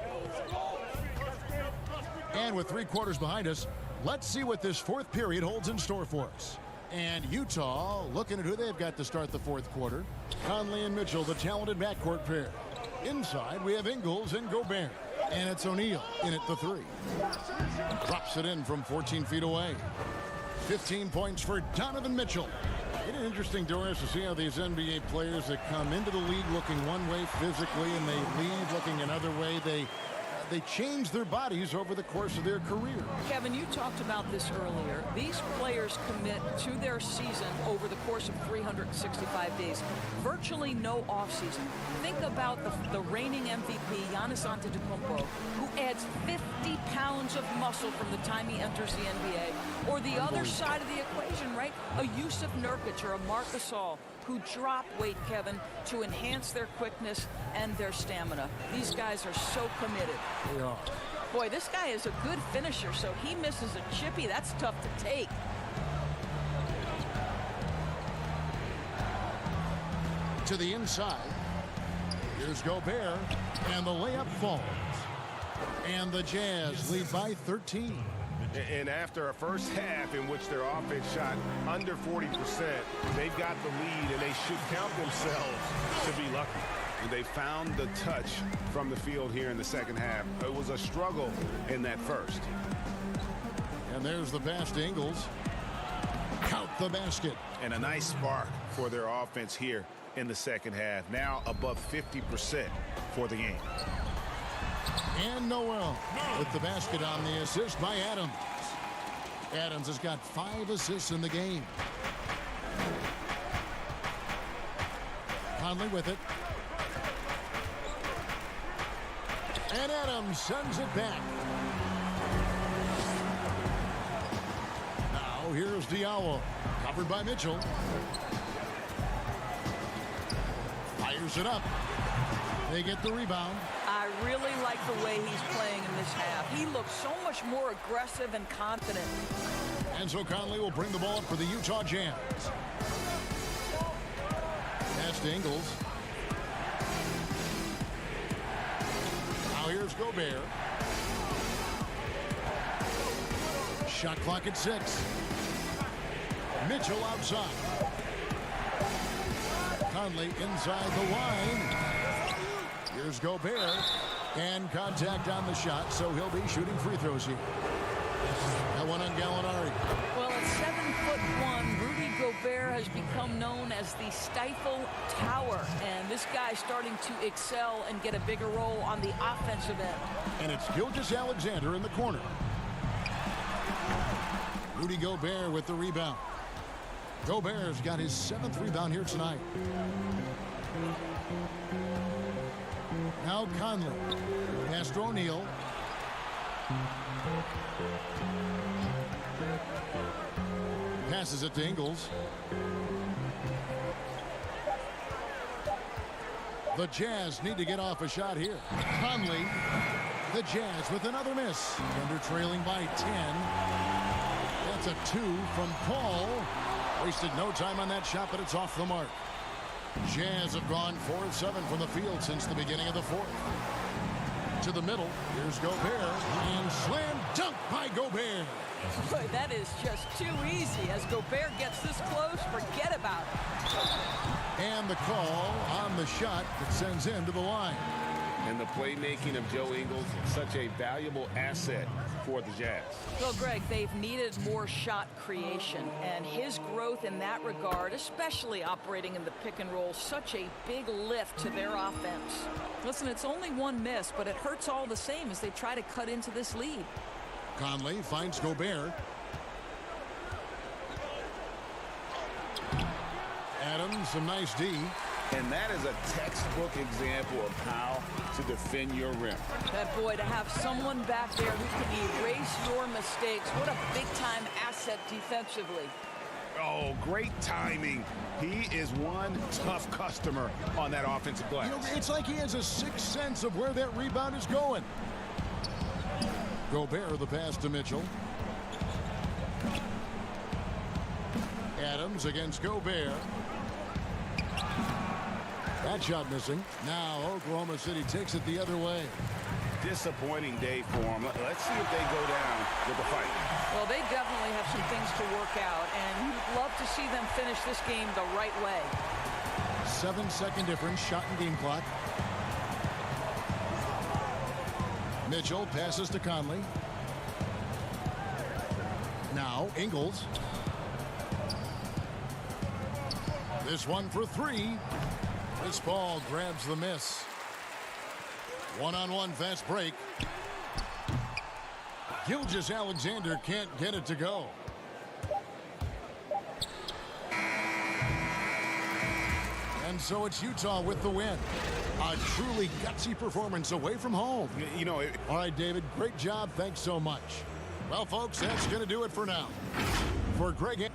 And with 3 quarters behind us, let's see what this fourth period holds in store for us. And Utah looking at who they've got to start the fourth quarter. Conley and Mitchell, the talented backcourt pair. Inside, we have Ingles and Gobert. And it's O'Neal in at the 3. Drops it in from 14 feet away. 15 points for Donovan Mitchell. Isn't it interesting, Doris, to see how these NBA players that come into the league looking one way physically and they leave looking another way, they change their bodies over the course of their career. Kevin, you talked about this earlier. These players commit to their season over the course of 365 days. Virtually no offseason. Think about the reigning MVP, Giannis Antetokounmpo, who adds 50 pounds of muscle from the time he enters the NBA. Or the other side of the equation, right? A Yusuf Nurkic or a Marc Gasol, who drop weight, Kevin, to enhance their quickness and their stamina. These guys are so committed. They are. Boy, this guy is a good finisher, so he misses a chippy. That's tough to take. To the inside. Here's Gobert, and the layup falls. And the Jazz lead by 13. And after a first half in which their offense shot under 40%, they've got the lead, and they should count themselves to be lucky. They found the touch from the field here in the second half. It was a struggle in that first. And there's the pass to Ingles. Count the basket. And a nice spark for their offense here in the second half. Now above 50% for the game. And Noel with the basket on the assist by Adams. Adams has got 5 assists in the game. Conley with it. And Adams sends it back. Now here's Diallo, covered by Mitchell. Fires it up. They get the rebound. I really like the way he's playing in this half. He looks so much more aggressive and confident. And so Conley will bring the ball up for the Utah Jazz. Pass to Ingles. Now here's Gobert. Shot clock at 6. Mitchell outside. Conley inside the line. Here's Gobert, and contact on the shot, so he'll be shooting free throws here. That one on Gallinari. Well, at 7'1", Rudy Gobert has become known as the Stifle Tower, and this guy's starting to excel and get a bigger role on the offensive end. And it's Gilgeous-Alexander in the corner. Rudy Gobert with the rebound. Gobert's got his 7th rebound here tonight. Now Conley. Pass to O'Neal. Passes it to Ingles. The Jazz need to get off a shot here. Conley. The Jazz with another miss. Thunder trailing by 10. That's a 2 from Paul. Wasted no time on that shot, but it's off the mark. Jazz have gone 4 of 7 from the field since the beginning of the fourth. to the middle. Here's Gobert. And slam dunk by Gobert. Boy, that is just too easy. As Gobert gets this close, forget about it. And the call on the shot that sends him to the line. And the playmaking of Joe Ingles, such a valuable asset for the Jazz. Well, Greg, they've needed more shot creation, and his growth in that regard, especially operating in the pick and roll, such a big lift to their offense. Listen, it's only one miss, but it hurts all the same as they try to cut into this lead. Conley finds Gobert. Adams, a nice D. And that is a textbook example of how to defend your rim. That boy, to have someone back there who can erase your mistakes, what a big-time asset defensively. Oh, great timing. He is one tough customer on that offensive glass. You know, it's like he has a sixth sense of where that rebound is going. Gobert, the pass to Mitchell. Adams against Gobert. That shot missing. Now Oklahoma City takes it the other way. Disappointing day for them. Let's see if they go down with a fight. Well, they definitely have some things to work out, and you'd love to see them finish this game the right way. 7-second difference, shot and game clock. Mitchell passes to Conley. Now Ingles. This one for three. This ball grabs the miss. One-on-one fast break. Gilgeous-Alexander can't get it to go. And so it's Utah with the win. A truly gutsy performance away from home. You know, all right, David, great job. Thanks so much. Well, folks, that's going to do it for now. For Greg...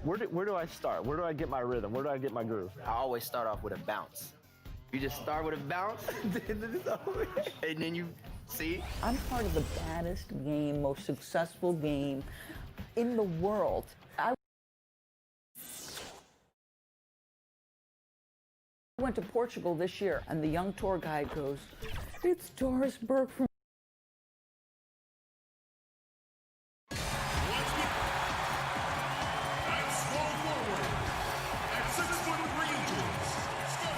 Where do I start? Where do I get my rhythm? Where do I get my groove? I always start off with a bounce. You just start with a bounce, and then you see. I'm part of the baddest game, most successful game in the world. I went to Portugal this year, and the young tour guide goes, "It's Doris Burke from..."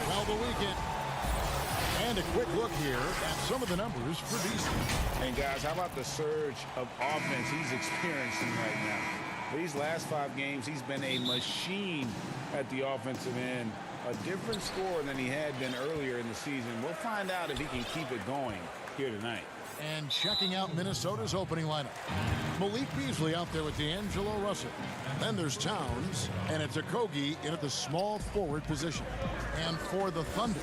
Well, the weekend. And a quick look here at some of the numbers for Beasley. And guys, how about the surge of offense he's experiencing right now? These last 5 games, he's been a machine at the offensive end. A different score than he had been earlier in the season. We'll find out if he can keep it going here tonight. And checking out Minnesota's opening lineup. Malik Beasley out there with D'Angelo Russell. Then there's Towns, and it's Okogie in at the small forward position. And for the Thunder,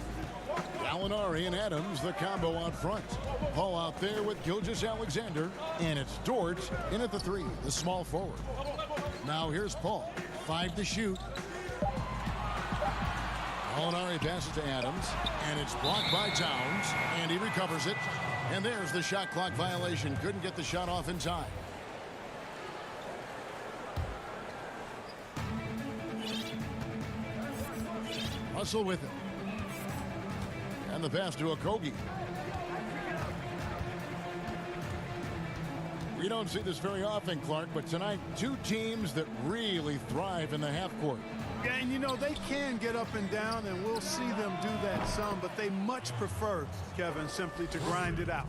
Gallinari and Adams, the combo out front. Paul out there with Gilgeous-Alexander, and it's Dort in at the 3, the small forward. Now here's Paul, 5 to shoot. Gallinari passes to Adams, and it's blocked by Towns, and he recovers it. And there's the shot clock violation. Couldn't get the shot off in time. Russell with it. And the pass to Okogie. We don't see this very often, Clark, but tonight, 2 teams that really thrive in the half court. Yeah, and you know, they can get up and down, and we'll see them do that some, but they much prefer, Kevin, simply to grind it out.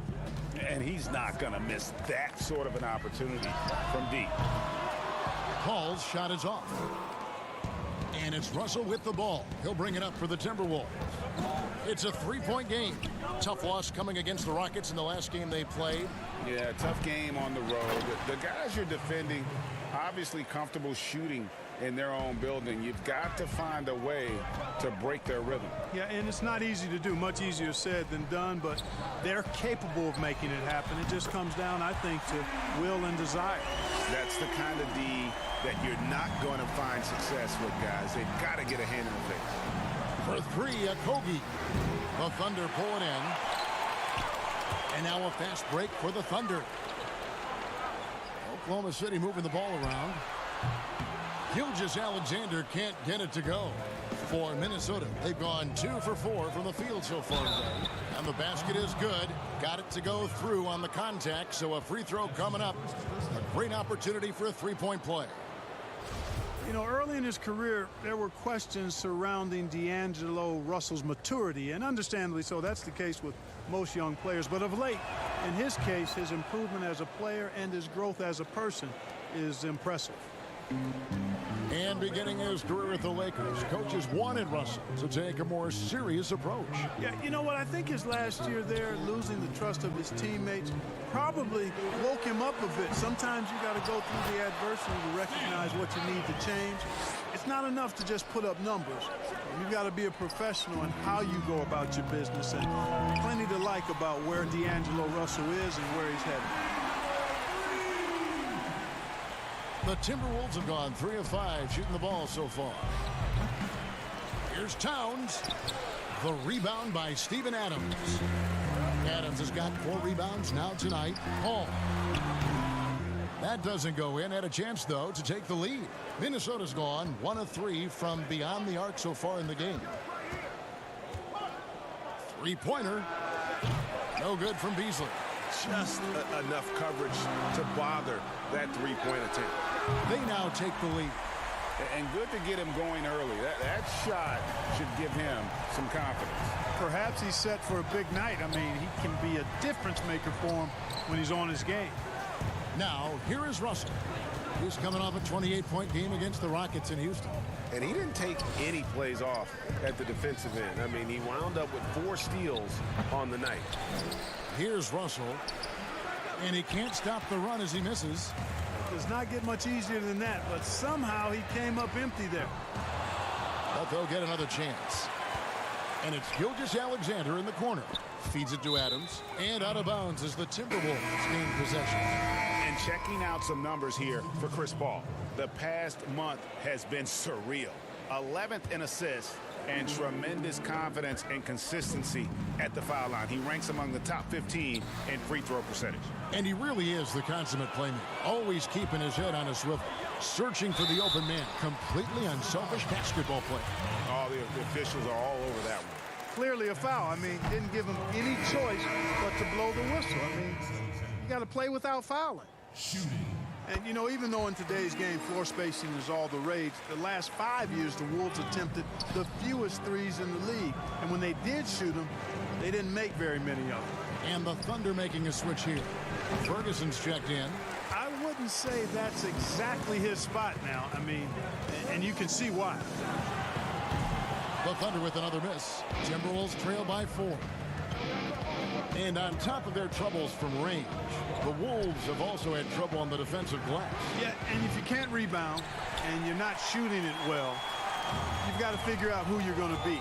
And he's not going to miss that sort of an opportunity from deep. Paul's shot is off. And it's Russell with the ball. He'll bring it up for the Timberwolves. It's a 3-point game. Tough loss coming against the Rockets in the last game they played. Yeah, tough game on the road. The guys you're defending, obviously comfortable shooting in their own building. You've got to find a way to break their rhythm. Yeah, and it's not easy to do. Much easier said than done, but they're capable of making it happen. It just comes down, I think, to will and desire. That's the kind of D that you're not going to find success with, guys. They've got to get a hand in the face. For 3, Okogie. The Thunder pull it in. And now a fast break for the Thunder. Oklahoma City moving the ball around. Gilgeous-Alexander can't get it to go. For Minnesota, they've gone 2 for 4 from the field so far today. And the basket is good. Got it to go through on the contact, so a free throw coming up. A great opportunity for a 3-point play. You know, early in his career, there were questions surrounding D'Angelo Russell's maturity, and understandably so. That's the case with most young players. But of late, in his case, his improvement as a player and his growth as a person is impressive. And beginning his career with the Lakers, coaches wanted Russell to take a more serious approach. Yeah, you know what? I think his last year there, losing the trust of his teammates, probably woke him up a bit. Sometimes you got to go through the adversity to recognize what you need to change. It's not enough to just put up numbers. You've got to be a professional in how you go about your business, and plenty to like about where D'Angelo Russell is and where he's headed. The Timberwolves have gone 3 of 5 shooting the ball so far. Here's Towns. The rebound by Steven Adams. Adams has got 4 rebounds now tonight. Paul. That doesn't go in. Had a chance, though, to take the lead. Minnesota's gone 1 of 3 from beyond the arc so far in the game. 3-pointer. No good from Beasley. Just enough coverage to bother that 3-point attempt. They now take the lead. And good to get him going early. That shot should give him some confidence. Perhaps he's set for a big night. I mean, he can be a difference maker for him when he's on his game. Now, here is Russell. He's coming off a 28-point game against the Rockets in Houston. And he didn't take any plays off at the defensive end. I mean, he wound up with 4 steals on the night. Here's Russell. And he can't stop the run as he misses. Does not get much easier than that, but somehow he came up empty there. But they'll get another chance. And it's Gilgeous-Alexander in the corner. Feeds it to Adams. And out of bounds as the Timberwolves gain possession. And And checking out some numbers here for Chris Paul. The past month has been surreal. 11th in assists and tremendous confidence and consistency at the foul line. He ranks among the top 15 in free throw percentage. And he really is the consummate playmaker, always keeping his head on a swivel, searching for the open man, completely unselfish basketball play. Oh, the officials are all over that one. Clearly a foul. I mean, didn't give him any choice but to blow the whistle. I mean, you got to play without fouling. Shooting. And, you know, even though in today's game floor spacing is all the rage, the last 5 years the Wolves attempted the fewest threes in the league. And when they did shoot them, they didn't make very many of them. And the Thunder making a switch here. Ferguson's checked in. I wouldn't say that's exactly his spot now. I mean, and you can see why. The Thunder with another miss. Timberwolves trail by 4. And on top of their troubles from range, the Wolves have also had trouble on the defensive glass. Yeah, and if you can't rebound and you're not shooting it well, you've got to figure out who you're going to beat.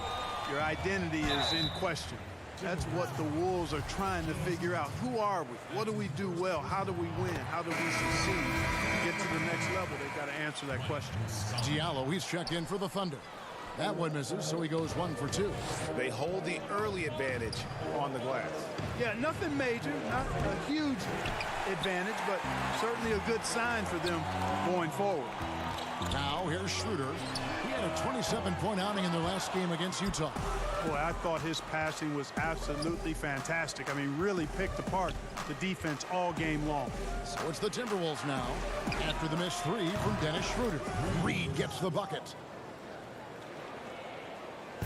Your identity is in question. That's what the Wolves are trying to figure out. Who are we? What do we do well? How do we win? How do we succeed? To get to the next level, they've got to answer that question. Diallo, he's checked in for the Thunder. That one misses, so he goes 1 for 2. They hold the early advantage on the glass. Yeah, nothing major, not a huge advantage, but certainly a good sign for them going forward. Now here's Schroeder. He had a 27-point outing in their last game against Utah. Boy, I thought his passing was absolutely fantastic. I mean, really picked apart the defense all game long. So it's the Timberwolves now after the missed 3 from Dennis Schroeder. Reed gets the bucket.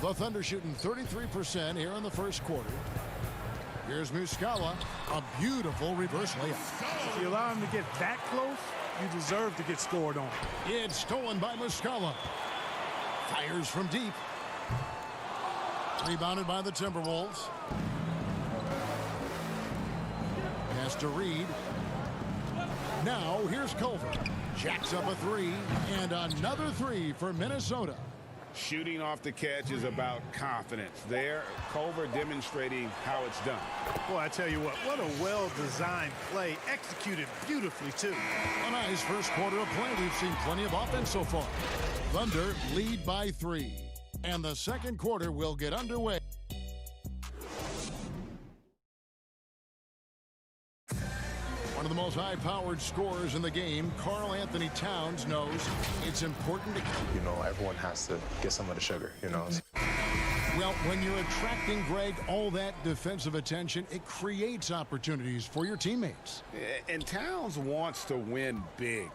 The Thunder shooting 33% here in the first quarter. Here's Muscala, a beautiful reverse layup. If you allow him to get that close, you deserve to get scored on. It's stolen by Muscala. Fires from deep. Rebounded by the Timberwolves. Pass to Reed. Now here's Culver. Jacks up a 3, and another 3 for Minnesota. Shooting off the catch is about confidence. There, Culver demonstrating how it's done. Boy, I tell you what a well-designed play, executed beautifully, too. A nice first quarter of play. We've seen plenty of offense so far. Thunder lead by 3, and the second quarter will get underway. One of the most high-powered scorers in the game, Karl Anthony Towns, knows it's important to... You know, everyone has to get some of the sugar, you know. Well, when you're attracting, Greg, all that defensive attention, it creates opportunities for your teammates. And Towns wants to win big.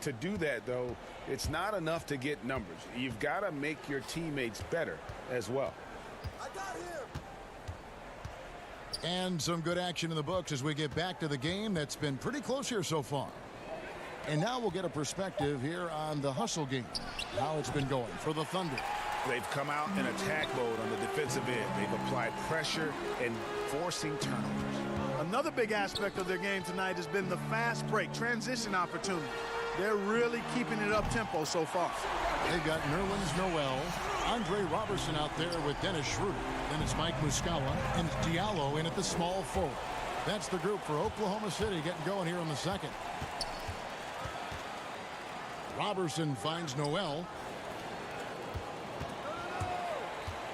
To do that, though, it's not enough to get numbers. You've got to make your teammates better as well. I got him. And some good action in the books as we get back to the game that's been pretty close here so far. And now we'll get a perspective here on the hustle game, how it's been going for the Thunder. They've come out in attack mode on the defensive end. They've applied pressure and forcing turnovers. Another big aspect of their game tonight has been the fast break, transition opportunity. They're really keeping it up-tempo so far. They've got Nerlens Noel, Andre Robertson out there with Dennis Schroeder. Then it's Mike Muscala and Diallo in at the small forward. That's the group for Oklahoma City getting going here in the second. Robertson finds Noel.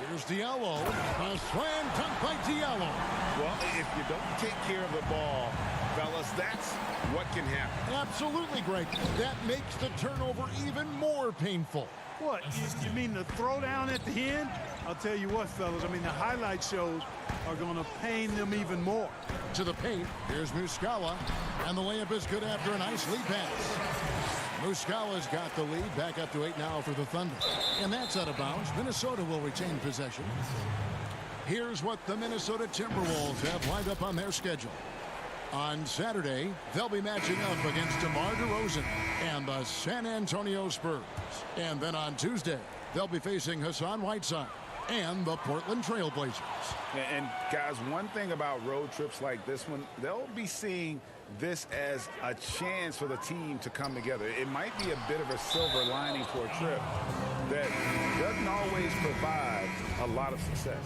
Here's Diallo. A slam dunk by Diallo. Well, if you don't take care of the ball, fellas, that's what can happen. Absolutely, Greg. That makes the turnover even more painful. What, you mean the throwdown at the end? I'll tell you what, fellas, I mean, the highlight shows are going to pain them even more. To the paint, here's Muscala, and the layup is good after a nice lead pass. Muscala's got the lead, back up to 8 now for the Thunder. And that's out of bounds. Minnesota will retain possession. Here's what the Minnesota Timberwolves have lined up on their schedule. On Saturday, they'll be matching up against DeMar DeRozan and the San Antonio Spurs. And then on Tuesday, they'll be facing Hassan Whiteside and the Portland Trail Blazers. And guys, one thing about road trips like this one, they'll be seeing this as a chance for the team to come together. It might be a bit of a silver lining for a trip that doesn't always provide a lot of success.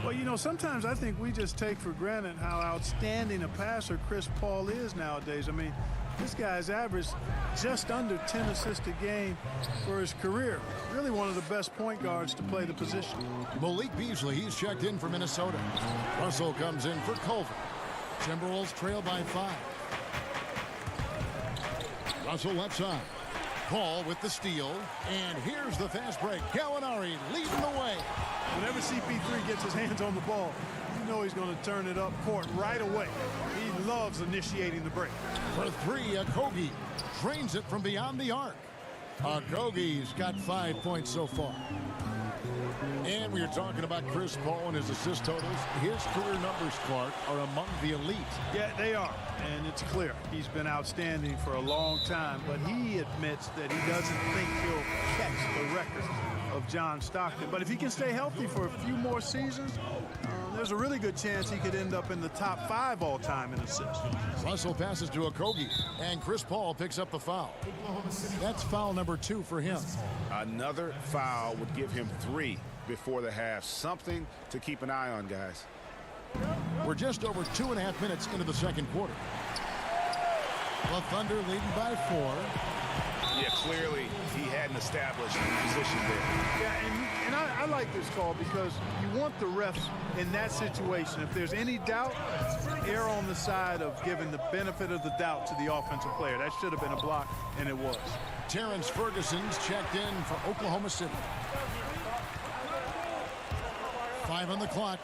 Well, you know, sometimes I think we just take for granted how outstanding a passer Chris Paul is nowadays. I mean, this guy's averaged just under 10 assists a game for his career. Really one of the best point guards to play the position. Malik Beasley, he's checked in for Minnesota. Russell comes in for Culver. Timberwolves trail by 5. Russell left side. Paul with the steal. And here's the fast break. Gallinari leading the way. Whenever CP3 gets his hands on the ball, you know he's going to turn it up court right away. He loves initiating the break. For 3, Okogie drains it from beyond the arc. Okogie's got 5 points so far. And we are talking about Chris Paul and his assist totals. His career numbers, Clark, are among the elite. Yeah, they are. And it's clear he's been outstanding for a long time, but he admits that he doesn't think he'll catch the record of John Stockton. But if he can stay healthy for a few more seasons, there's a really good chance he could end up in the top 5 all-time in assists. Russell passes to Okogie, and Chris Paul picks up the foul. That's foul number 2 for him. Another foul would give him 3 before the half. Something to keep an eye on, guys. We're just over 2.5 minutes into the second quarter. The Thunder leading by 4. Yeah, clearly he hadn't established position there. Yeah, and I like this call because you want the refs in that situation. If there's any doubt, err on the side of giving the benefit of the doubt to the offensive player. That should have been a block, and it was. Terrence Ferguson's checked in for Oklahoma City. 5 on the clock.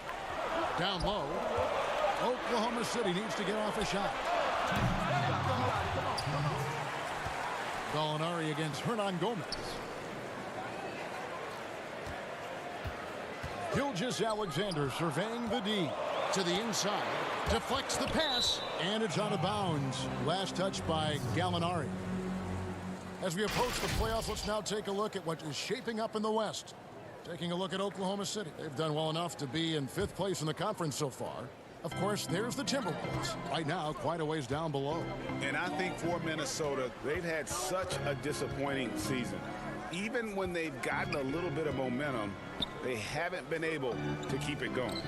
Down low. Oklahoma City needs to get off a shot. Gallinari against Hernan Gomez. Gilgeous-Alexander surveying the D to the inside. Deflects the pass, and it's out of bounds. Last touch by Gallinari. As we approach the playoffs, let's now take a look at what is shaping up in the West. Taking a look at Oklahoma City. They've done well enough to be in 5th place in the conference so far. Of course, there's the Timberwolves. Right now, quite a ways down below. And I think for Minnesota, they've had such a disappointing season. Even when they've gotten a little bit of momentum, they haven't been able to keep it going.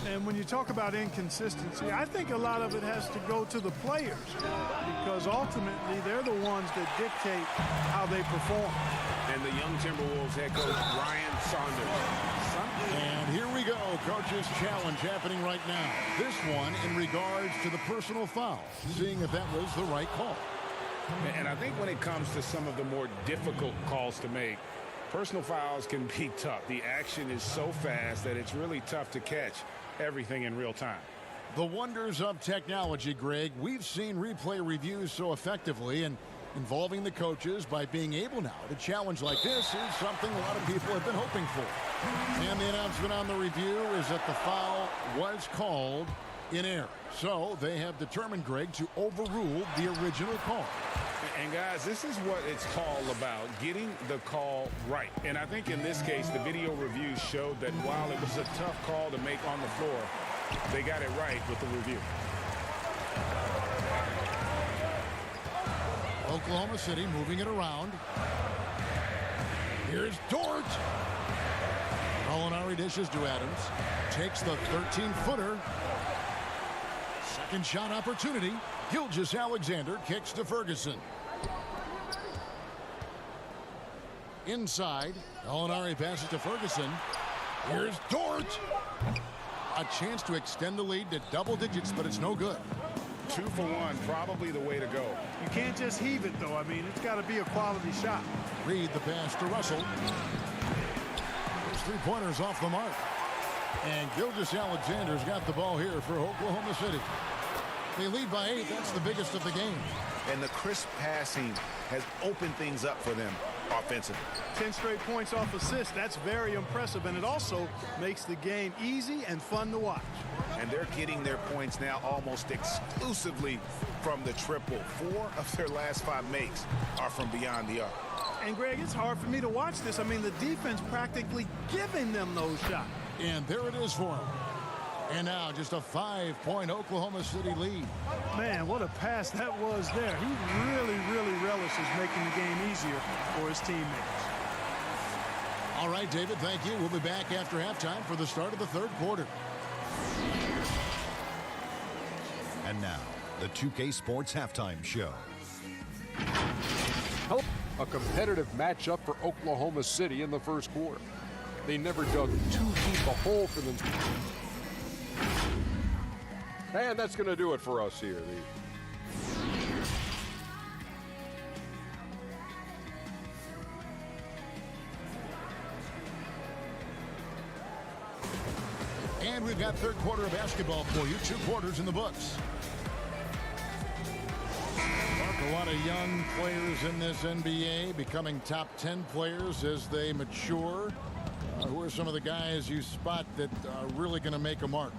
And when you talk about inconsistency, I think a lot of it has to go to the players because ultimately they're the ones that dictate how they perform. And the young Timberwolves head coach, Ryan Saunders. And here we go, coach's challenge happening right now. This one in regards to the personal foul, seeing if that was the right call. And I think when it comes to some of the more difficult calls to make, personal fouls can be tough. The action is so fast that it's really tough to catch everything in real time. The wonders of technology, Greg. We've seen replay reviews so effectively, and involving the coaches by being able now to challenge like this is something a lot of people have been hoping for. And the announcement on the review is that the foul was called in error. So they have determined, Greg, to overrule the original call. And guys, this is what it's all about, getting the call right. And I think in this case, the video review showed that while it was a tough call to make on the floor, they got it right with the review. Oklahoma City moving it around. Here's Dort. Gallinari dishes to Adams. Takes the 13-footer. Second shot opportunity. Gilgeous-Alexander kicks to Ferguson. Inside. Gallinari passes to Ferguson. Here's Dort. A chance to extend the lead to double digits, but it's no good. 2 for 1, probably the way to go. You can't just heave it, though. I mean, it's got to be a quality shot. Reed the pass to Russell. His 3-pointers off the mark. And Gilgeous-Alexander's got the ball here for Oklahoma City. They lead by 8. That's the biggest of the game. And the crisp passing has opened things up for them offensively. 10 straight points off assists. That's very impressive, and it also makes the game easy and fun to watch. And they're getting their points now almost exclusively from the triple. 4 of their last 5 makes are from beyond the arc. And, Greg, it's hard for me to watch this. I mean, the defense practically giving them those shots. And there it is for them. And now just a 5-point Oklahoma City lead. Man, what a pass that was there. He really, really relishes making the game easier for his teammates. All right, David, thank you. We'll be back after halftime for the start of the third quarter. And now, the 2K Sports Halftime Show. A competitive matchup for Oklahoma City in the first quarter. They never dug too deep a hole for them. And that's going to do it for us here. And we've got third quarter of basketball for you. 2 quarters in the books. A lot of young players in this NBA becoming top 10 players as they mature. Who are some of the guys you spot that are really going to make a mark?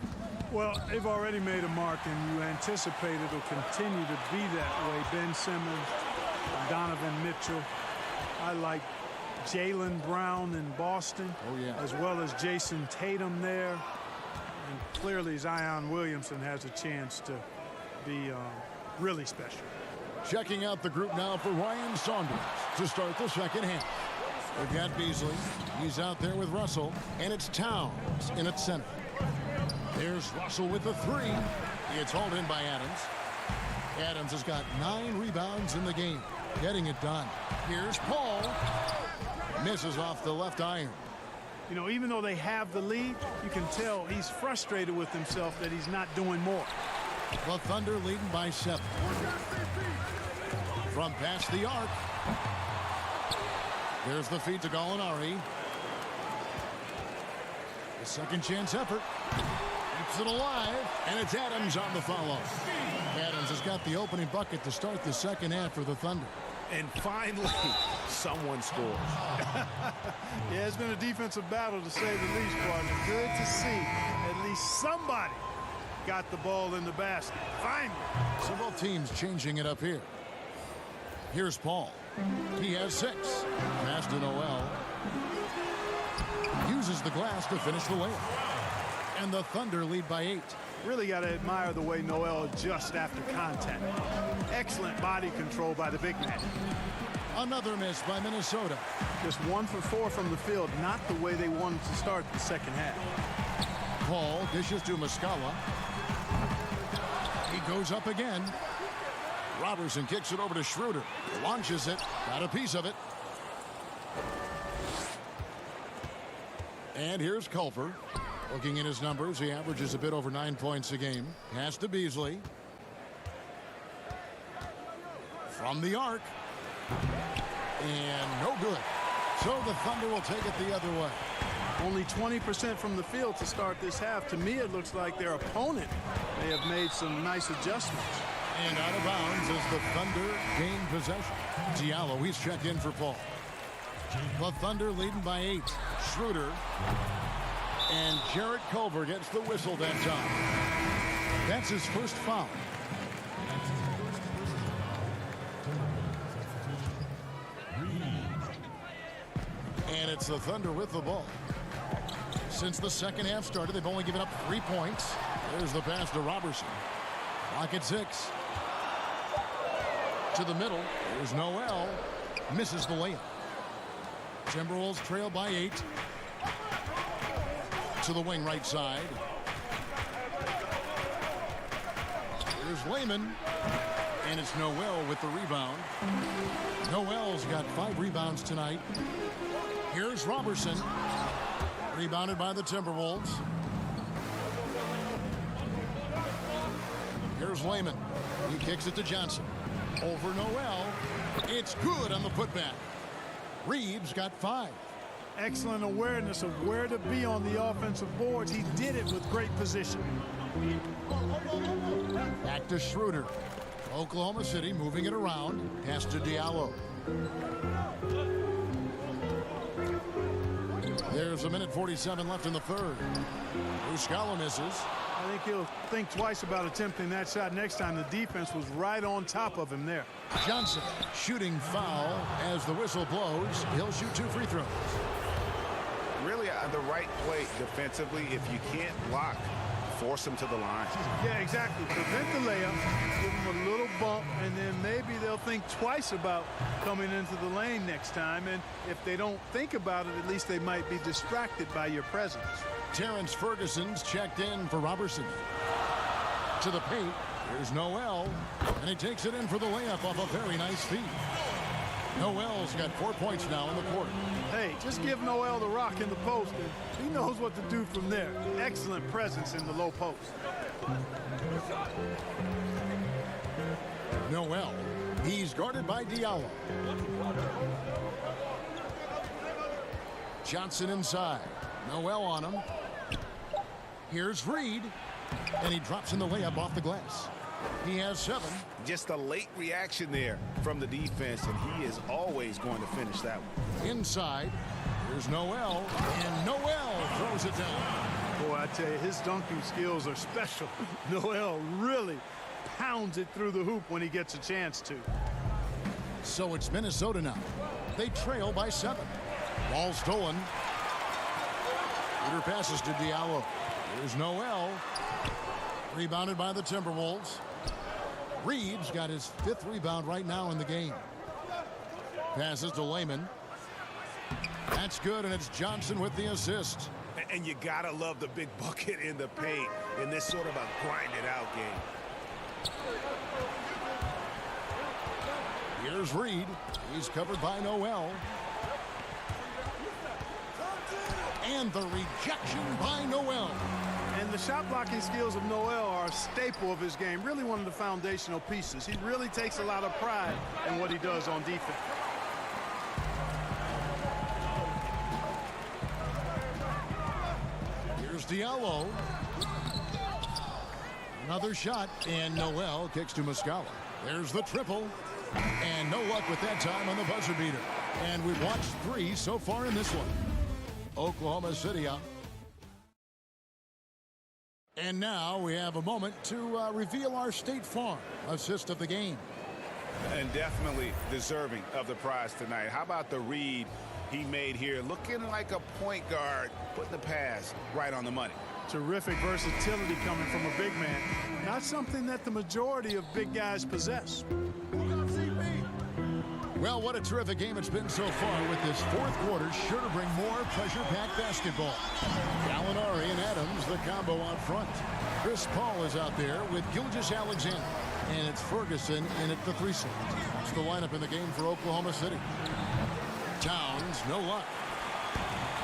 Well, they've already made a mark, and you anticipate it'll continue to be that way. Ben Simmons, Donovan Mitchell. I like Jaylen Brown in Boston, as well as Jason Tatum there. And clearly Zion Williamson has a chance to be really special. Checking out the group now for Ryan Saunders to start the second half. We've got Beasley. He's out there with Russell, and it's Towns in at center. There's Russell with the 3. It's hauled in by Adams. Adams has got 9 rebounds in the game, getting it done. Here's Paul. Misses off the left iron. You know, even though they have the lead, you can tell he's frustrated with himself that he's not doing more. The Thunder leading by 7. From past the arc. There's the feed to Gallinari. The second chance effort. Keeps it alive. And it's Adams on the follow. Adams has got the opening bucket to start the second half for the Thunder. And finally, someone scores. Yeah, it's been a defensive battle to say the least, partner. Good to see at least somebody got the ball in the basket. Finally. So both teams changing it up here. Here's Paul. He has 6. Pass to Noel. Uses the glass to finish the layup. And the Thunder lead by 8. Really got to admire the way Noel adjusts after contact. Excellent body control by the big man. Another miss by Minnesota. Just 1 for 4 from the field. Not the way they wanted to start the second half. Paul dishes to Muscala. He goes up again. Robertson kicks it over to Schroeder. Launches it. Got a piece of it. And here's Culver. Looking at his numbers, he averages a bit over 9 points a game. Pass to Beasley. From the arc. And no good. So the Thunder will take it the other way. Only 20% from the field to start this half. To me, it looks like their opponent may have made some nice adjustments. And out of bounds as the Thunder gain possession. Diallo, he's checked in for Paul. The Thunder leading by 8. Schroeder. And Jarrett Culver gets the whistle that time. That's his first foul. And it's the Thunder with the ball. Since the second half started, they've only given up 3 points. There's the pass to Robertson. Clock at 6. To the middle. There's Noel. Misses the layup. Timberwolves trail by 8. To the wing right side. Here's Layman. And it's Noel with the rebound. Noel's got 5 rebounds tonight. Here's Robertson. Rebounded by the Timberwolves. Here's Layman. He kicks it to Johnson. Over Noel. It's good on the putback. Reeves got 5. Excellent awareness of where to be on the offensive boards. He did it with great position. Back to Schroeder. Oklahoma City moving it around. Pass to Diallo. There's 1:47 left in the third. Muscala misses. I think he'll think twice about attempting that shot next time. The defense was right on top of him there. Johnson shooting foul as the whistle blows. He'll shoot 2 free throws. Really the right play defensively. If you can't block force him to the line. Yeah, exactly. Prevent the layup, give him a little bump, and then maybe they'll think twice about coming into the lane next time. And if they don't think about it, at least they might be distracted by your presence. Terrence Ferguson's checked in for Robertson. To the paint. Here's Noel, and he takes it in for the layup off a very nice feed. Noel's got 4 points now in the quarter. Hey, just give Noel the rock in the post, and he knows what to do from there. Excellent presence in the low post. Noel, he's guarded by Diallo. Johnson inside. Noel on him. Here's Reed, and he drops in the layup off the glass. He has 7. Just a late reaction there from the defense, and he is always going to finish that one. Inside, here's Noel, and Noel throws it down. Boy, I tell you, his dunking skills are special. Noel really pounds it through the hoop when he gets a chance to. So it's Minnesota now. They trail by 7. Ball stolen. Peter passes to Diallo. Here's Noel. Rebounded by the Timberwolves. Reed's got his 5th rebound right now in the game. Passes to Lehman. That's good, and it's Johnson with the assist. And you gotta love the big bucket in the paint in this sort of a grinded-out game. Here's Reed. He's covered by Noel. And the rejection by Noel. And the shot blocking skills of Noel are a staple of his game, really one of the foundational pieces. He really takes a lot of pride in what he does on defense. Here's Diallo. Another shot, and Noel kicks to Muscala. There's the triple, and no luck with that time on the buzzer beater. And we've watched 3 so far in this one. Oklahoma City up. And now we have a moment to reveal our State Farm assist of the game. And definitely deserving of the prize tonight. How about the read he made here? Looking like a point guard, putting the pass right on the money. Terrific versatility coming from a big man. Not something that the majority of big guys possess. Well, what a terrific game it's been so far, with this 4th quarter sure to bring more pressure-packed basketball. Gallinari and Adams, the combo out front. Chris Paul is out there with Gilgeous-Alexander. And it's Ferguson in at the 3 slot. That's the lineup in the game for Oklahoma City. Towns, no luck.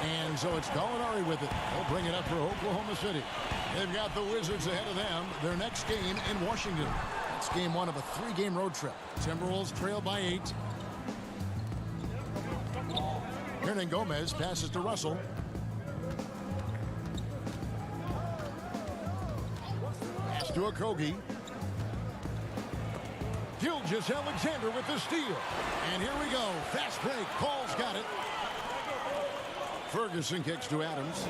And so it's Gallinari with it. They'll bring it up for Oklahoma City. They've got the Wizards ahead of them. Their next game in Washington. It's game 1 of a 3-game road trip. Timberwolves trail by 8. Hernan Gomez passes to Russell. Pass to Okogie. Gilgeous-Alexander with the steal. And here we go. Fast break. Paul's got it. Ferguson kicks to Adams.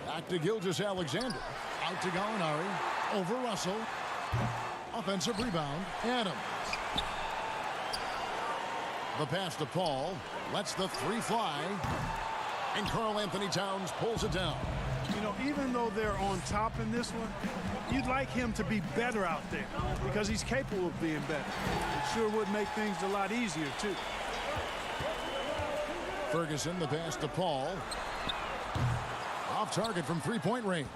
Back to Gilgeous-Alexander. Out to Gallinari. Over Russell. Offensive rebound. Adams. The pass to Paul. Lets the 3 fly. And Karl-Anthony Towns pulls it down. You know, even though they're on top in this one, you'd like him to be better out there because he's capable of being better. It sure would make things a lot easier, too. Ferguson, the pass to Paul. Off target from 3-point range.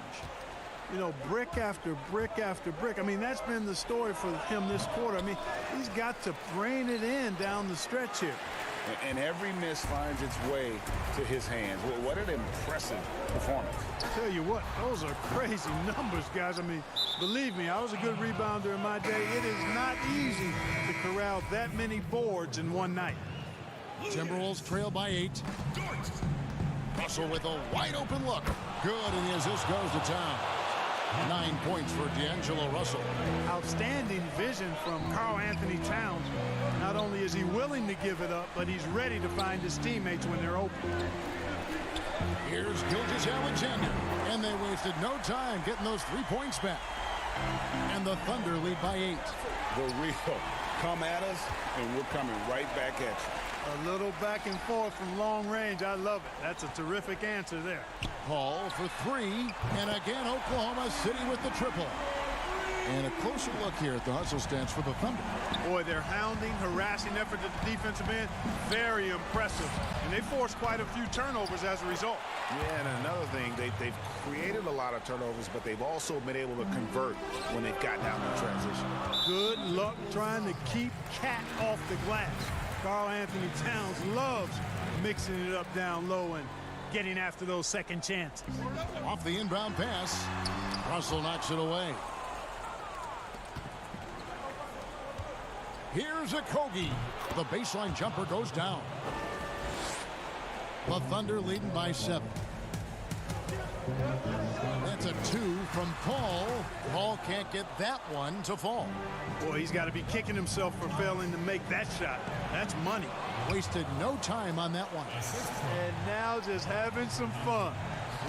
You know, brick after brick after brick. I mean, that's been the story for him this quarter. I mean, he's got to brain it in down the stretch here. And every miss finds its way to his hands. Well, what an impressive performance. I tell you what, those are crazy numbers, guys. I mean, believe me, I was a good rebounder in my day. It is not easy to corral that many boards in one night. Timberwolves trail by 8. Russell with a wide open look. Good, and the assist goes to Town. 9 points for D'Angelo Russell. Outstanding vision from Karl-Anthony Towns. Not only is he willing to give it up, but he's ready to find his teammates when they're open. Here's Gilgeous-Alexander, and they wasted no time getting those 3 points back. And the Thunder lead by 8. The real come at us, and we're coming right back at you. A little back and forth from long range. I love it. That's a terrific answer there. Paul for three, and again Oklahoma City with the triple. And a closer look here at the hustle stance for the Thunder. Boy, their hounding, harassing effort at the defensive end, very impressive. And they forced quite a few turnovers as a result. Yeah, and another thing, they've created a lot of turnovers, but they've also been able to convert when they've got down in transition. Good luck trying to keep Cat off the glass. Karl Anthony Towns loves mixing it up down low and getting after those second chances. Off the inbound pass, Russell knocks it away. Here's a Kogi. The baseline jumper goes down. The Thunder leading by 7. That's a 2 from Paul. Paul can't get that one to fall. Boy, he's got to be kicking himself for failing to make that shot. That's money. Wasted no time on that one. And now just having some fun.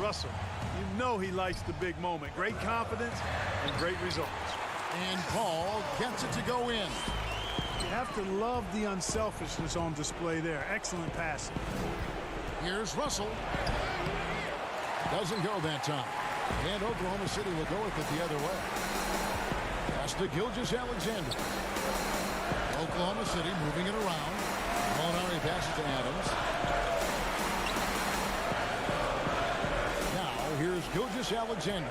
Russell, you know he likes the big moment. Great confidence and great results. And Paul gets it to go in. You have to love the unselfishness on display there. Excellent passing. Here's Russell. Doesn't go that time. And Oklahoma City will go with it the other way. Pass to Gilgeous-Alexander. Oklahoma City moving it around. Molinari passes to Adams. Now here's Gilgeous-Alexander.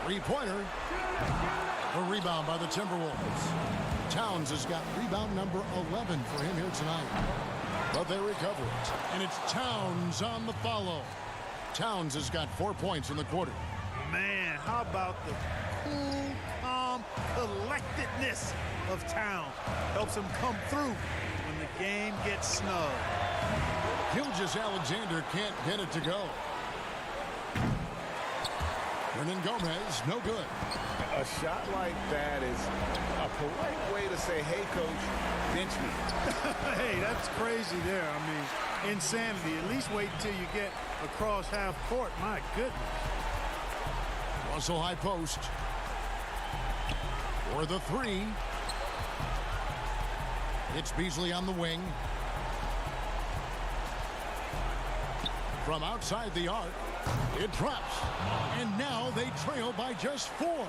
Three-pointer. A rebound by the Timberwolves. Towns has got rebound number 11 for him here tonight. But they recover it. And it's Towns on the follow. Towns has got 4 points in the quarter. Man, how about the cool, calm collectedness of Towns. Helps him come through when the game gets snug. Gilgeous-Alexander can't get it to go. Hernan Gomez, no good. A shot like that is a polite way to say, hey, coach, bench me. Hey, that's crazy there. I mean, insanity. At least wait until you get across half court. My goodness. Russell high post. For the three. It's Beasley on the wing. From outside the arc, it drops. And now they trail by just 4.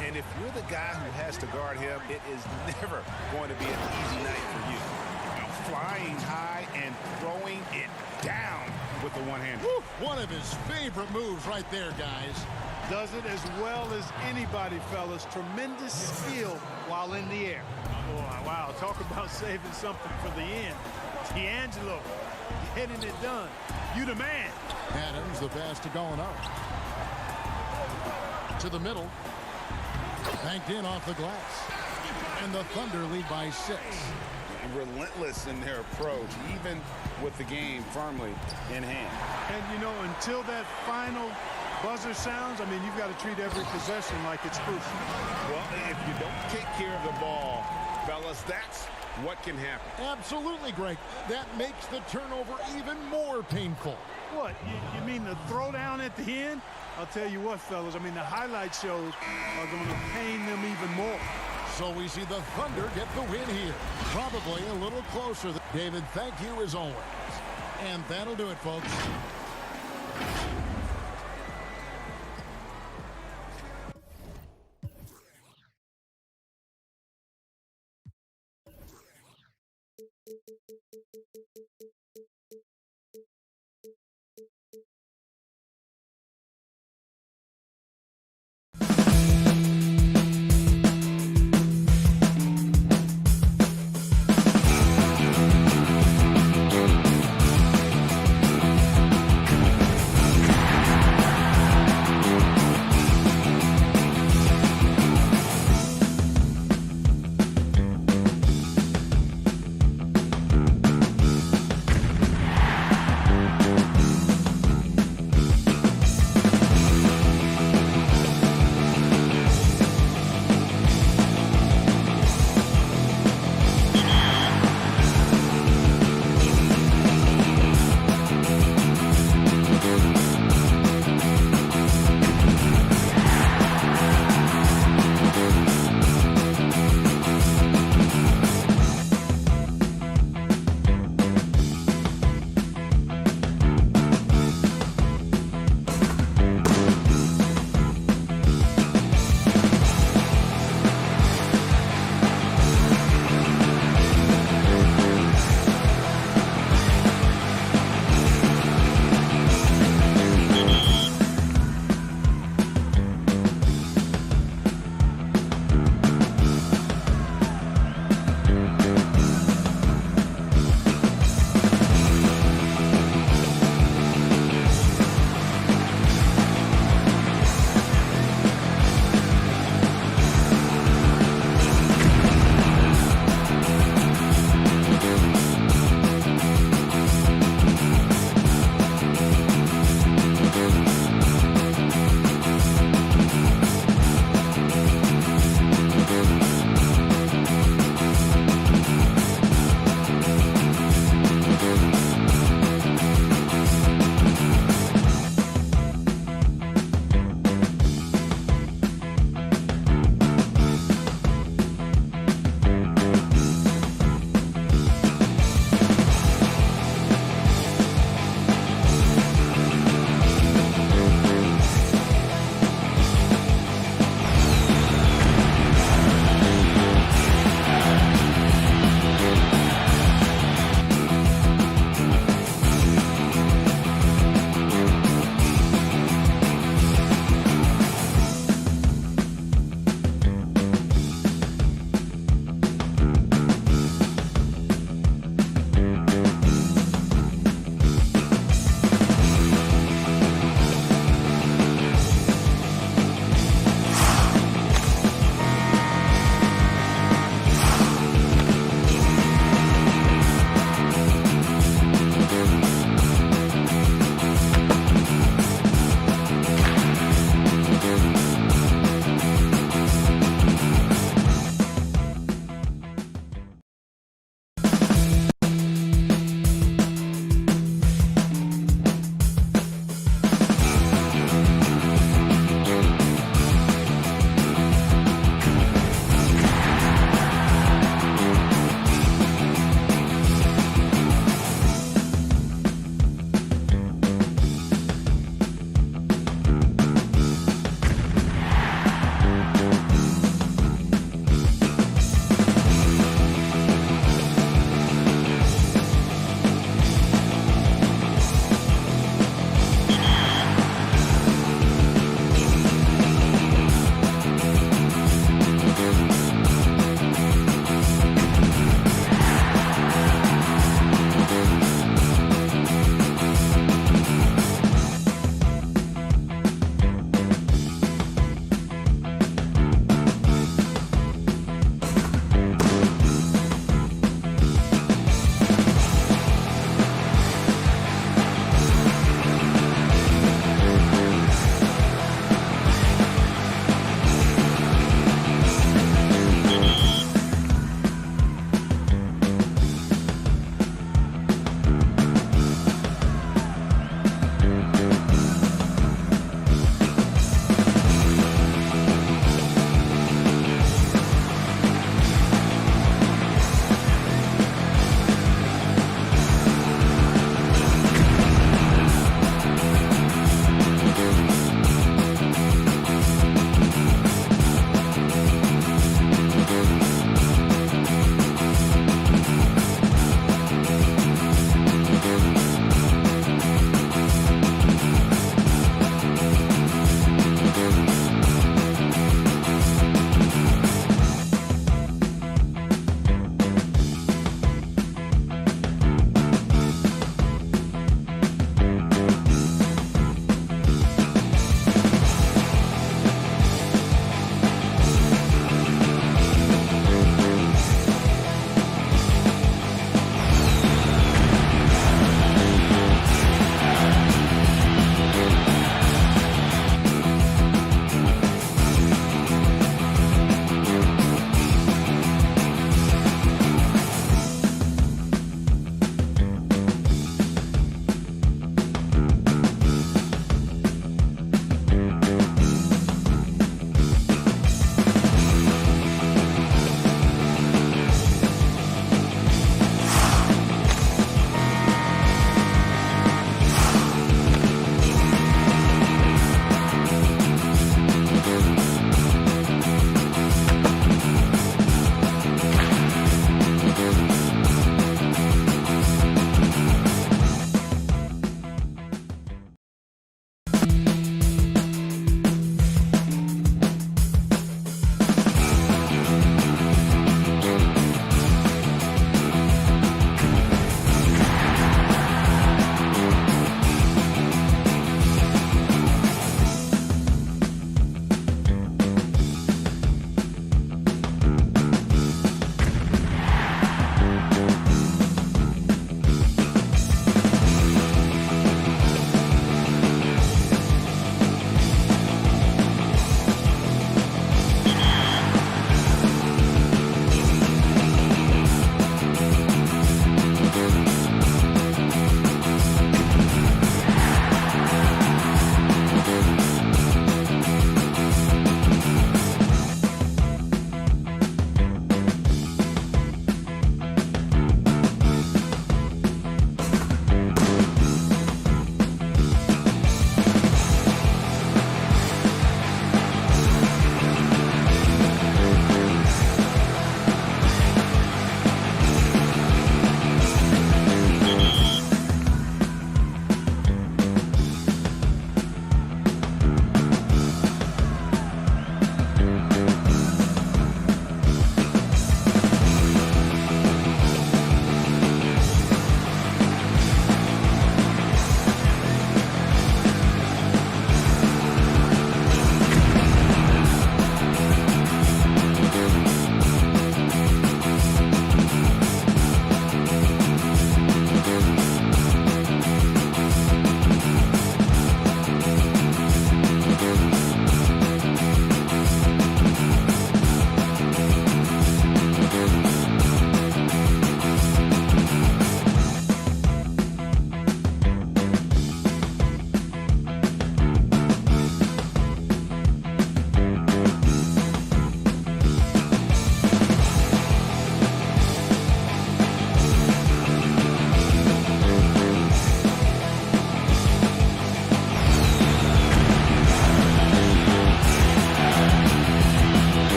And if you're the guy who has to guard him, it is never going to be an easy night for you. Flying high and throwing it down with the one hand. One of his favorite moves right there, guys. Does it as well as anybody, fellas. Tremendous skill while in the air. Boy, wow, talk about saving something for the end. D'Angelo getting it done. You the man. Adams, the pass to Gallinari. To the middle. Banked in off the glass. And the Thunder lead by 6. Relentless in their approach, even with the game firmly in hand. And, you know, until that final buzzer sounds, I mean, you've got to treat every possession like it's crucial. Well, if you don't take care of the ball, fellas, that's what can happen. Absolutely, Greg. That makes the turnover even more painful. What, you mean the throwdown at the end? I'll tell you what, fellas, I mean, the highlight shows are going to pain them even more. So we see the Thunder get the win here. Probably a little closer. David, thank you as always. And that'll do it, folks.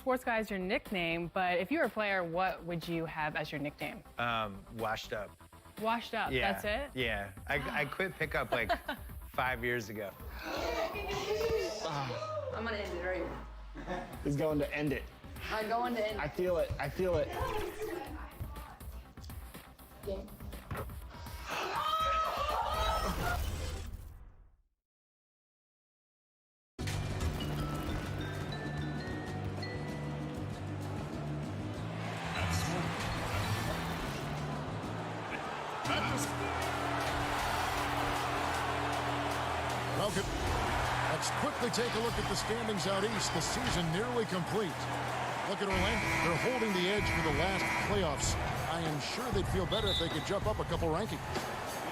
sports guy is your nickname, but if you were a player, what would you have as your nickname? Washed up. Washed up, Yeah. that's it? Yeah. I quit pickup like 5 years ago. I'm gonna end it right here. He's going to end it. I'm going to end it. I feel it. I feel it. Game. Welcome. Let's quickly take a look at the standings out east. The season nearly complete. Look at Orlando. They're holding the edge for the last playoffs. I am sure they'd feel better if they could jump up a couple rankings.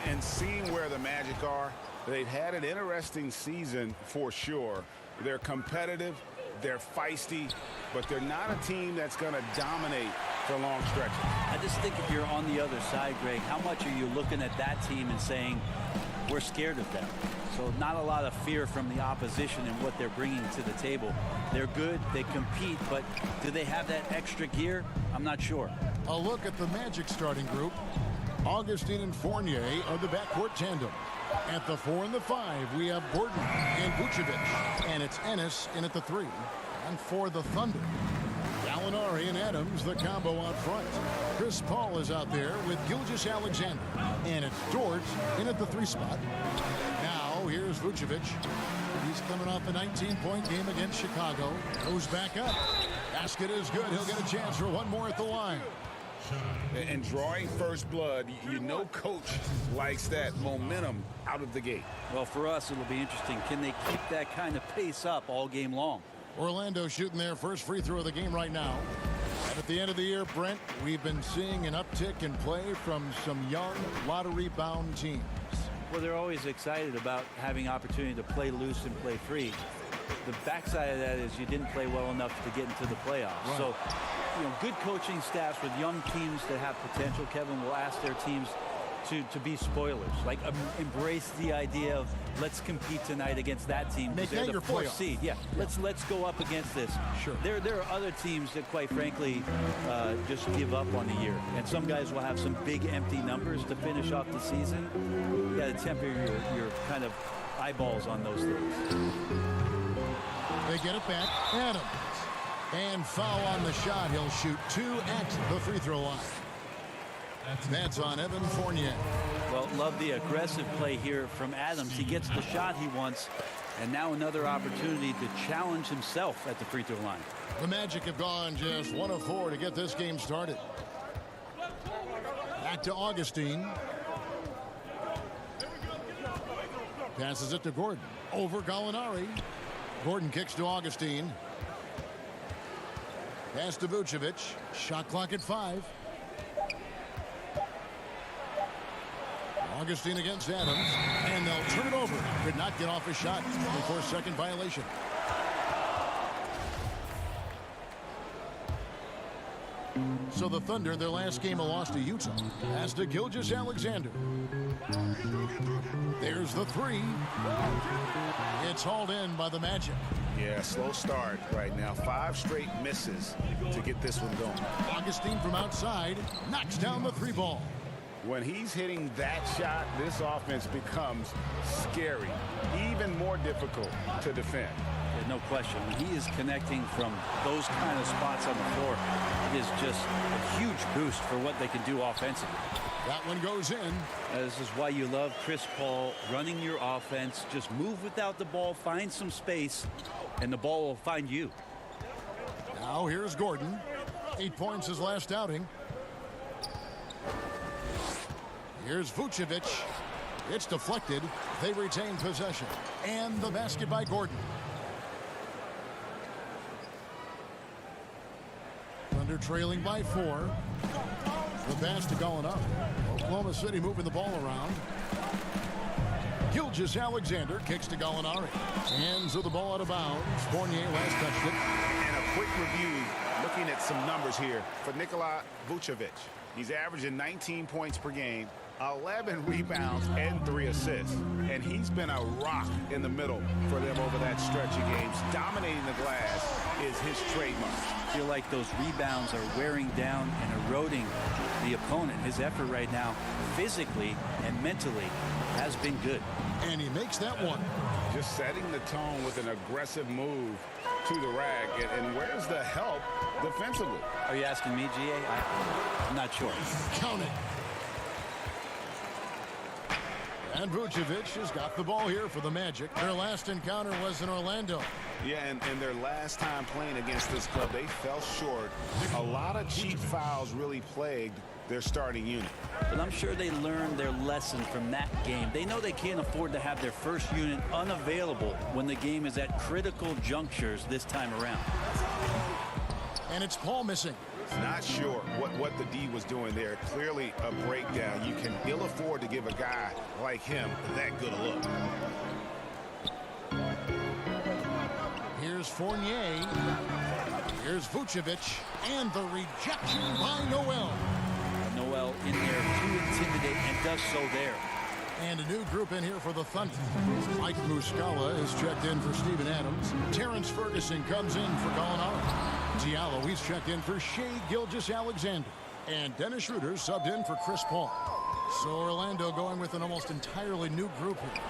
And seeing where the Magic are, they've had an interesting season for sure. They're competitive, they're feisty, but they're not a team that's going to dominate for long stretches. I just think if you're on the other side, Greg, how much are you looking at that team and saying, we're scared of them? So not a lot of fear from the opposition and what they're bringing to the table. They're good, they compete, but do they have that extra gear? I'm not sure. A look at the Magic starting group. Augustine and Fournier are the backcourt tandem. At the 4 and the 5, we have Gordon and Vucevic. And it's Ennis in at the 3. And for the Thunder, Gallinari and Adams, the combo out front. Chris Paul is out there with Gilgeous-Alexander. And it's Dort in at the 3 spot. Now, here's Vucevic. He's coming off a 19-point game against Chicago. Goes back up. Basket is good. He'll get a chance for one more at the line. And drawing first blood, you know coach likes that momentum out of the gate. Well, for us, it'll be interesting. Can they keep that kind of pace up all game long? Orlando shooting their first free throw of the game right now. And at the end of the year, Brent, we've been seeing an uptick in play from some young lottery-bound teams. Well, they're always excited about having opportunity to play loose and play free. The backside of that is you didn't play well enough to get into the playoffs. Right. So, you know, good coaching staffs with young teams that have potential, Kevin, will ask their teams to be spoilers. Like, embrace the idea of let's compete tonight against that team. Make They're that the your fourth playoff. seed. Yeah, let's go up against this. Sure. There are other teams that, quite frankly, just give up on the year. And some guys will have some big empty numbers to finish off the season. You got to temper your kind of eyeballs on those things. They get it back. Adams. And foul on the shot. He'll shoot 2 at the free throw line. That's on Evan Fournier. Well, love the aggressive play here from Adams. He gets the shot he wants, and now another opportunity to challenge himself at the free throw line. The Magic have gone just 1 of 4 to get this game started. Back to Augustine. Passes it to Gordon. Over Gallinari. Gordon kicks to Augustine. Pass to Vucevic. Shot clock at 5. Augustine against Adams. And they'll turn it over. Could not get off a shot before second violation. So the Thunder, their last game, a loss to Utah. Pass to Gilgeous-Alexander. There's the 3. It's hauled in by the Magic. Yeah, slow start right now. 5 straight misses to get this one going. Augustine from outside knocks down the 3 ball. When he's hitting that shot, this offense becomes scary, even more difficult to defend. There's no question. When he is connecting from those kind of spots on the floor, it is just a huge boost for what they can do offensively. That one goes in. This is why you love Chris Paul running your offense. Just move without the ball, find some space, and the ball will find you. Now here's Gordon. 8 points his last outing. Here's Vucevic. It's deflected. They retain possession. And the basket by Gordon. Thunder trailing by 4. The pass to Gallinari. Oklahoma City moving the ball around. Gilgeous-Alexander kicks to Gallinari. Hands of the ball out of bounds. Fournier last touched it. And a quick review, looking at some numbers here for Nikola Vucevic. He's averaging 19 points per game, 11 rebounds and 3 assists. And he's been a rock in the middle for them over that stretch of games. Dominating the glass is his trademark. I feel like those rebounds are wearing down and eroding the opponent. His effort right now, physically and mentally, has been good. And he makes that one. Just setting the tone with an aggressive move to the rack. And where's the help defensively? Are you asking me, GA? I'm not sure. Count it. And Vucevic has got the ball here for the Magic. Their last encounter was in Orlando. Yeah, and their last time playing against this club, they fell short. A lot of cheap fouls really plagued their starting unit. But I'm sure they learned their lesson from that game. They know they can't afford to have their first unit unavailable when the game is at critical junctures this time around. And it's Paul missing. Not sure what the D was doing there. Clearly a breakdown. You can ill afford to give a guy like him that good a look. Here's Fournier. Here's Vucevic. And the rejection by Noel. Noel in there to intimidate and does so there. And a new group in here for the Thunder. Mike Muscala is checked in for Steven Adams. Terrence Ferguson comes in for Gallinari. Diallo, he's checked in for Shai Gilgeous-Alexander. And Dennis Schroeder subbed in for Chris Paul. So Orlando going with an almost entirely new group here.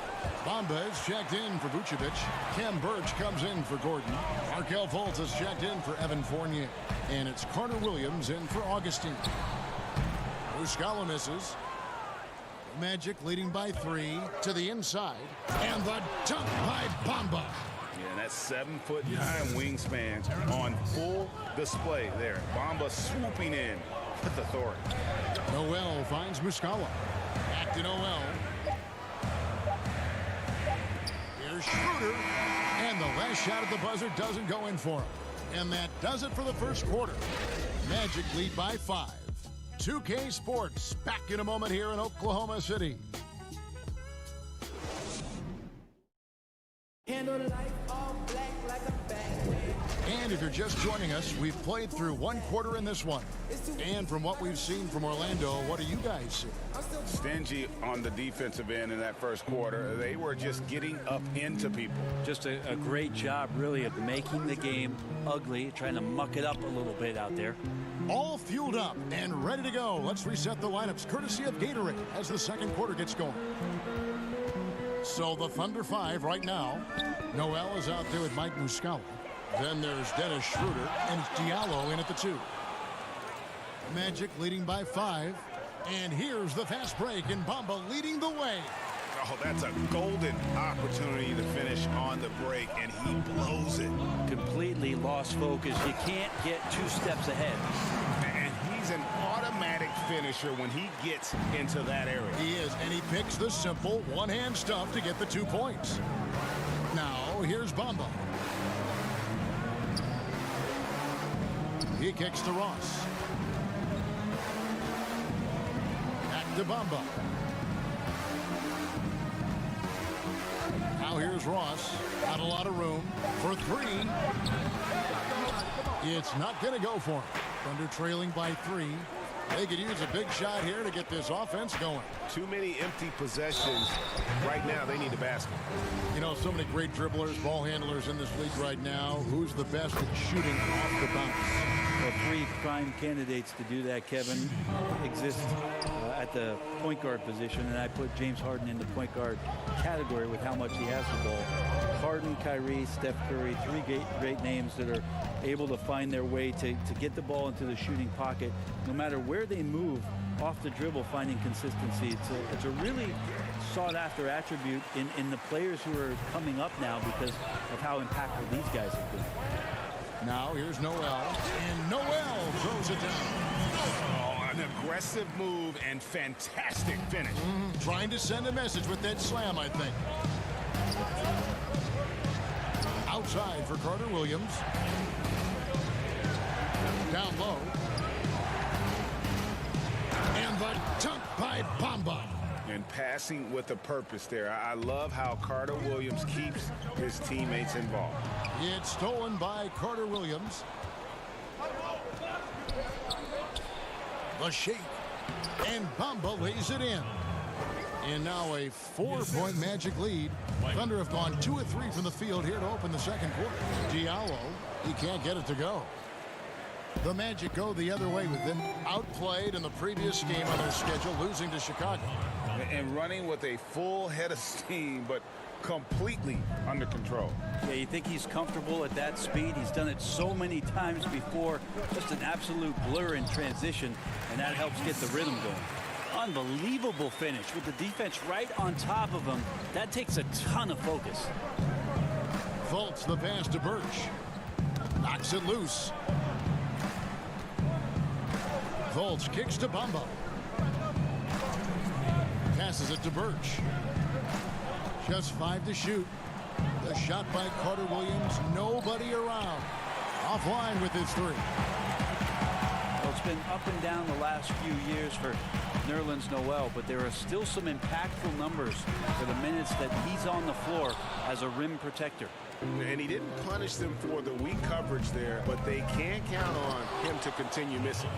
Bamba is checked in for Vucevic. Cam Birch comes in for Gordon. Markelle Fultz is checked in for Evan Fournier. And it's Carter Williams in for Augustine. Muscala misses. Magic leading by 3 to the inside. And the dunk by Bamba. Yeah, and that's 7'9" wingspan on full display there. Bamba swooping in with authority. Noel finds Muscala. Back to Noel. Here's Schroeder. And the last shot at the buzzer doesn't go in for him. And that does it for the first quarter. Magic lead by 5. 2K Sports back in a moment here in Oklahoma City. And if you're just joining us, we've played through one quarter in this one. And from what we've seen from Orlando, what do you guys see? Stingy on the defensive end in that first quarter. They were just getting up into people. Just a great job, really, of making the game ugly, trying to muck it up a little bit out there. All fueled up and ready to go. Let's reset the lineups courtesy of Gatorade as the second quarter gets going. So the Thunder 5 right now. Noel is out there with Mike Muscala. Then there's Dennis Schroeder and Diallo in at the 2. Magic leading by 5. And here's the fast break and Bamba leading the way. Oh, that's a golden opportunity to finish on the break, and he blows it. Completely lost focus. You can't get 2 steps ahead. And he's an automatic finisher when he gets into that area. He is, and he picks the simple one-hand stuff to get the 2 points. Now, here's Bamba. He kicks to Ross. Back to Bamba. Now here's Ross. Not a lot of room for 3. It's not going to go for him. Thunder trailing by 3. They could use a big shot here to get this offense going. Too many empty possessions. Right now, they need a basket. You know, so many great dribblers, ball handlers in this league right now. Who's the best at shooting off the bounce? Well, 3 prime candidates to do that, Kevin, exist at the point guard position, and I put James Harden in the point guard category with how much he has the ball. Harden, Kyrie, Steph Curry, 3 great names that are able to find their way to get the ball into the shooting pocket. No matter where they move off the dribble, finding consistency. It's a really sought-after attribute in the players who are coming up now because of how impactful these guys have been. Now here's Noel, and Noel throws it down. Oh, an aggressive move and fantastic finish. Trying to send a message with that slam, I think. Outside for Carter Williams. Down low. And the dunk by Bamba. And passing with a purpose there. I love how Carter Williams keeps his teammates involved. It's stolen by Carter Williams. The shake. And Bamba lays it in. And now a 4-point Magic lead. Thunder have gone 2 of 3 from the field here to open the second quarter. Diallo, he can't get it to go. The Magic go the other way with them. Outplayed in the previous game on their schedule, losing to Chicago. And running with a full head of steam, but completely under control. Yeah, you think he's comfortable at that speed? He's done it so many times before. Just an absolute blur in transition, and that helps get the rhythm going. Unbelievable finish with the defense right on top of him. That takes a ton of focus. Fultz the pass to Birch. Knocks it loose. Fultz kicks to Bamba. Passes it to Birch. Just 5 to shoot. The shot by Carter Williams. Nobody around. Offline with his 3. Well, it's been up and down the last few years for Nerlens Noel, but there are still some impactful numbers for the minutes that he's on the floor as a rim protector. And he didn't punish them for the weak coverage there, but they can't count on him to continue missing.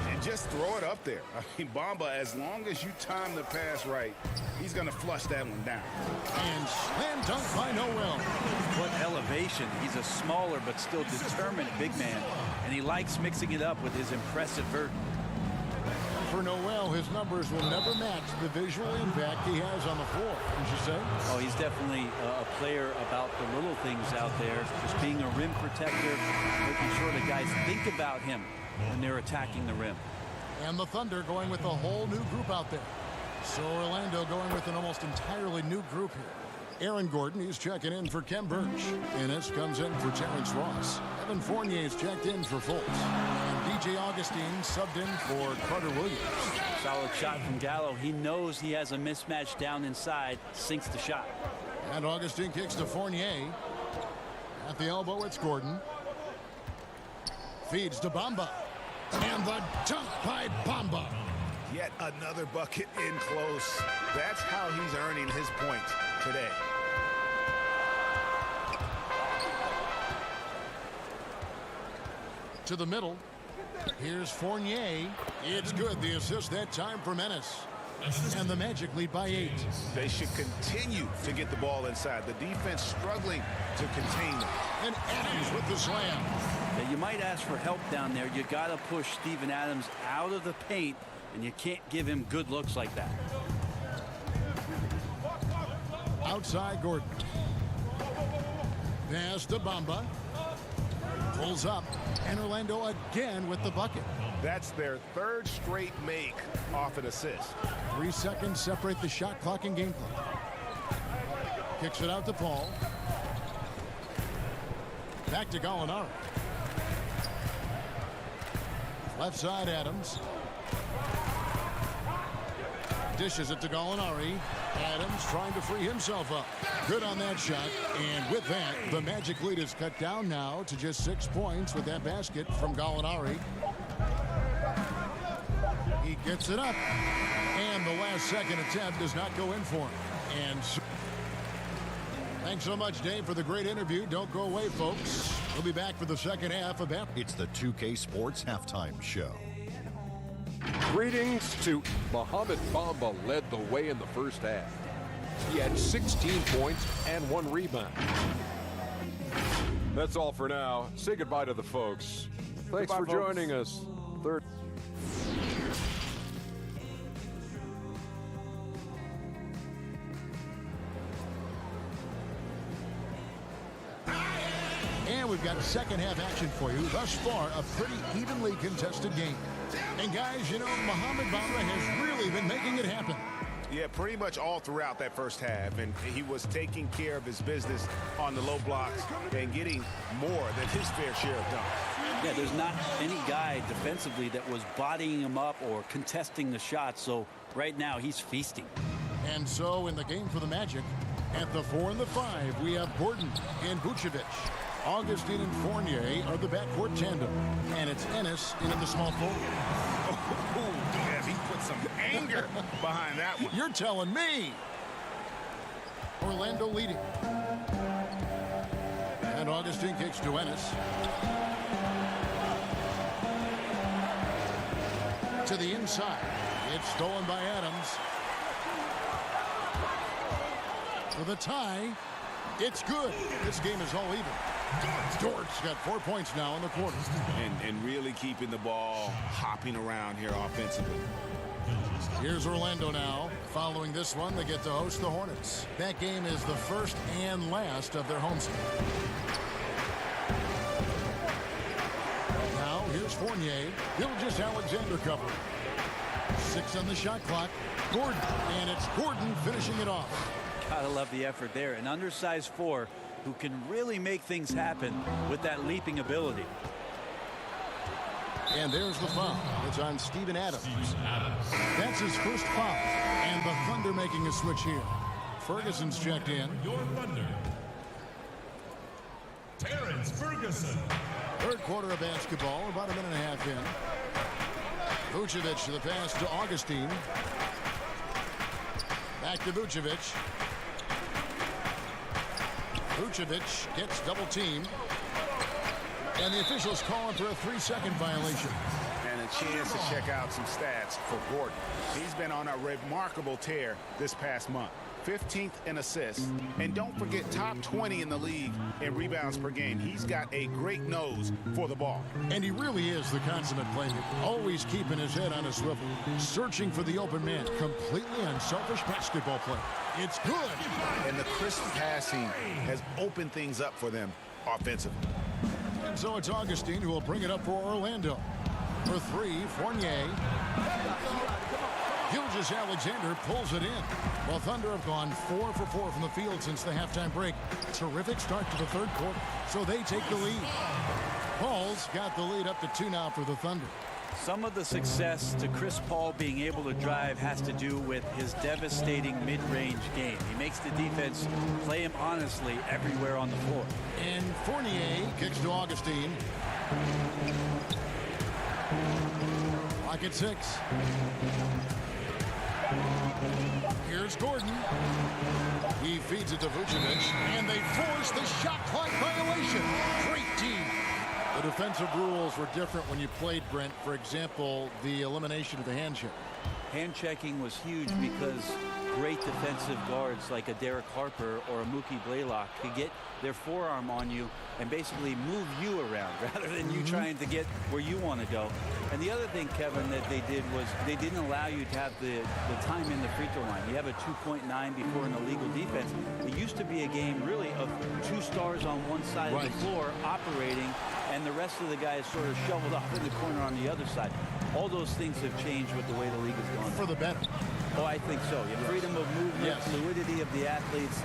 And just throw it up there. I mean, Bamba, as long as you time the pass right, he's going to flush that one down. And slam dunk by Noel. What elevation. He's a smaller but still determined big man, and he likes mixing it up with his impressive vert. For Noel, his numbers will never match the visual impact he has on the floor, would you say? Oh, he's definitely a player about the little things out there, just being a rim protector, making sure the guys think about him when they're attacking the rim. And the Thunder going with a whole new group out there. So Orlando going with an almost entirely new group here. Aaron Gordon, he's checking in for Kem Birch. Ennis comes in for Terrence Ross. Evan Fournier is checked in for Fultz. And DJ Augustine subbed in for Carter Williams. Solid shot from Gallo. He knows he has a mismatch down inside, sinks the shot. And Augustine kicks to Fournier. At the elbow, it's Gordon. Feeds to Bamba. And the dunk by Bamba. Yet another bucket in close. That's how he's earning his points today. To the middle. Here's Fournier. It's good. The assist that time from Ennis. And the Magic lead by 8. They should continue to get the ball inside. The defense struggling to contain them. And Adams with the slam. Yeah, you might ask for help down there. You got to push Steven Adams out of the paint, and you can't give him good looks like that. Outside Gordon. Pass to Bamba. Pulls up. And Orlando again with the bucket. That's their 3rd straight make off an assist. 3 seconds separate the shot clock and game clock. Kicks it out to Paul. Back to Gallinari. Left side Adams. Dishes it to Gallinari. Adams trying to free himself up. Good on that shot. And with that, the Magic lead is cut down now to just 6 points with that basket from Gallinari. He gets it up. And the last second attempt does not go in for him. And so thanks so much, Dave, for the great interview. Don't go away, folks. We'll be back for the second half of that. It's the 2K Sports Halftime Show. Greetings to Mohamed Bamba. Led the way in the first half. He had 16 points and 1 rebound. That's all for now. Say goodbye to the folks. Thanks for joining us. Third. And we've got second half action for you. Thus far, a pretty evenly contested game. And guys, you know, Mohamed Bamba has really been making it happen. Yeah, pretty much all throughout that first half. And he was taking care of his business on the low blocks and getting more than his fair share of dunks. Yeah, there's not any guy defensively that was bodying him up or contesting the shot. So right now he's feasting. And so in the game for the Magic, at the 4 and the 5, we have Gordon and Vucevic. Augustine and Fournier are the backcourt tandem. And it's Ennis in at the small forward. Oh, yeah, he put some anger behind that one. You're telling me. Orlando leading. And Augustine kicks to Ennis. To the inside. It's stolen by Adams. for the tie. It's good. This game is all even. Dort's got 4 points now in the quarter. And really keeping the ball hopping around here offensively. Here's Orlando now. Following this one, they get to host the Hornets. That game is the first and last of their home series. Now, here's Fournier. Gilgeous Alexander cover. 6 on the shot clock. Gordon, and it's Gordon finishing it off. Gotta love the effort there. An undersized 4 who can really make things happen with that leaping ability. And there's the foul. It's on Steven Adams. That's his first foul. And the Thunder making a switch here. Ferguson's checked in. Your Thunder, Terrence Ferguson. Third quarter of basketball, about a minute and a half in. Vucevic to the pass to Augustine. Back to Vucevic. Vucevic gets double teamed. And the officials calling for a 3-second violation. And a chance to check out some stats for Gordon. He's been on a remarkable tear this past month. 15th in assists. And don't forget, top 20 in the league in rebounds per game. He's got a great nose for the ball. And he really is the consummate playmaker. Always keeping his head on a swivel. Searching for the open man. Completely unselfish basketball play. It's good. And the crisp passing has opened things up for them offensively. And so it's Augustine who will bring it up for Orlando. For 3, Fournier. Gilgeous Alexander pulls it in. Well, Thunder have gone 4 for 4 from the field since the halftime break. Terrific start to the third quarter, so they take the lead. Paul's got the lead up to 2 now for the Thunder. Some of the success to Chris Paul being able to drive has to do with his devastating mid-range game. He makes the defense play him honestly everywhere on the floor. And Fournier kicks to Augustine. Clock at 6. Here's Gordon. He feeds it to Vucevic, and they force the shot clock violation. Great team. The defensive rules were different when you played, Brent. For example, the elimination of the hand check. Hand checking was huge because great defensive guards like a Derek Harper or a Mookie Blaylock could get their forearm on you and basically move you around rather than you trying to get where you want to go. And the other thing, Kevin, that they did was they didn't allow you to have the time in the free throw line. You have a 2.9 before an illegal defense. It used to be a game really of 2 stars on one side of the floor operating, and the rest of the guys sort of shoveled off in the corner on the other side. All those things have changed with the way the league has gone. For the better. Oh, I think so. Yeah, freedom of movement, fluidity of the athletes.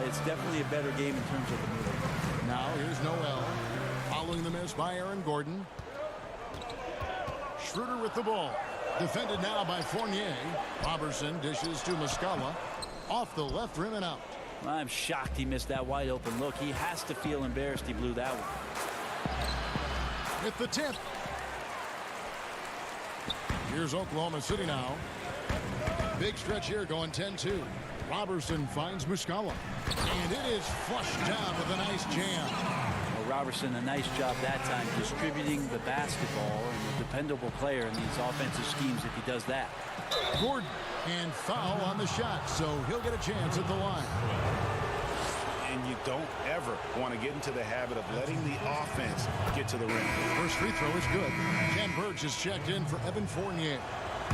It's definitely a better game in terms of the movement. Now here's Noel. Following the miss by Aaron Gordon. Schroeder with the ball. Defended now by Fournier. Robertson dishes to Muscala. Off the left rim and out. I'm shocked he missed that wide open look. He has to feel embarrassed he blew that one. With the tip. Here's Oklahoma City now. Big stretch here going 10-2. Robertson finds Muscala. And it is flushed down with a nice jam. Well, Robertson, a nice job that time distributing the basketball, and a dependable player in these offensive schemes if he does that. Gordon, and foul on the shot, so he'll get a chance at the line. And you don't ever want to get into the habit of letting the offense get to the rim. First free throw is good. Ken Burge is checked in for Evan Fournier.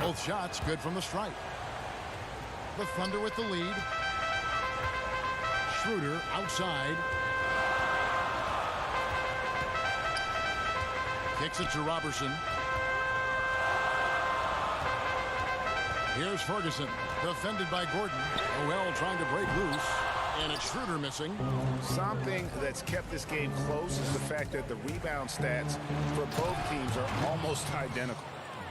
Both shots good from the stripe. The Thunder with the lead. Schroeder outside. Kicks it to Robertson. Here's Ferguson. Defended by Gordon. Noel trying to break loose. And it's Schroeder missing. Something that's kept this game close is the fact that the rebound stats for both teams are almost identical.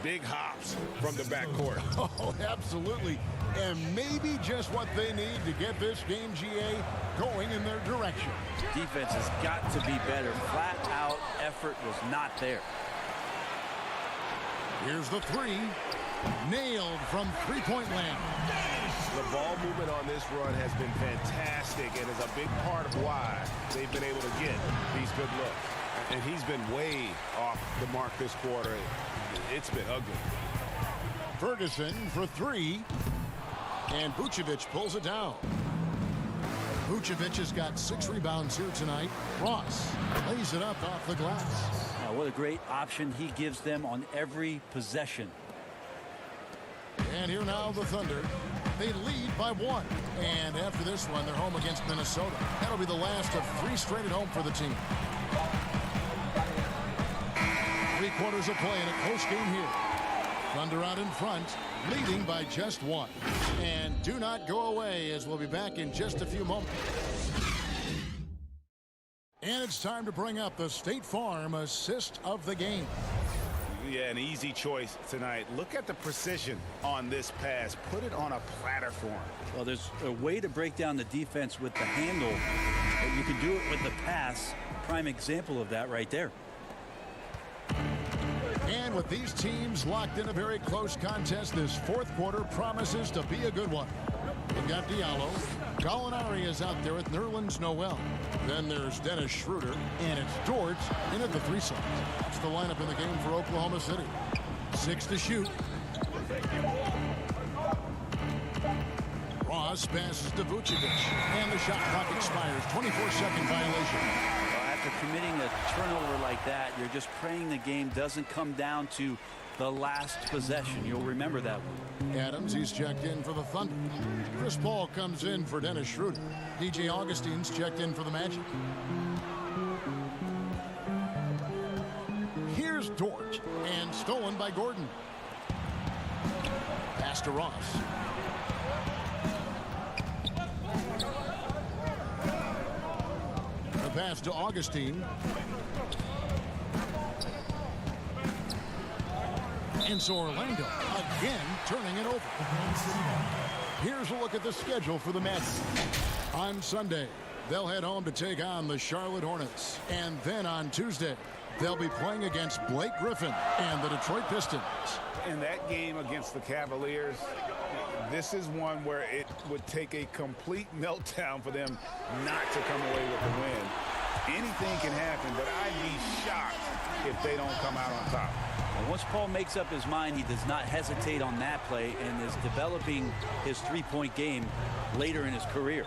Big hops from the backcourt. Oh, absolutely. And maybe just what they need to get this game, GA, going in their direction. Defense has got to be better. Flat out effort was not there. Here's the 3. Nailed from three-point land. The ball movement on this run has been fantastic and is a big part of why they've been able to get these good looks. And he's been way off the mark this quarter. It's been ugly. Ferguson for 3. And Vucevic pulls it down. Vucevic has got 6 rebounds here tonight. Ross lays it up off the glass. What a great option he gives them on every possession. And here now the Thunder. They lead by 1. And after this one, they're home against Minnesota. That'll be the last of 3 straight at home for the team. 3 quarters of play in a close game here. Thunder out in front, leading by just 1. And do not go away, as we'll be back in just a few moments. And it's time to bring up the State Farm assist of the game. Yeah, an easy choice tonight. Look at the precision on this pass. Put it on a platter for him. Well, there's a way to break down the defense with the handle, but you can do it with the pass. Prime example of that right there. And with these teams locked in a very close contest, this 4th quarter promises to be a good one. We've got Diallo. Gallinari is out there with Nerlens Noel. Then there's Dennis Schroeder. And it's Dort in at the 3 side. That's the lineup in the game for Oklahoma City. 6 to shoot. Ross passes to Vucevic. And the shot clock expires. 24-second violation. After committing a turnover like that, you're just praying the game doesn't come down to the last possession. You'll remember that one. Adams, he's checked in for the Thunder. Chris Paul comes in for Dennis Schroeder. DJ Augustine's checked in for the Magic. Here's Dort, and stolen by Gordon. Pass to Ross. The pass to Augustine. And so Orlando again turning it over. Here's a look at the schedule for the Mets. On Sunday, they'll head home to take on the Charlotte Hornets. And then on Tuesday, they'll be playing against Blake Griffin and the Detroit Pistons. In that game against the Cavaliers, this is one where it would take a complete meltdown for them not to come away with the win. Anything can happen, but I'd be shocked if they don't come out on top. Once Paul makes up his mind, he does not hesitate on that play and is developing his 3-point game later in his career.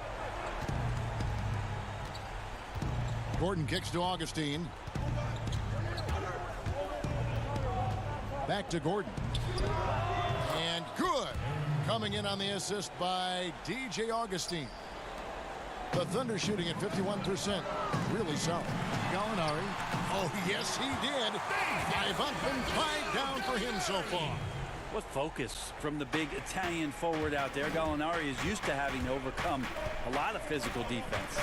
Gordon kicks to Augustine. Back to Gordon. And good. Coming in on the assist by DJ Augustine. The Thunder shooting at 51%. Really solid. Gallinari. Oh, yes, he did. 5 up and 5 down for him so far. What focus from the big Italian forward out there. Gallinari is used to having to overcome a lot of physical defense.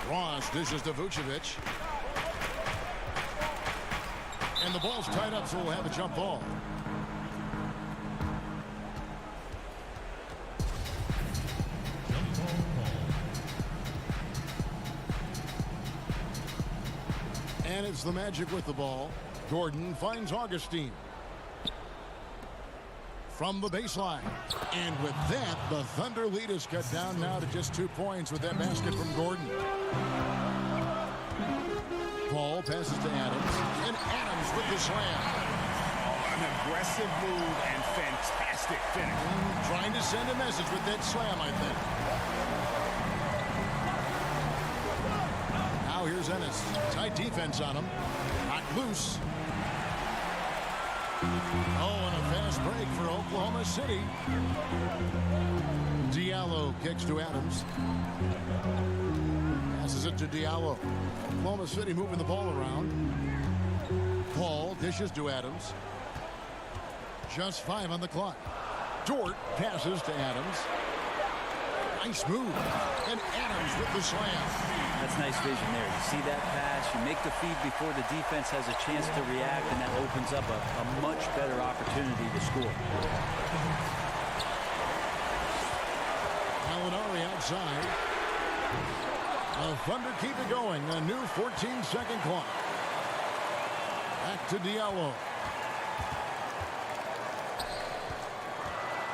Ross dishes to Vucevic. And the ball's tied up, so we'll have a jump ball. And it's the Magic with the ball. Gordon finds Augustine. From the baseline. And with that, the Thunder lead is cut down now to just 2 points with that basket from Gordon. Paul passes to Adams. And Adams with the slam. An aggressive move and fantastic finish. Trying to send a message with that slam, I think. Now here's Ennis. Tight defense on him. Not loose. Oh, and a fast break for Oklahoma City. Diallo kicks to Adams. Passes it to Diallo. Oklahoma City moving the ball around. Paul dishes to Adams. Just 5 on the clock. Dort passes to Adams. Nice move. And Adams with the slam. That's nice vision there. You see that pass, you make the feed before the defense has a chance to react, and that opens up a much better opportunity to score. Gallinari outside. The Thunder keep it going. A new 14-second clock. Back to Diallo.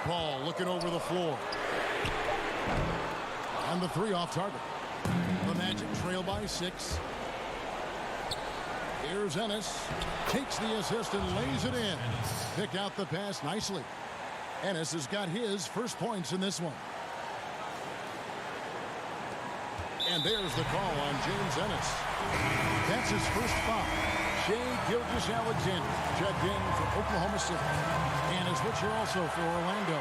Paul looking over the floor. And the 3 off target. The Magic trail by 6. Here's Ennis. Takes the assist and lays it in. Picked out the pass nicely. Ennis has got his first points in this one. And there's the call on James Ennis. That's his first foul. Shea Gilgeous-Alexander checked in for Oklahoma City. And a switcher also for Orlando.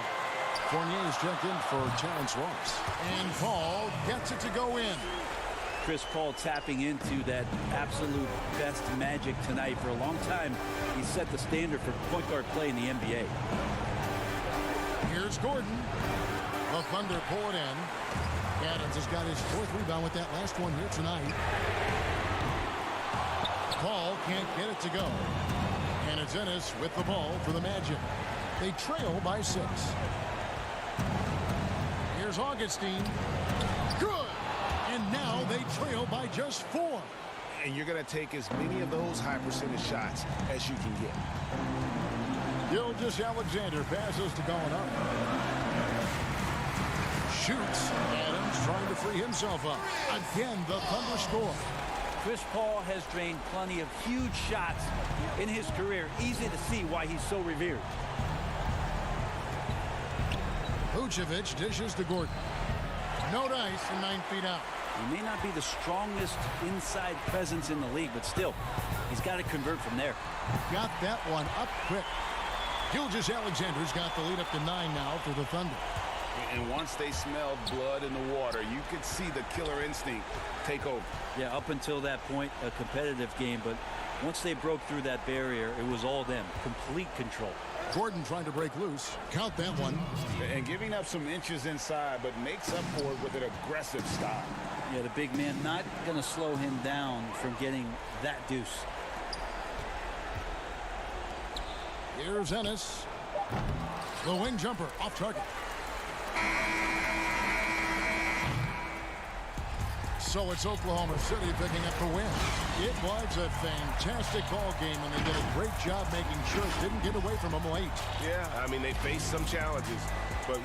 Fournier's checked in for Terrence Ross. And Paul gets it to go in. Chris Paul tapping into that absolute best magic tonight. For a long time, he set the standard for point guard play in the NBA. Here's Gordon. The Thunder pull it in. Adams has got his fourth rebound with that last one here tonight. Paul can't get it to go. And it's Ennis with the ball for the Magic. They trail by 6. Here's Augustine. Good! And now they trail by just 4. And you're going to take as many of those high percentage shots as you can get. Gilgeous-Alexander passes to going up. Shoots. Adams trying to free himself up. Again, the Thunder score. Chris Paul has drained plenty of huge shots in his career. Easy to see why he's so revered. Vucevic dishes to Gordon. No dice and 9 feet out. He may not be the strongest inside presence in the league, but still, he's got to convert from there. Got that one up quick. Gilgeous-Alexander's got the lead up to 9 now for the Thunder. And once they smelled blood in the water, you could see the killer instinct take over. Yeah, up until that point, a competitive game, but once they broke through that barrier, it was all them. Complete control. Gordon trying to break loose. Count that one. And giving up some inches inside, but makes up for it with an aggressive style. Yeah, the big man not going to slow him down from getting that deuce. Here's Ennis. The wing jumper off target. So it's Oklahoma City picking up the win. It was a fantastic ball game, and they did a great job making sure it didn't get away from them late. Yeah, I mean, they faced some challenges, but